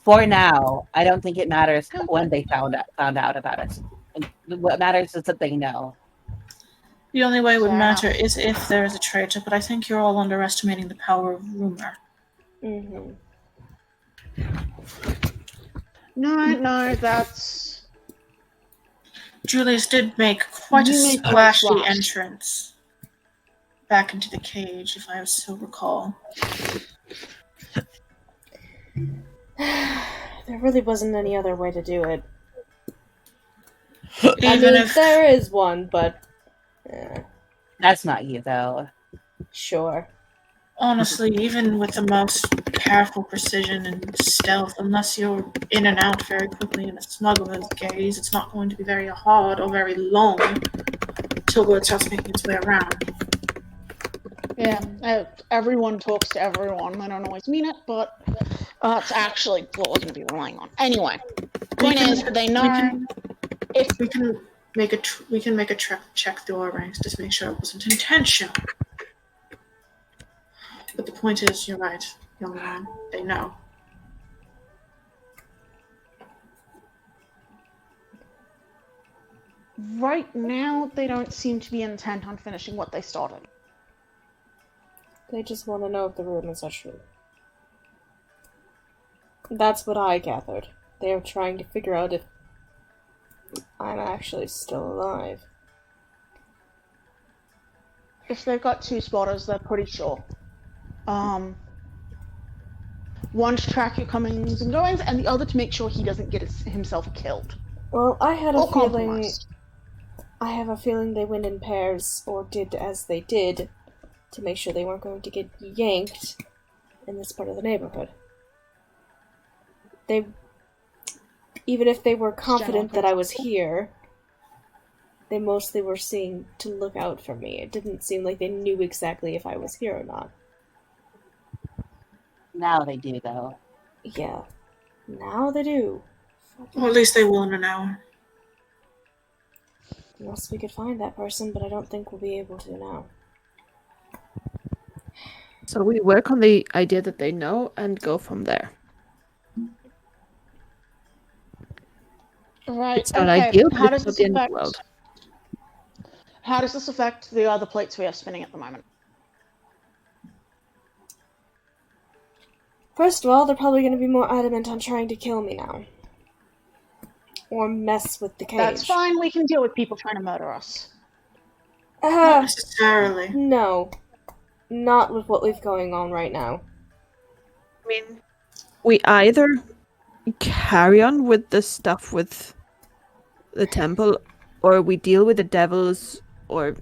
For now, I don't think it matters when they found out about us. What matters is that they know. The only way it would matter is if there is a traitor, but I think you're all underestimating the power of rumor. Mm-hmm. No, that's... Julius did make quite a You made quite a splashy splash. entrance back into the cage, if I still recall. There really wasn't any other way to do it. Even if there is one, but... That's not you, though. Sure. honestly, even with the most careful precision and stealth, unless you're in and out very quickly in a smuggler's gaze, it's not going to be very hard or very long till word starts making its way around. Yeah, everyone talks to everyone. I don't always mean it, but it's actually what we're going to be relying on. Anyway, point is, they know... We can make a check through our ranks to make sure it wasn't intentional. But the point is, you're right, young man. They know. Right now, they don't seem to be intent on finishing what they started. They just want to know if the rumors are true. That's what I gathered. They are trying to figure out if I'm actually still alive. If they've got 2 spotters, they're pretty sure. One to track your comings and goings, and the other to make sure he doesn't get himself killed. Well, I had Or a feeling... compromised. I have a feeling they went in pairs, or did as they did, to make sure they weren't going to get yanked in this part of the neighborhood. Even if they were confident that I was here, they mostly were seeing to look out for me. It didn't seem like they knew exactly if I was here or not. Now they do, though. Yeah. Now they do. Well, at least they will in an hour. Unless we could find that person, but I don't think we'll be able to now. So we work on the idea that they know and go from there. Right, It's not okay. ideal, but How it's does not this the end of the affect... world. How does this affect the other plates we have spinning at the moment? First of all, they're probably going to be more adamant on trying to kill me now. Or mess with the cage. That's fine, we can deal with people trying to murder us. Not necessarily. No. Not with what we've going on right now. I mean, we either carry on with the stuff with the temple, or we deal with the devils, or...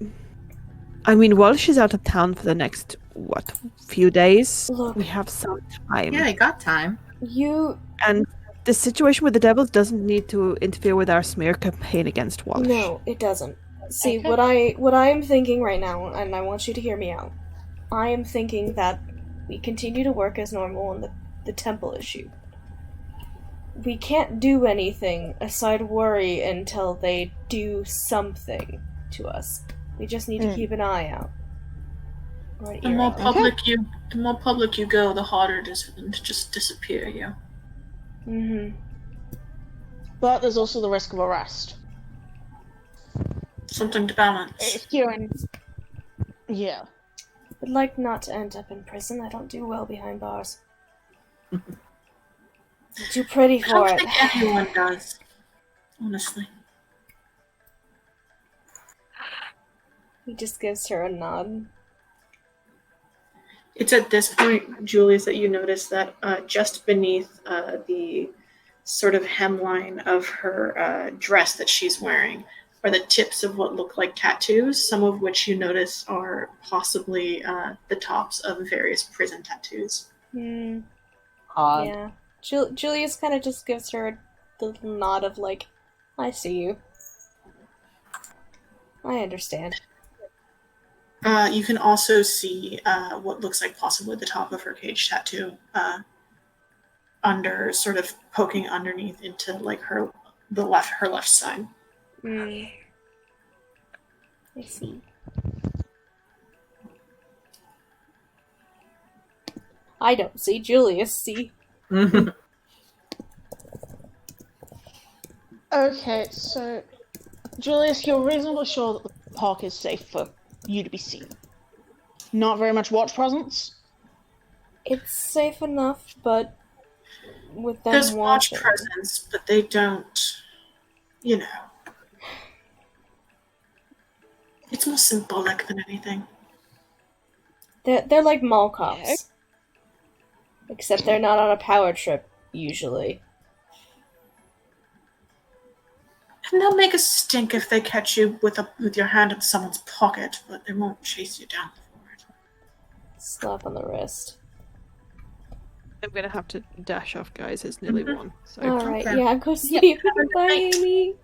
I mean, while she's out of town for the next, few days, Look, we have some time. Yeah, I got time. And the situation with the devils doesn't need to interfere with our smear campaign against Walsh. No, it doesn't. See, Okay. what I am thinking right now, and I want you to hear me out, I am thinking that we continue to work as normal on the temple issue. We can't do anything aside worry until they do something to us. We just need to keep an eye out. Or an The ear more out. public you go, the harder it is for them to just disappear you. Mm-hmm. But there's also the risk of arrest. Something to balance. If you're in... Yeah. Would like not to end up in prison. I don't do well behind bars. I'm too pretty I for don't it. think anyone does. Honestly. He just gives her a nod. It's at this point, Julius, that you notice that just beneath the sort of hemline of her dress that she's wearing are the tips of what look like tattoos, some of which you notice are possibly the tops of various prison tattoos. Odd. Yeah. Julius kind of just gives her the little nod of like, I see you. I understand. You can also see what looks like possibly the top of her cage tattoo, under sort of poking underneath into like her left side. I see. I don't see. Julius see. Okay, so... Julius, you're reasonably sure that the park is safe for you to be seen. Not very much watch presence? It's safe enough, but with them There's watch watching. presence, but they don't, you know. It's more symbolic than anything. They're like mall cops. Except they're not on a power trip, usually. And they'll make a stink if they catch you with your hand in someone's pocket, but they won't chase you down for it. Slap on the wrist. I'm gonna have to dash off, guys. It's nearly 1. So. Alright, yeah, go sleep. Bye, Amy.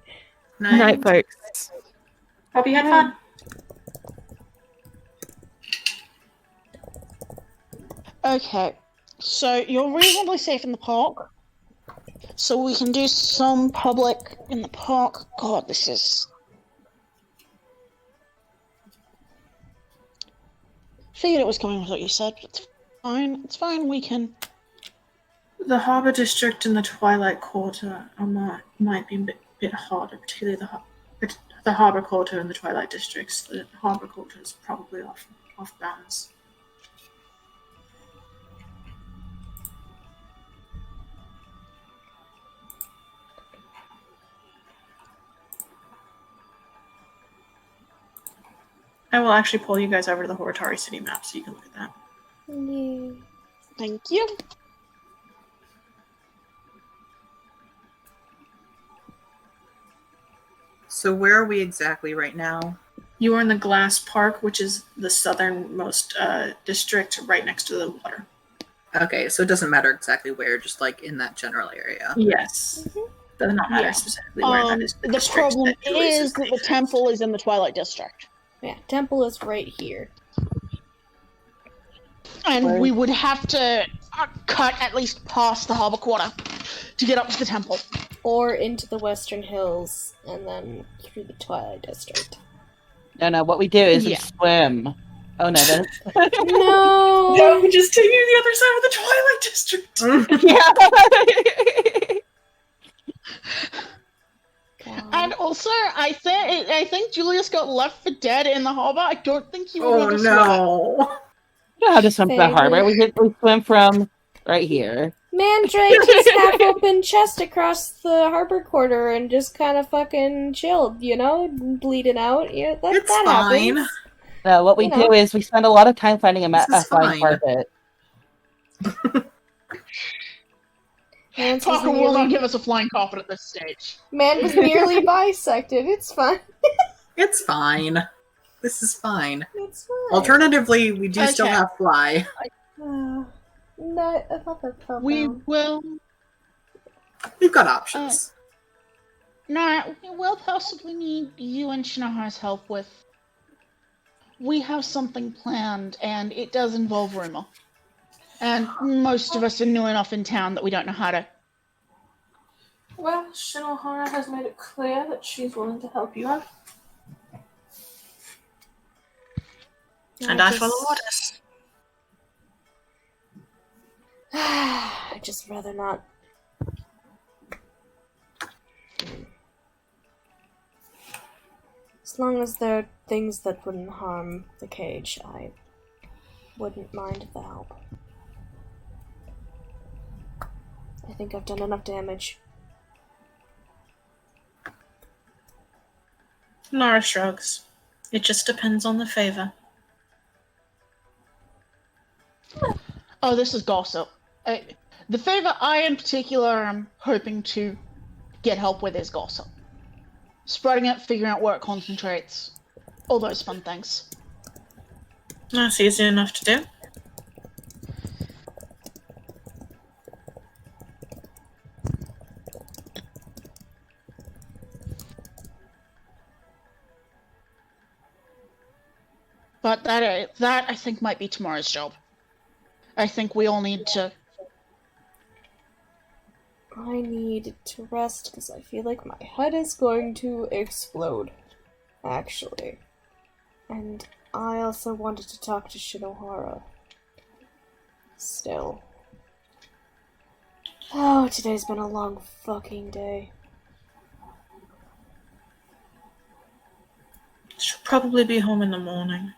Night, folks. Hope you had fun. Okay, so you're reasonably safe in the park. So we can do some public in the park. God, this is... Figured it was going with what you said, but it's fine. It's fine, we can... The Harbor District and the Twilight Quarter might be a bit harder, particularly the Harbor Quarter and the Twilight Districts. The Harbor Quarter is probably off bounds. I will actually pull you guys over to the Horitari City map so you can look at that. Yeah. Thank you. So where are we exactly right now? You are in the Glass Park, which is the southernmost district right next to the water. Okay, so it doesn't matter exactly where, just like in that general area. Yes. Does not matter specifically where that is. The problem is that the temple is in the Twilight District. Yeah, temple is right here. And we would have to cut at least past the Harbor Quarter to get up to the temple. Or into the Western Hills, and then through the Twilight District. No, what we do is we swim. Oh, no, that's... No! No, we just take you to the other side of the Twilight District. Yeah. And also, I think Julius got left for dead in the harbor. I don't think he will ever swim. We don't have to swim to the harbor. We swim from right here. Man dragged his half-open chest across the harbor quarter and just kind of fucking chilled, you know? Bleeding out. Yeah, that fine. happens. No, what we do is we spend a lot of time finding a flying carpet. Parker will not give us a flying carpet at this stage. Man was nearly bisected. It's fine. It's fine. This is fine. It's fine. Alternatively, we do still have fly. No, I thought that felt We will... We've got options. No, we will possibly need you and Shinohara's help with... We have something planned, and it does involve rumor. And most of us are new enough in town that we don't know how to... Well, Shinohara has made it clear that she's willing to help you out. And I follow orders. I'd just rather not. As long as there are things that wouldn't harm the cage, I wouldn't mind the help. I think I've done enough damage. Nara shrugs. It just depends on the favor. Oh, this is gossip. The favor I in particular am hoping to get help with is gossip. Spreading it, figuring out where it concentrates. All those fun things. That's easy enough to do. But that I think might be tomorrow's job. I think we all need to... I need to rest because I feel like my head is going to explode. Actually. And I also wanted to talk to Shinohara. Still. Oh, today's been a long fucking day. She'll probably be home in the morning.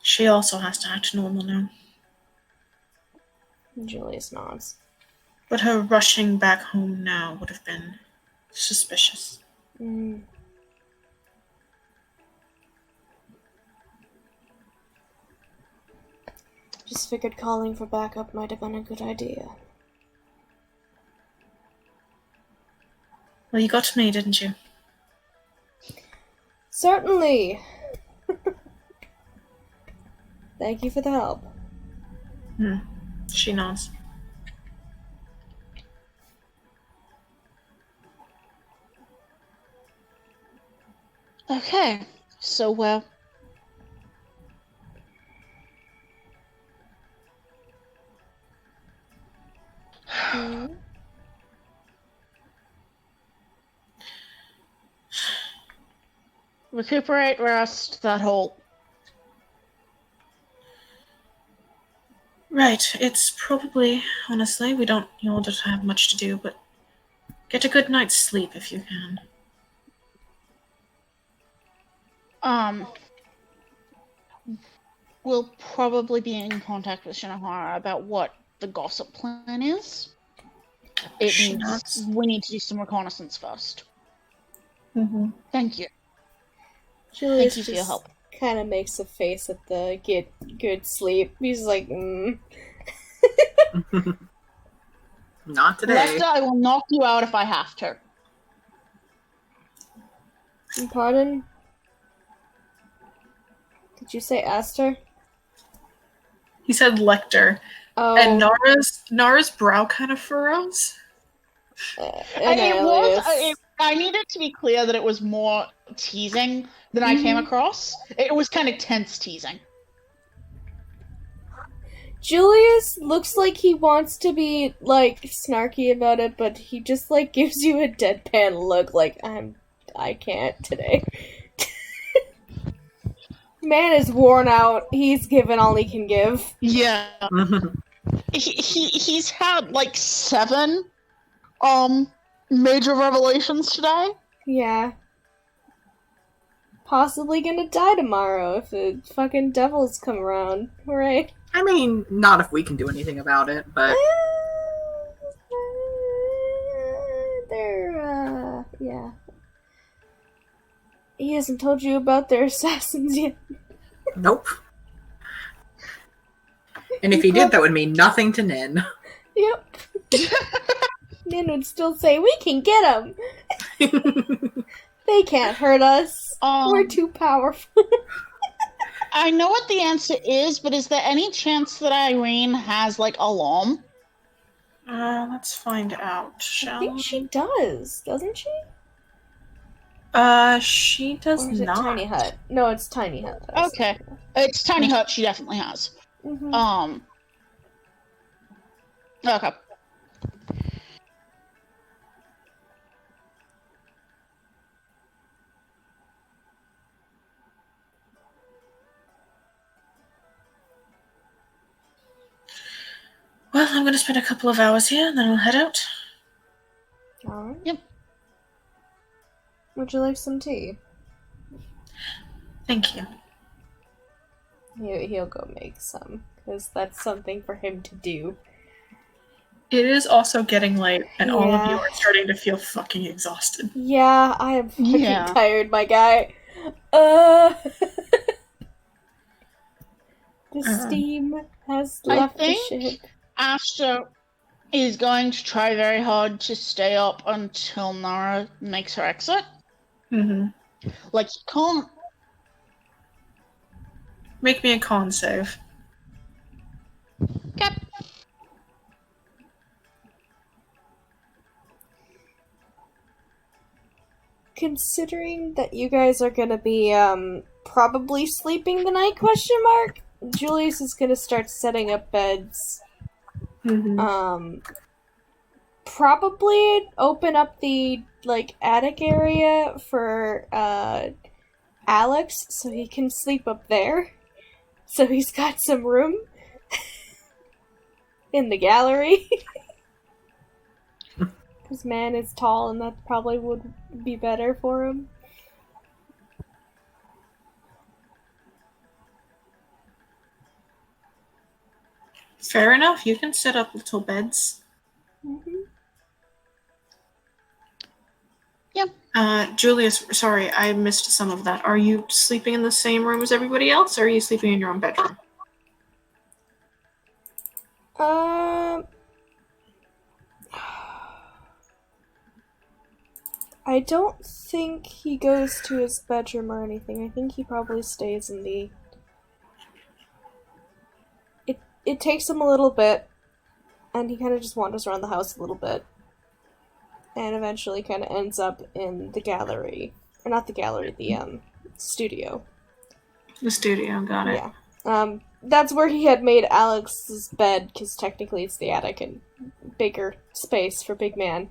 She also has to act normal now. Julius nods. But her rushing back home now would have been suspicious. Mm. Just figured calling for backup might have been a good idea. Well, you got me, didn't you? Certainly! Thank you for the help. She nods. Okay, so recuperate, rest, that whole. Right, it's probably, honestly, we don't all just have much to do, but get a good night's sleep if you can. We'll probably be in contact with Shinohara about what the gossip plan is. We need to do some reconnaissance first. Mm-hmm. Thank you. Julius Thank you for your help. Kind of makes a face at the get good sleep. He's like, Not today. Lester, I will knock you out if I have to. Pardon? Did you say Esther? He said Lecter. Oh. And Nara's brow kind of furrows. I needed to be clear that it was more teasing than I came across. It was kind of tense teasing. Julius looks like he wants to be, like, snarky about it, but he just, like, gives you a deadpan look, like, I can't today. Man is worn out. He's given all he can give. Yeah. He's had, like, 7, major revelations today. Yeah. Possibly gonna die tomorrow if the fucking devils come around, right? I mean, not if we can do anything about it, but... Yeah. He hasn't told you about their assassins yet. Nope. And if he did, that would mean nothing to Nin. Yep. Nin would still say, we can get them! They can't hurt us. We're too powerful. I know what the answer is, but is there any chance that Irene has, like, alarm? Let's find out, shall we? I think she does, doesn't she? She does or is not. It Tiny Hut? No, it's Tiny Hut. Okay. It's Tiny Hut, she definitely has. Mm-hmm. Okay. Well, I'm going to spend a couple of hours here, and then I'll head out. Alright. Yep. Would you like some tea? Thank you. He'll go make some, because that's something for him to do. It is also getting late, and all of you are starting to feel fucking exhausted. Yeah, I am fucking tired, my guy. The steam has left the ship. Astra is going to try very hard to stay up until Nara makes her exit. Mm-hmm. Like, he can't... Make me a con save. Yep. Considering that you guys are gonna be, probably sleeping the night, question mark? Julius is gonna start setting up beds. Mm-hmm. Probably open up the, like, attic area for, Alex, so he can sleep up there. So he's got some room in the gallery. Because man is tall, and that probably would be better for him. Fair enough, you can set up little beds. Julius, sorry, I missed some of that. Are you sleeping in the same room as everybody else, or are you sleeping in your own bedroom? I don't think he goes to his bedroom or anything. I think he probably stays in the... It takes him a little bit, and he kind of just wanders around the house a little bit, and eventually kind of ends up in the gallery. Or not the gallery, the, studio. The studio, got it. Yeah. That's where he had made Alex's bed, because technically it's the attic and bigger space for big man.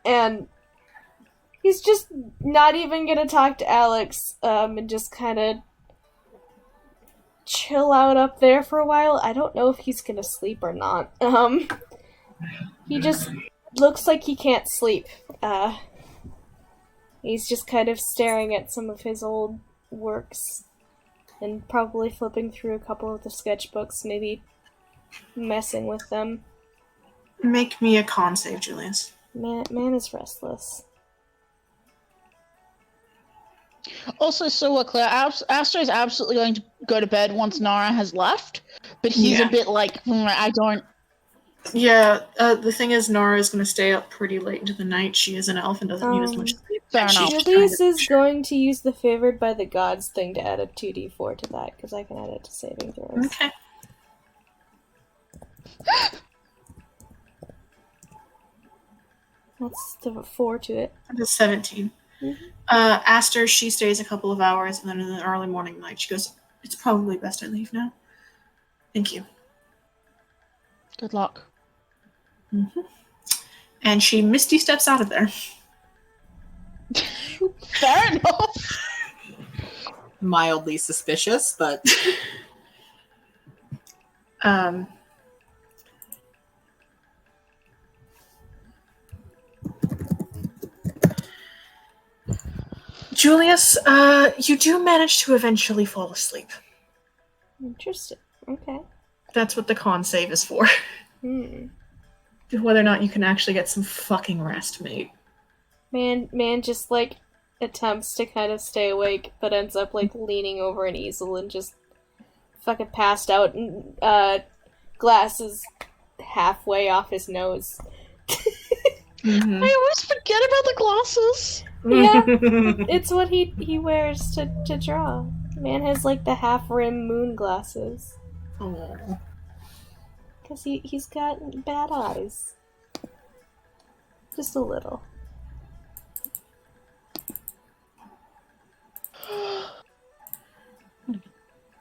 And he's just not even gonna talk to Alex, and just kind of chill out up there for a while. I don't know if he's gonna sleep or not. He just looks like he can't sleep. He's just kind of staring at some of his old works and probably flipping through a couple of the sketchbooks, maybe messing with them. Make me a con save, Julius. Man is restless. Also, so we're clear, Astro is absolutely going to go to bed once Nara has left, but he's a bit like, I don't... Yeah, the thing is, Nora is going to stay up pretty late into the night. She is an elf and doesn't need as much sleep. Julius is going to use the favored by the gods thing to add a 2d4 to that, because I can add it to saving throws. Okay. That's the 4 to it. That's 17. Mm-hmm. Aster, she stays a couple of hours, and then in the early morning light, she goes, "It's probably best I leave now. Thank you. Good luck." Mm-hmm. And she misty steps out of there. Fair enough. Mildly suspicious, but... Julius, you do manage to eventually fall asleep. Interesting. Okay. That's what the con save is for. Whether or not you can actually get some fucking rest, mate. Man just, like, attempts to kind of stay awake, but ends up, like, leaning over an easel and just fucking passed out, and, glasses halfway off his nose. Mm-hmm. I always forget about the glasses! Yeah, it's what he wears to draw. Man has, like, the half-rim moon glasses. Oh. Because he's got bad eyes. Just a little.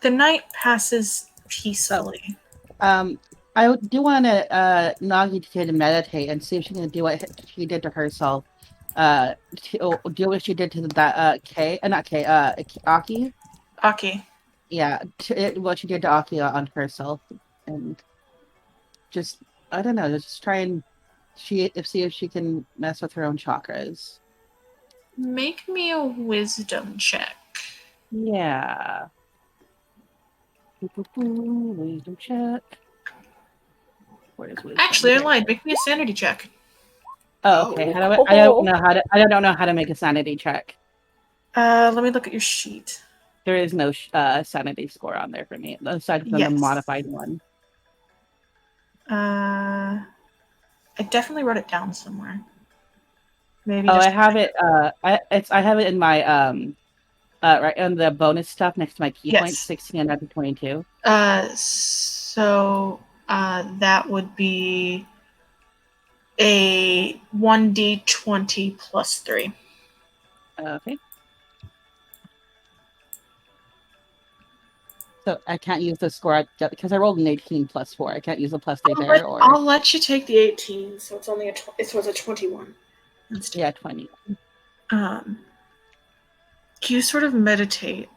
The night passes peacefully. I do want to Nagi to meditate and see if she can do what she did to herself. Do what she did to that Aki. Aki. Yeah, what she did to Aki on herself, and just I don't know, just try and see if she can mess with her own chakras. Make me a wisdom check. Yeah. Wisdom check. Where is wisdom? Actually, I lied. Make me a sanity check. Oh, okay. I don't know how to make a sanity check. Let me look at your sheet. There is no sanity score on there for me, aside from the modified one. I definitely wrote it down somewhere. Maybe. I have it. I have it in my right on the bonus stuff next to my key points, 16 and 22. So that would be a 1d20 plus 3. Okay. So I can't use the score because I rolled an 18 plus 4. I can't use a plus 3 there. I'll let you take the 18, so it's only a 21. Yeah, 20. You sort of meditate,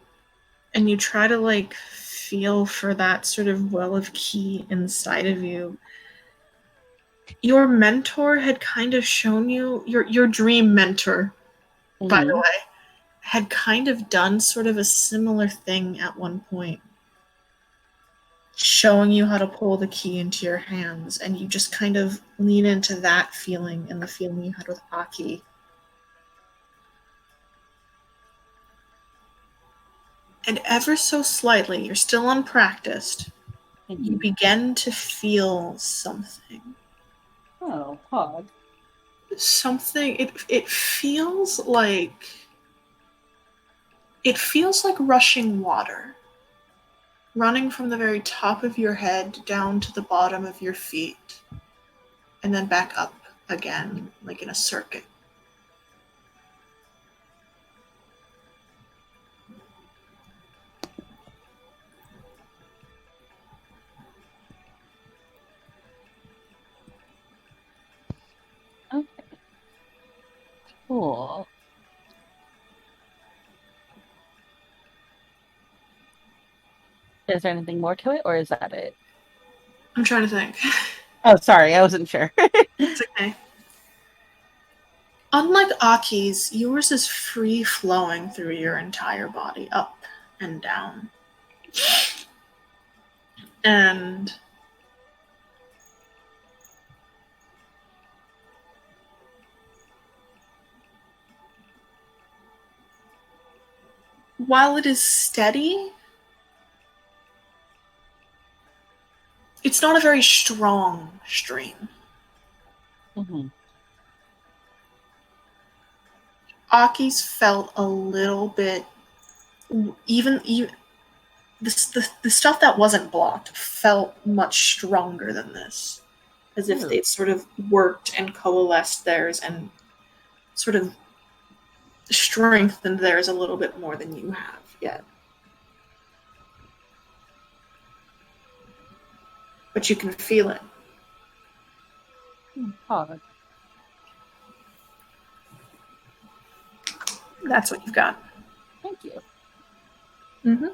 and you try to like feel for that sort of well of ki inside of you. Your mentor had kind of shown you, your dream mentor, by the way, had kind of done sort of a similar thing at one point. showing you how to pull the key into your hands, and you just kind of lean into that feeling and the feeling you had with Aki. And ever so slightly, you're still unpracticed, you begin to feel something. Oh, odd. Something, it feels like rushing water, running from the very top of your head down to the bottom of your feet, and then back up again, like in a circuit. Okay. Cool. Is there anything more to it, or is that it? I'm trying to think. Oh, sorry, I wasn't sure. It's okay. Unlike Aki's, yours is free-flowing through your entire body, up and down. And while it is steady, it's not a very strong stream. Mm-hmm. Aki's felt a little bit, even the stuff that wasn't blocked felt much stronger than this, as if they'd sort of worked and coalesced theirs and sort of strengthened theirs a little bit more than you have yet. But you can feel it. Odd. That's what you've got. Thank you. Mm-hmm.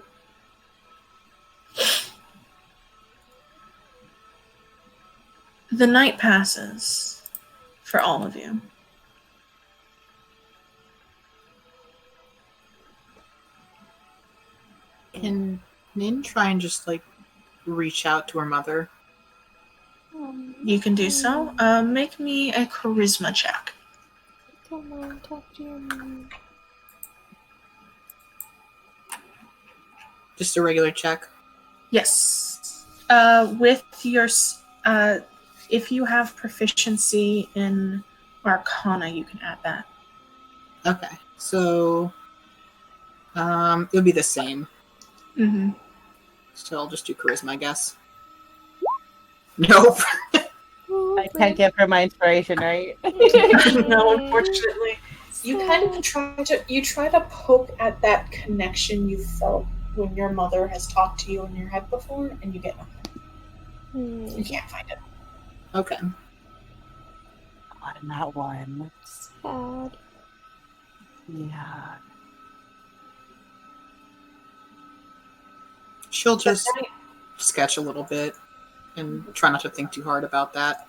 The night passes for all of you. Can Nin try and just reach out to her mother? You can do so. Make me a charisma check. Come on, talk to your mom. Just a regular check? Yes. With your, if you have proficiency in Arcana, you can add that. Okay, so it would be the same. Mm-hmm. So I'll just do charisma, I guess. Nope. I can't give her my inspiration, right? No, unfortunately. You kind of try to poke at that connection you felt when your mother has talked to you in your head before, and you get nothing. You can't find it. Okay. Not in that one. Sad. Yeah. She'll just sketch a little bit and try not to think too hard about that.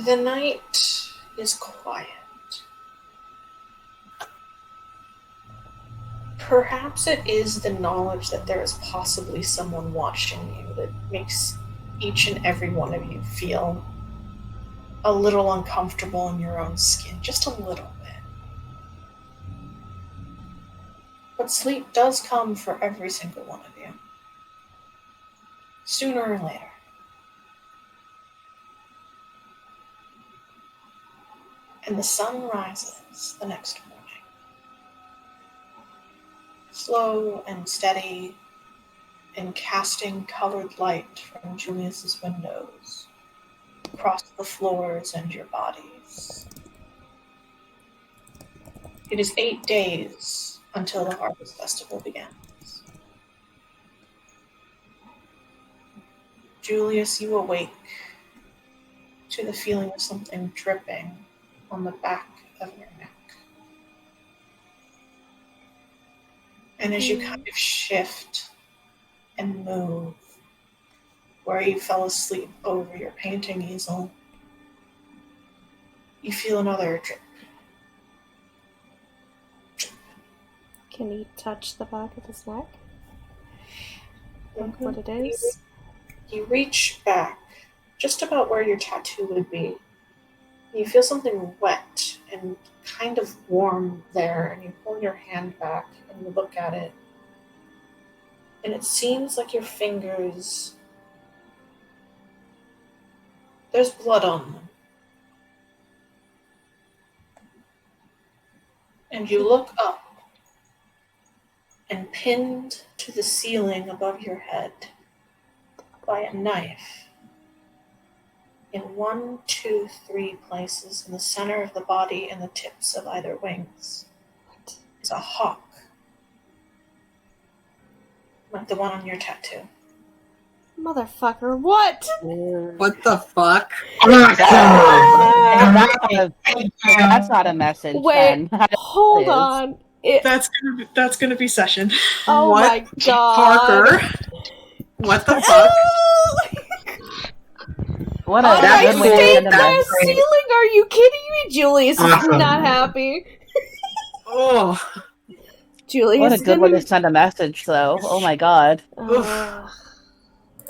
The night is quiet. Perhaps it is the knowledge that there is possibly someone watching you that makes each and every one of you feel a little uncomfortable in your own skin, just a little bit. But sleep does come for every single one of you, sooner or later. And the sun rises the next morning. Slow and steady, and casting colored light from Julius's windows across the floors and your bodies. It is 8 days until the Harvest Festival begins. Julius, you awake to the feeling of something dripping on the back of your neck. And as you kind of shift and move where you fell asleep over your painting easel, you feel another drip. Can he touch the back of his neck? Look what it is. You reach back, just about where your tattoo would be. You feel something wet and kind of warm there, and you pull your hand back and you look at it. And it seems like your fingers, there's blood on them. And you look up, and pinned to the ceiling above your head by a knife, in 1, 2, 3 places in the center of the body and the tips of either wings, is a hawk, like the one on your tattoo. Motherfucker, what? What the fuck? That's not a message. Wait, then. hold on. That's gonna be session. Oh What? my god. Parker? What the fuck? What a Oh, That's my good way to stained end a glass message. ceiling? Are you kidding me? Julius is Awesome. not happy. Oh, Julius What a good way gonna... to send a message, though. Oh my god. Ugh.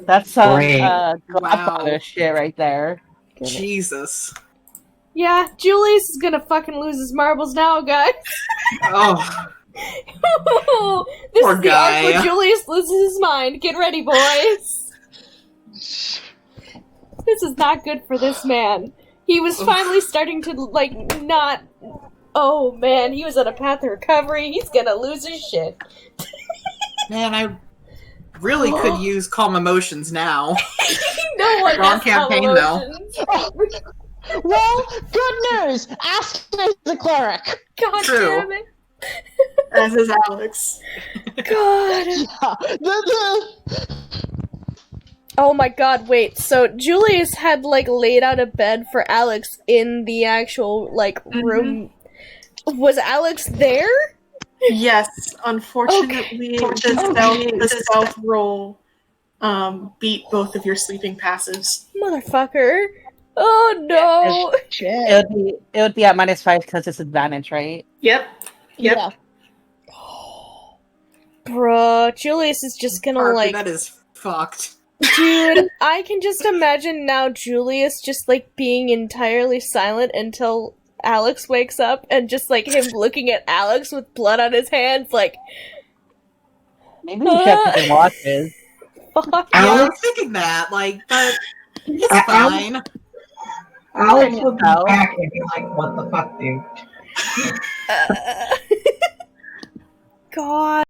That's some Great. Godfather Wow. shit right there. Jesus. Yeah, Julius is gonna fucking lose his marbles now, guys. Oh, This Poor is the arc where guy. Julius loses his mind. Get ready, boys. This is not good for this man. He was finally starting to, like, not... Oh, man, he was on a path to recovery. He's gonna lose his shit. man, I really could use calm emotions now. No one Wrong has campaign, calm though. emotions. Well, good news! Aston is the cleric! God True. damn it. As is Alex. God. The Oh my god, wait. So Julius had, like, laid out a bed for Alex in the actual, like, room. Was Alex there? Yes, unfortunately, the stealth roll beat both of your sleeping passives. Motherfucker. Oh no. It would be at -5 because it's advantage, right? Yep. Yep. Yeah. Bruh, Julius is just gonna, Parker, like... that is fucked. Dude, I can just imagine now Julius just, like, being entirely silent until Alex wakes up and just, like, him looking at Alex with blood on his hands, like... Maybe we should have taken watches. Fuck. Yeah, I'm Alex? thinking that, like, but it's Alex? fine. Alex would be No. back and be like, what the fuck, dude? God.